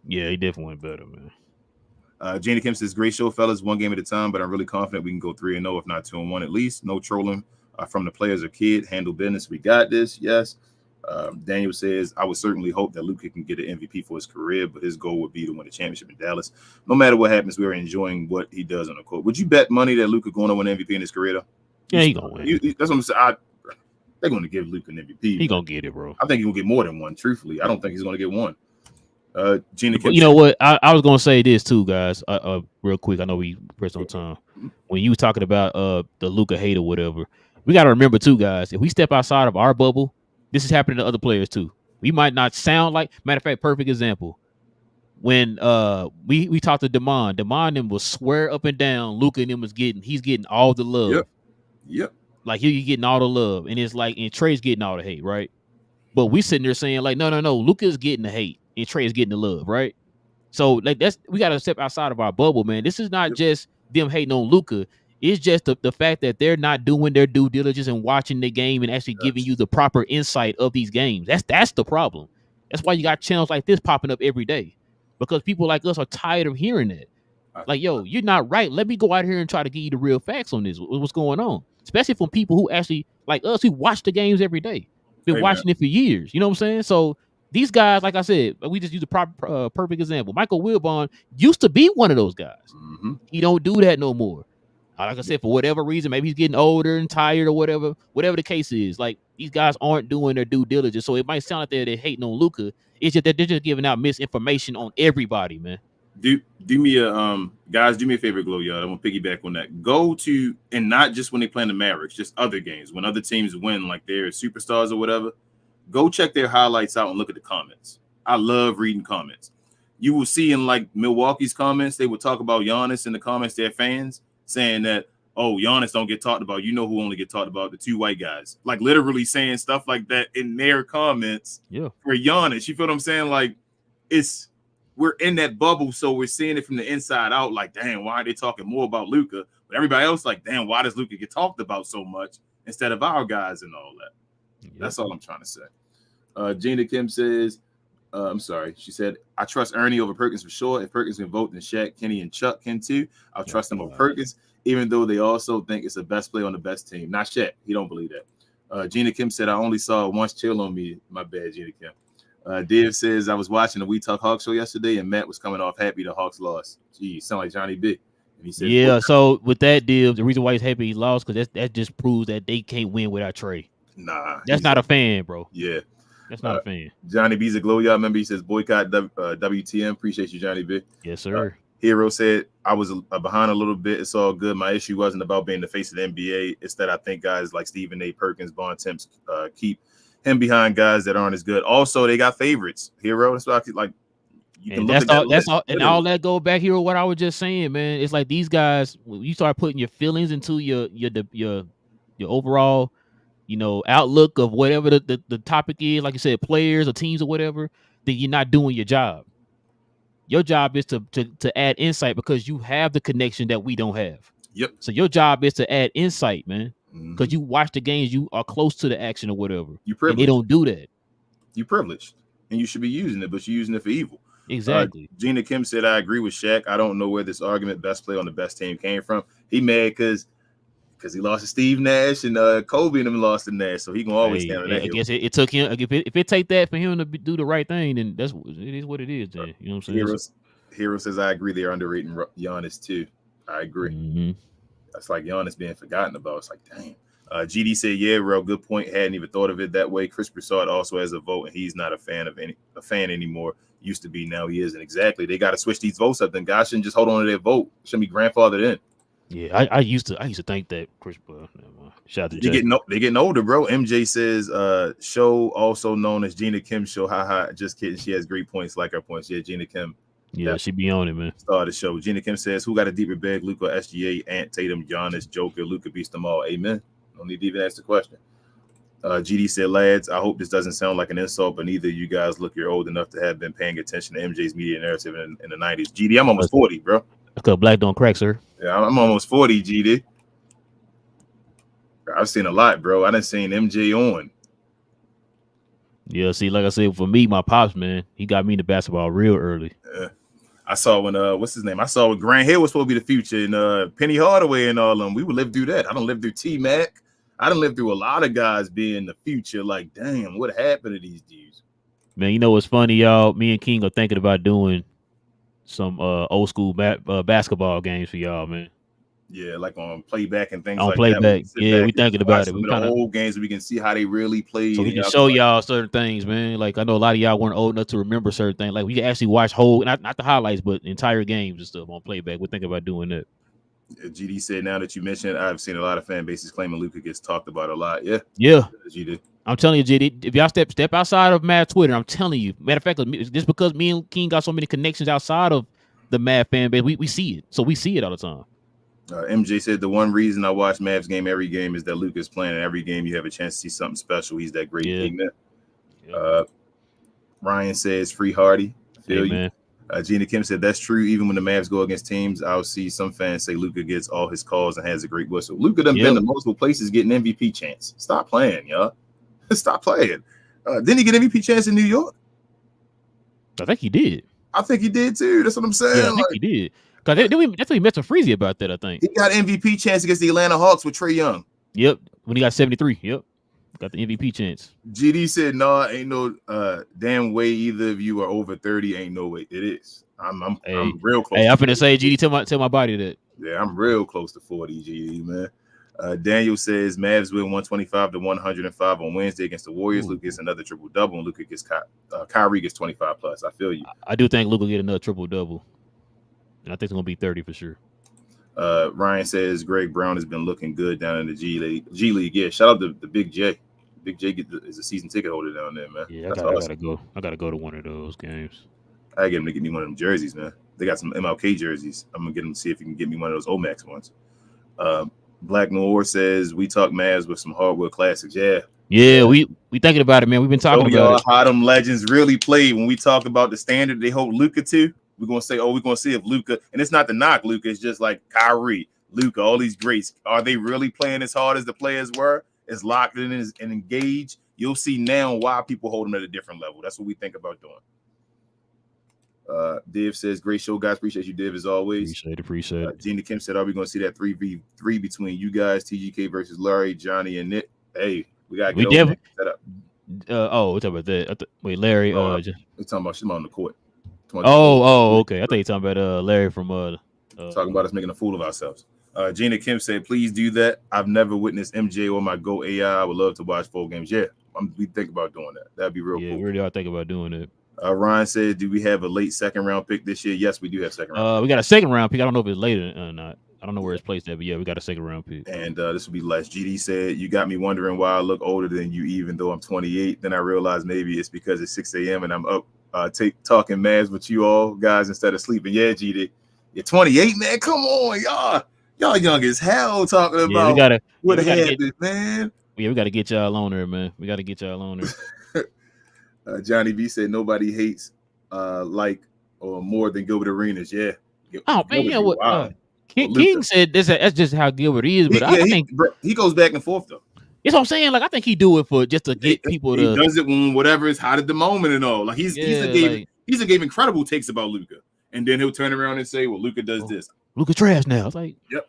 Yeah, he definitely went better, man. Janie Kim says, great show, fellas. One game at a time, but I'm really confident we can go 3-0, if not 2-1 at least. No trolling from the players or kid. Handle business. We got this. Yes. Daniel says, I would certainly hope that Luka can get an MVP for his career, but his goal would be to win a championship in Dallas. No matter what happens, we're enjoying what he does on the court. Would you bet money that Luka going to win MVP in his career, though? Yeah, he's going to win. That's what I'm saying. They're going to give Luka an MVP. He's going to get it, bro. I think he's going to get more than one, truthfully. I don't think he's going to get one. Gina, you know what? I was going to say this, too, guys, real quick. I know we pressed on time. When you were talking about the Luka hate or whatever, we got to remember, too, guys, if we step outside of our bubble, this is happening to other players, too. We might not sound like, matter of fact, perfect example. When we talked to Demond them will swear up and down Luka and them he's getting all the love. Yep. Like he's getting all the love. And it's like, and Trey's getting all the hate, right? But we sitting there saying, like, no, Luka's getting the hate and Trey's getting the love, right? So like we gotta step outside of our bubble, man. This is not just them hating on Luka. It's just the fact that they're not doing their due diligence and watching the game and actually giving you the proper insight of these games. That's the problem. That's why you got channels like this popping up every day. Because people like us are tired of hearing that. Like, yo, you're not right. Let me go out here and try to give you the real facts on this. What's going on? Especially from people who actually, like us, who watch the games every day. Been watching it for years. You know what I'm saying? So these guys, like I said, we just use a perfect example. Michael Wilbon used to be one of those guys. Mm-hmm. He don't do that no more. Like I said, for whatever reason, maybe he's getting older and tired or whatever the case is. Like, these guys aren't doing their due diligence. So it might sound like they're hating on Luka. It's just that they're just giving out misinformation on everybody, man. Do me a guys, do me a favor, Glow, y'all. I want to piggyback on that. Go to, and not just when they play in the Mavericks, just other games. When other teams win, like they're superstars or whatever, go check their highlights out and look at the comments. I love reading comments. You will see in like Milwaukee's comments, they would talk about Giannis in the comments, their fans, saying that, oh, Giannis don't get talked about. You know who only get talked about? The two white guys. Like, literally saying stuff like that in their comments for Giannis. You feel what I'm saying? Like, we're in that bubble, so we're seeing it from the inside out. Like, damn, why are they talking more about Luka? But everybody else, like, damn, why does Luka get talked about so much instead of our guys and all that? Yep. That's all I'm trying to say. Gina Kim says, I'm sorry. She said, I trust Ernie over Perkins for sure. If Perkins can vote, then Shaq, Kenny, and Chuck can too. I'll trust him over Perkins, even though they also think it's the best player on the best team. Not Shaq. He don't believe that. Gina Kim said, I only saw it once. Chill on me. My bad, Gina Kim. Div says, I was watching the We Talk Hawks show yesterday, and Matt was coming off happy the Hawks lost. Gee, sound like Johnny B. And he said, yeah, so with that, Div, the reason why he's happy he lost, because that just proves that they can't win without Trey. Nah. That's not a fan, bro. Yeah. That's not a fan. Johnny B's a glow y'all member. He says, boycott WTM. Appreciate you, Johnny B. Yes, sir. Hero said, I was behind a little bit. It's all good. My issue wasn't about being the face of the NBA. It's that I think guys like Stephen A. Perkins, Bon Temps keep him behind guys that aren't as good. Also, they got favorites. Hero, that's why I keep, like, you can look at that list. And all that go back here. What I was just saying, man. It's like these guys. When you start putting your feelings into your overall, outlook of whatever the topic is, like you said, players or teams or whatever, then you're not doing your job. Your job is to add insight because you have the connection that we don't have. Yep. So your job is to add insight, man, because you watch the games, you are close to the action or whatever. You privileged. And they don't do that. You privileged, and you should be using it, but you're using it for evil. Exactly. Gina Kim said, I agree with Shaq. I don't know where this argument best play on the best team came from. He mad because he lost to Steve Nash and Kobe and them lost to Nash, so he gonna always stand on that. I guess it took him. If it take that for him to do the right thing, then it is what it is. Then you know what I'm saying. Hero says, I agree. They are underrating Giannis too. I agree. Mm-hmm. That's like Giannis being forgotten about. It's like, damn. GD said, yeah, real good point. Hadn't even thought of it that way. Chris Broussard also has a vote, and he's not a fan anymore. Used to be, now he isn't. Exactly. They got to switch these votes up. Then guys shouldn't just hold on to their vote. Shouldn't be grandfathered in. Yeah, I used to think that Chris. Shout out to Jay. They getting older, bro. MJ says, show also known as Gina Kim show. Haha, just kidding. She has great points, like her points. Yeah, Gina Kim. Yeah, she be on it, man. Start the show. Gina Kim says, who got a deeper bag? Luka, SGA, Ant, Tatum, Giannis, Joker. Luka beats them all. Amen. Don't need to even ask the question. GD said, lads, I hope this doesn't sound like an insult, but neither of you guys look you're old enough to have been paying attention to MJ's media narrative in the 90s. GD, I'm almost 40, bro. That's because black don't crack, sir. Yeah, I'm almost 40, GD. I've seen a lot, bro. I done seen MJ on. Yeah, see, like I said, for me, my pops, man, he got me into basketball real early. I saw when what's his name? I saw when Grant Hill was supposed to be the future, and Penny Hardaway and all of them. We would live through that. I don't live through T-Mac. I done lived through a lot of guys being the future. Like, damn, what happened to these dudes? Man, you know what's funny, y'all? Me and King are thinking about doing some old school basketball games for y'all, man. Yeah, like on playback and things on like playback. that. Yeah, we thinking about it. We kind of old games, we can see how they really played. So we can show y'all certain things, man. Like I know a lot of y'all weren't old enough to remember certain things. Like we can actually watch whole, not the highlights, but entire games and stuff on playback. We're thinking about doing that. GD said, now that you mentioned, I've seen a lot of fan bases claiming Luka gets talked about a lot. Yeah. GD. I'm telling you, GD, if y'all step outside of Mav Twitter, I'm telling you. Matter of fact, just because me and King got so many connections outside of the Mav fan base, we see it. So we see it all the time. MJ said, the one reason I watch Mavs game every game is that Luka's playing. And every game you have a chance to see something special. He's that great teammate. Yeah. Ryan says, free Hardy. Feel you. Man. Gina Kim said, that's true. Even when the Mavs go against teams, I'll see some fans say Luka gets all his calls and has a great whistle. Luka done been to multiple places getting MVP chance. Stop playing, y'all. Stop playing. Didn't he get MVP chance in New York? I think he did. I think he did too. That's what I'm saying. Yeah, I think he did. Because that's what he met some Freezy about that, I think. He got MVP chance against the Atlanta Hawks with Trae Young. Yep. When he got 73. Yep. Got the MVP chance. GD said, no, ain't no damn way either of you are over 30. Ain't no way. It is. I'm real close. Hey, I'm finna say, GD, tell my body that. Yeah, I'm real close to 40, GD, man. Daniel says, Mavs win 125-105 on Wednesday against the Warriors. Luka gets another triple-double, and Luka gets Kyrie gets 25 plus. I feel you. I do think Luka get another triple-double. And I think it's going to be 30 for sure. Ryan says Greg Brown has been looking good down in the G League. Yeah, shout out to the Big J. Big J is a season ticket holder down there, man. Yeah, I gotta go. I gotta go to one of those games. I get him to get me one of them jerseys, man. They got some MLK jerseys. I'm gonna get him to see if he can get me one of those Omax ones. Black Noir says we talk Mavs with some hardwood classics. Yeah, we thinking about it, man. We've been talking about it. How them legends really played. When we talk about the standard they hold Luka to, we're gonna say, we're gonna see if Luka, and it's not to knock Luka, it's just like Kyrie, Luka, all these greats. Are they really playing as hard as the players were? As locked in and engaged? You'll see now why people hold them at a different level. That's what we think about doing. Div says, great show, guys. Appreciate you, Div, as always. Appreciate it. Gina Kim said, are we going to see that 3v3 between you guys, TGK versus Larry, Johnny, and Nick? Hey, We gotta We get over there definitely. and set up. We're talking about that. Wait, Larry. We're talking about she's on the court. Okay. I thought you talking about Larry from talking about us making a fool of ourselves. Gina Kim said, "Please do that. I've never witnessed MJ or my Go AI. I would love to watch 4 games. Yeah, we think about doing that. That'd be real cool. Yeah, we really are thinking about doing it." Ryan said, "Do we have a late 2nd round pick this year?" Yes, we do have 2nd round. We got a 2nd round pick. I don't know if it's later or not. I don't know where it's placed at, but yeah, we got a 2nd round pick. And this will be less. GD said, "You got me wondering why I look older than you, even though I'm 28. Then I realized maybe it's because it's 6 a.m. and I'm up talking Mavs with you all guys instead of sleeping." Yeah, GD, you're 28, man. Come on, y'all young as hell talking about what happened, man. Yeah, we got to get y'all on there, man. We got to get y'all on there. Johnny V said nobody hates like or more than Gilbert Arenas. Yeah. Oh man, yeah. What? King said that's just how Gilbert is, but I think he goes back and forth though. That's what I'm saying. Like I think he do it for just to get people to. He does it when whatever is hot at the moment and all. Like he's gave incredible takes about Luka, and then he'll turn around and say, "Well, Luka does this. Luka trash now." It's like, yep.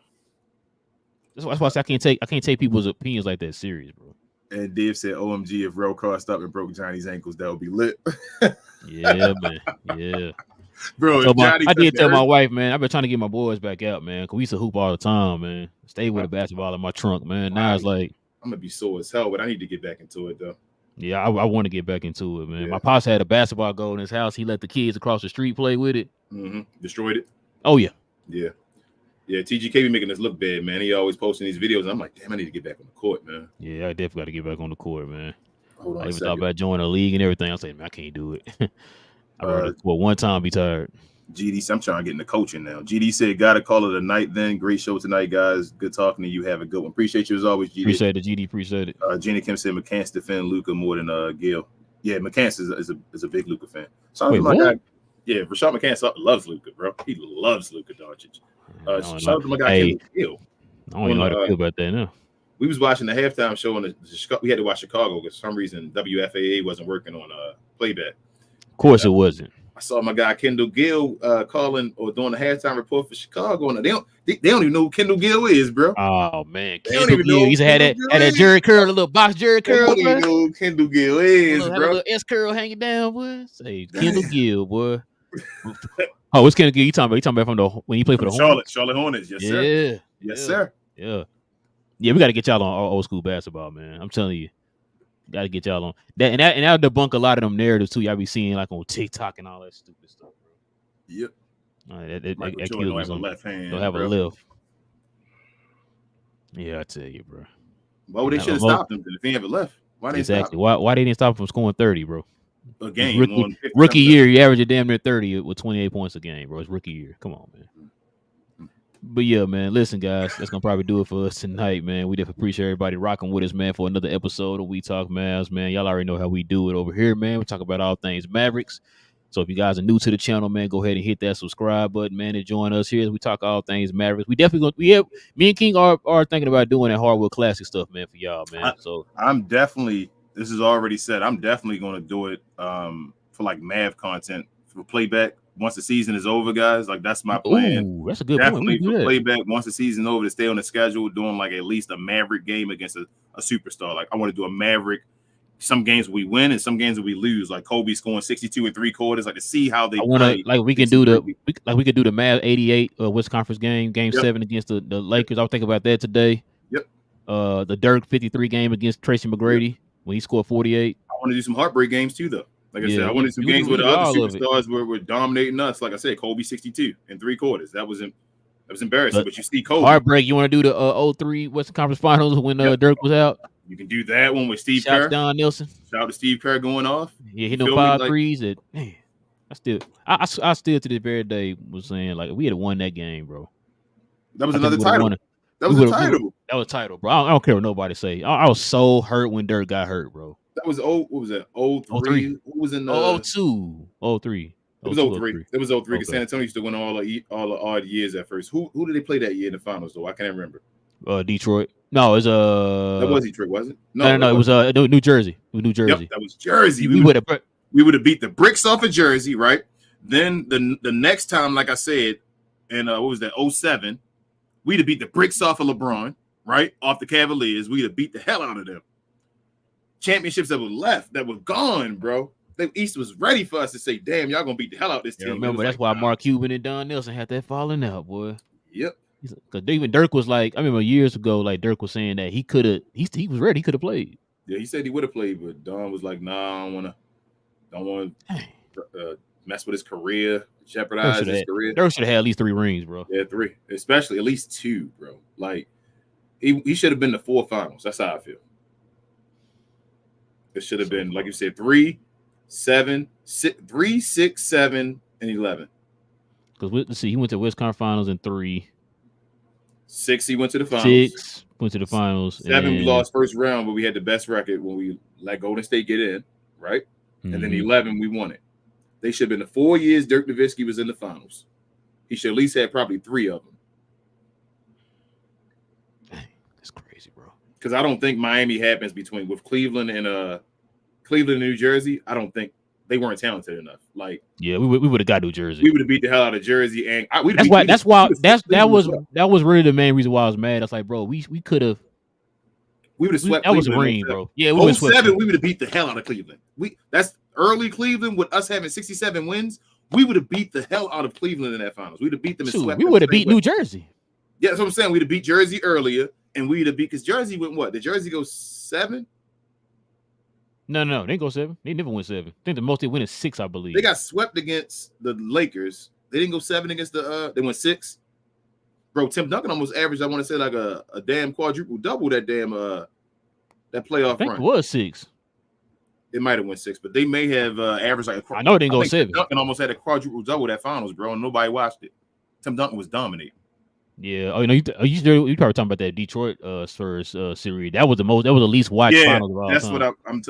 That's why I say I can't take people's opinions like that serious, bro. And Dave said, "OMG, if Rel crossed up and broke Johnny's ankles, that would be lit." Yeah, man. Yeah. Bro, I did tell my wife, man, I've been trying to get my boys back out, man, because we used to hoop all the time, man. Stay with a basketball in my trunk, man. Now it's like I'm gonna be sore as hell, but I need to get back into it though. Yeah, I want to get back into it, man. Yeah. My pops had a basketball goal in his house. He let the kids across the street play with it. Mm-hmm. Destroyed it. Oh yeah. Yeah. Yeah, TGK be making us look bad, man. He always posting these videos, and I'm like, damn, I need to get back on the court, man. Yeah, I definitely got to get back on the court, man. Hold on I even thought about joining a league and everything. I said, man, I can't do it. I'd rather one time be tired. GD, I'm trying to get into coaching now. GD said, gotta call it a night then. Great show tonight, guys. Good talking to you. Have a good one. Appreciate you as always, GD. Appreciate it, GD. Appreciate it. Gina Kim said McCants defend Luka more than Gil. Yeah, McCants is a big Luka fan. Sorry, my guy. Yeah, Rashad McCants loves Luka, bro. He loves Luka Doncic. Shout out to my guy Gil. I don't even know how to feel about that now. We was watching the halftime show on we had to watch Chicago because for some reason WFAA wasn't working on playback. Of course it wasn't. I saw my guy Kendall Gill calling or doing the halftime report for Chicago, and they don't even know who Kendall Gill is, bro. Oh man, Kendall Gill. He's had that Jerry curl, a little box Jerry curl. They don't even know who Kendall Gill is, bro. Had a little S curl hanging down, boy. Say Kendall Gill, boy. Oh, what's Kendall Gill? You talking about from when he played for the Charlotte Hornets? Yes, sir. Yes, sir. Yeah. We got to get y'all on old school basketball, man. I'm telling you. Got to get y'all on that, and that'll debunk a lot of them narratives too. Y'all be seeing like on TikTok and all that stupid stuff, bro. Yep. That don't have a left hand. Don't have a left. Yeah, I tell you, bro. Why would they should have stopped him if he have a left? Why they exactly? Why they didn't stop him from scoring 30, bro? A game. Rookie year, you average a damn near 30 with 28 points a game, bro. It's rookie year. Come on, man. But yeah, man, listen, guys, that's going to probably do it for us tonight, man. We definitely appreciate everybody rocking with us, man, for another episode of We Talk Mavs, man. Y'all already know how we do it over here, man. We talk about all things Mavericks. So if you guys are new to the channel, man, go ahead and hit that subscribe button, man, and join us here as we talk all things Mavericks. We definitely me and King are thinking about doing that Hardwood Classic stuff, man, for y'all, man. I'm definitely, this is already said, I'm definitely going to do it for like Mav content for playback. Once the season is over, guys, like that's my plan. Ooh, that's a good definitely point. For playback. Once the season's over, to stay on the schedule, doing like at least a Maverick game against a superstar. Like I want to do a Maverick. Some games we win and some games we lose. Like Kobe scoring 62 in 3 quarters. Like to see how they play. Like we could do the Mavs 88 West Conference game 7 against the Lakers. I was thinking about that today. Yep. The Dirk 53 game against Tracy McGrady when he scored 48. I want to do some heartbreak games too, though. Like I said, I wanted some games where the other superstars were dominating us. Like I said, Kobe 62 in 3 quarters. That was embarrassing. But you see Kobe. Heartbreak. You want to do the 03 Western Conference Finals when Dirk was out? You can do that one with Steve Shout Kerr. Out Don Nelson. Shout out to Steve Kerr going off. Yeah, he know 5 threes. Man, I still to this very day was saying like we had won that game, bro. That was another title. That was a title. That was a title, bro. I don't care what nobody say. I was so hurt when Dirk got hurt, bro. That was what was that? 03. Who was in the 02, 03? It was 03. It was 03 because San Antonio used to win all the odd years at first. Who did they play that year in the finals though? I can't remember. Detroit. No, it was that was Detroit, was it? No, it was New Jersey. It was New Jersey. Yep, that was Jersey. We would have beat the bricks off of Jersey, right? Then the next time, like I said, and what was that? 07, we'd have beat the bricks off of LeBron, right? Off the Cavaliers. We'd have beat the hell out of them. championships that were left, that were gone, bro. The East was ready for us to say, "Damn, y'all gonna beat the hell out of this team." Remember, that's why Mark Cuban and Don Nelson had that falling out, boy. Yep. Because even Dirk was like, I remember years ago, like Dirk was saying that he was ready, he could have played. Yeah, he said he would have played, but Don was like, "Nah, I don't want to mess with his career, jeopardize his career." Dirk should have had at least 3 rings, bro. Yeah, 3, especially at least 2, bro. Like he should have been the 4 finals. That's how I feel. It should have been, like you said, 3, 7, 6, 7, and 11. Because let's see, he went to West Conference Finals in 3. 6, he went to the finals. 6 went to the finals. 7, we lost first round, but we had the best record when we let Golden State get in, right? Mm-hmm. And then 11, we won it. They should have been the 4 years Dirk Nowitzki was in the finals. He should at least have probably 3 of them. Dang, that's crazy, bro. Because I don't think Miami happens with Cleveland and New Jersey. I don't think they weren't talented enough. Like, yeah, we would have got New Jersey. We would have beat the hell out of Jersey, and that was really the main reason why I was mad. I was like, bro, we could have. We would have swept. That was a ring, bro. Yeah, we 07, we would have beat the hell out of Cleveland. That's early Cleveland with us having 67 wins. We would have beat the hell out of Cleveland in that finals. We'd have beat them. We would have beat New Jersey. Yeah, that's what I'm saying. We'd have beat Jersey earlier, and we'd have beat because Jersey went what? Did Jersey go 7? No, they didn't go 7. They never went 7. I think the most they win is 6, I believe. They got swept against the Lakers. They didn't go 7 against they went 6. Bro, Tim Duncan almost averaged, I want to say, like a damn quadruple double that damn that playoff I think run. It was 6. It might have went 6, but they may have averaged like I know it didn't go 7. Tim Duncan almost had a quadruple double that finals, bro, and nobody watched it. Tim Duncan was dominating. Yeah. Oh, you probably talking about that Detroit Spurs series. That was the least watched finals of all that's time. What I'm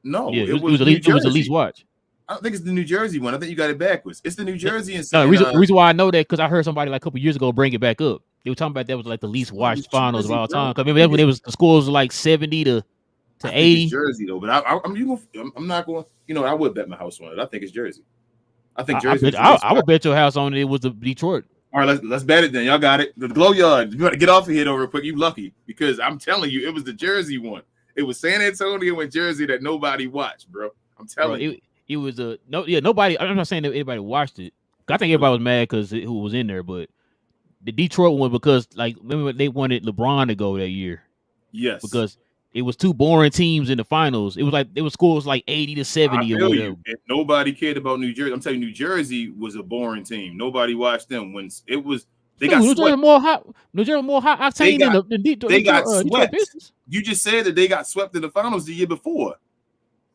no. Yeah, it was the least watched. I don't think it's the New Jersey one. I think you got it backwards. It's the New Jersey and no. The reason why I know that because I heard somebody like a couple years ago bring it back up. They were talking about that was like the least watched finals of all time. Because remember when it was the scores were like 70 to 80. It's Jersey though, but I'm not going. I would bet my house on it. I think it's Jersey. I think Jersey. I would bet your house on it. It was the Detroit. All right, let's bet it then. Y'all got it. The Glow Yard. You got to get off of here though real quick. You lucky because I'm telling you, it was the Jersey one. It was San Antonio and Jersey that nobody watched, bro. I'm telling you. It was nobody. I'm not saying that anybody watched it. I think everybody was mad because who was in there, but the Detroit one because like remember they wanted LeBron to go that year. Yes, because it was 2 boring teams in the finals. It was like scores like 80 to 70 or whatever. And nobody cared about New Jersey. I'm telling you, New Jersey was a boring team. Nobody watched them when it was. They got New Jersey more hot octane than the they got swept. Pistons. You just said that they got swept in the finals the year before.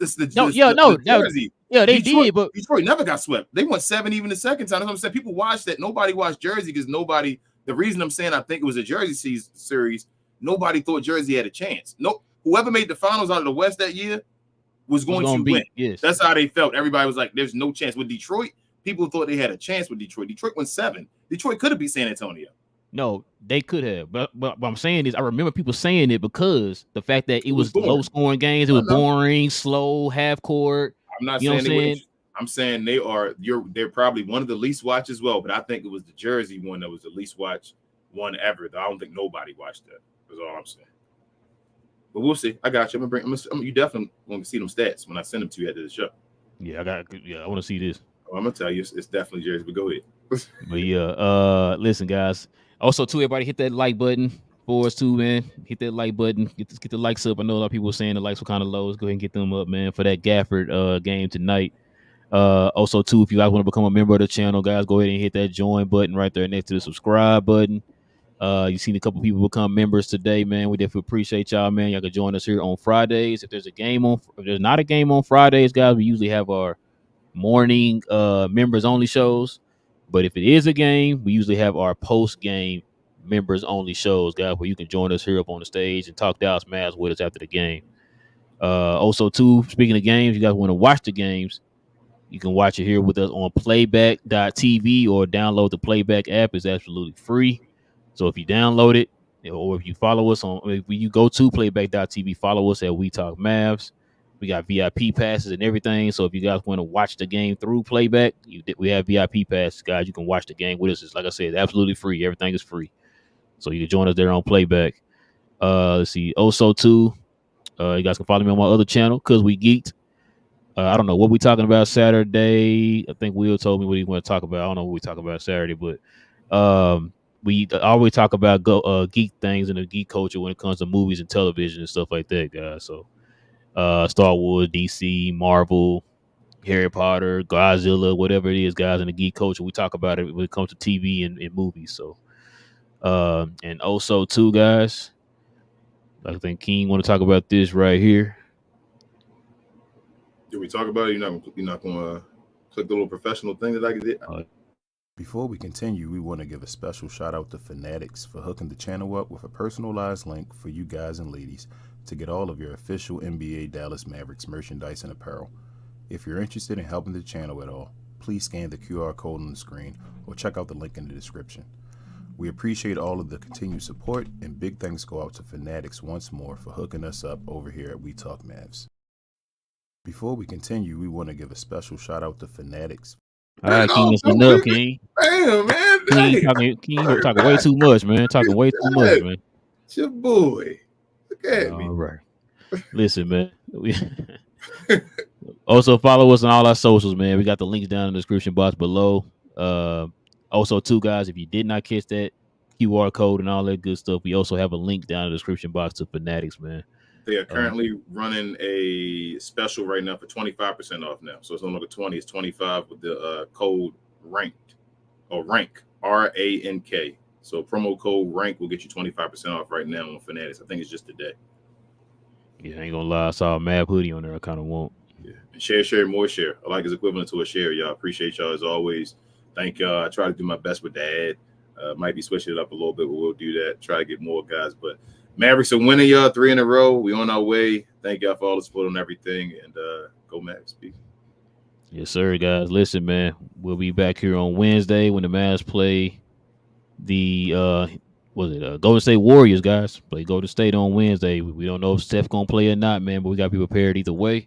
Jersey. Yeah, they did, but Detroit never got swept. They went 7 even the second time. That's what I'm saying. People watched that. Nobody watched Jersey because nobody. The reason I'm saying I think it was a Jersey series. Nobody thought Jersey had a chance. Whoever made the finals out of the West that year was going to win. Yes. That's how they felt. Everybody was like, "There's no chance." With Detroit, people thought they had a chance with Detroit. Detroit went 7. Detroit could have beat San Antonio. No, they could have. But what I'm saying is I remember people saying it because the fact that it was low scoring games, it was boring, slow, half court. I'm not saying I'm saying they're probably one of the least watched as well, but I think it was the Jersey one that was the least watched one ever. I don't think nobody watched that. That's all I'm saying. But we'll see. I got you. You definitely want to see them stats when I send them to you after the show. Yeah, I want to see this. Oh, I'm gonna tell you, it's definitely Jersey. But go ahead. But yeah, listen, guys. Also, too, everybody hit that like button for us too, man. Hit that like button. Get the likes up. I know a lot of people were saying the likes were kind of low. Let's go ahead and get them up, man, for that Gafford game tonight. Also, too, if you guys want to become a member of the channel, guys, go ahead and hit that join button right there next to the subscribe button. You seen a couple people become members today, man. We definitely appreciate y'all, man. Y'all can join us here on Fridays. If there's not a game on Fridays, guys, we usually have our morning members only shows. But if it is a game, we usually have our post game members only shows, guys, where you can join us here up on the stage and talk Dallas Mavs with us after the game. Also, too, speaking of games, you guys want to watch the games, you can watch it here with us on Playback.TV or download the Playback app. It's absolutely free. So if you download it or if you follow us if you go to Playback.TV, follow us at We Talk Mavs. We got VIP passes and everything. So if you guys want to watch the game through Playback, we have VIP passes, guys. You can watch the game with us. It's, like I said, absolutely free. Everything is free. So you can join us there on Playback. Let's see. Also, too, You guys can follow me on my other channel, Cause We Geeked. I don't know what we talking about Saturday. I think Will told me what he want to talk about. I don't know what we talk about Saturday, but we always talk about geek things and the geek culture when it comes to movies and television and stuff like that, guys. So Star Wars, DC, Marvel, Harry Potter, Godzilla, whatever it is, guys, in the geek culture, we talk about it when it comes to TV and movies. So and also too, guys, I think King want to talk about this right here. Did we talk about it? You're not going to click the little professional thing that I did. Before we continue, we want to give a special shout out to Fanatics for hooking the channel up with a personalized link for you guys and ladies to get all of your official NBA Dallas Mavericks merchandise and apparel. If you're interested in helping the channel at all, please scan the QR code on the screen or check out the link in the description. We appreciate all of the continued support, and big thanks go out to Fanatics once more for hooking us up over here at We Talk Mavs. Before we continue, we want to give a special shout out to Fanatics. All right, King, that's enough, King. Damn, man. King, talking way too much, man. Talking way too much, man. It's your boy. Look at me. All right. Listen, man. Also, follow us on all our socials, man. We got the links down in the description box below. Also, too, guys, if you did not catch that QR code and all that good stuff, we also have a link down in the description box to Fanatics, man. They are currently running a special right now for 25% off now. So it's no longer 20, it's 25 with the code rank, RANK. So promo code rank will get you 25% off right now on Fanatics. I think it's just today. Yeah, I ain't gonna lie. I saw a Mad hoodie on there. I kind of want. Yeah. And share, more share. I like it's equivalent to a share, y'all. Appreciate y'all as always. Thank y'all. I try to do my best with the ad. Might be switching it up a little bit, but we'll do that. Try to get more guys, but Mavericks are winning, y'all. 3 in a row. We on our way. Thank y'all for all the support on everything. And go Mavs. Peace. Yes, sir, guys. Listen, man. We'll be back here on Wednesday when the Mavs play the Golden State Warriors, guys. Play Golden State on Wednesday. We don't know if Steph gonna play or not, man, but we gotta be prepared either way.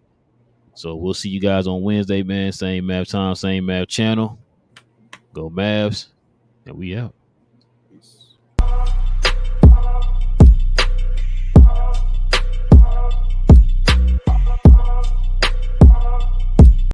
So we'll see you guys on Wednesday, man. Same Mav time, same Mav channel. Go Mavs, and we out.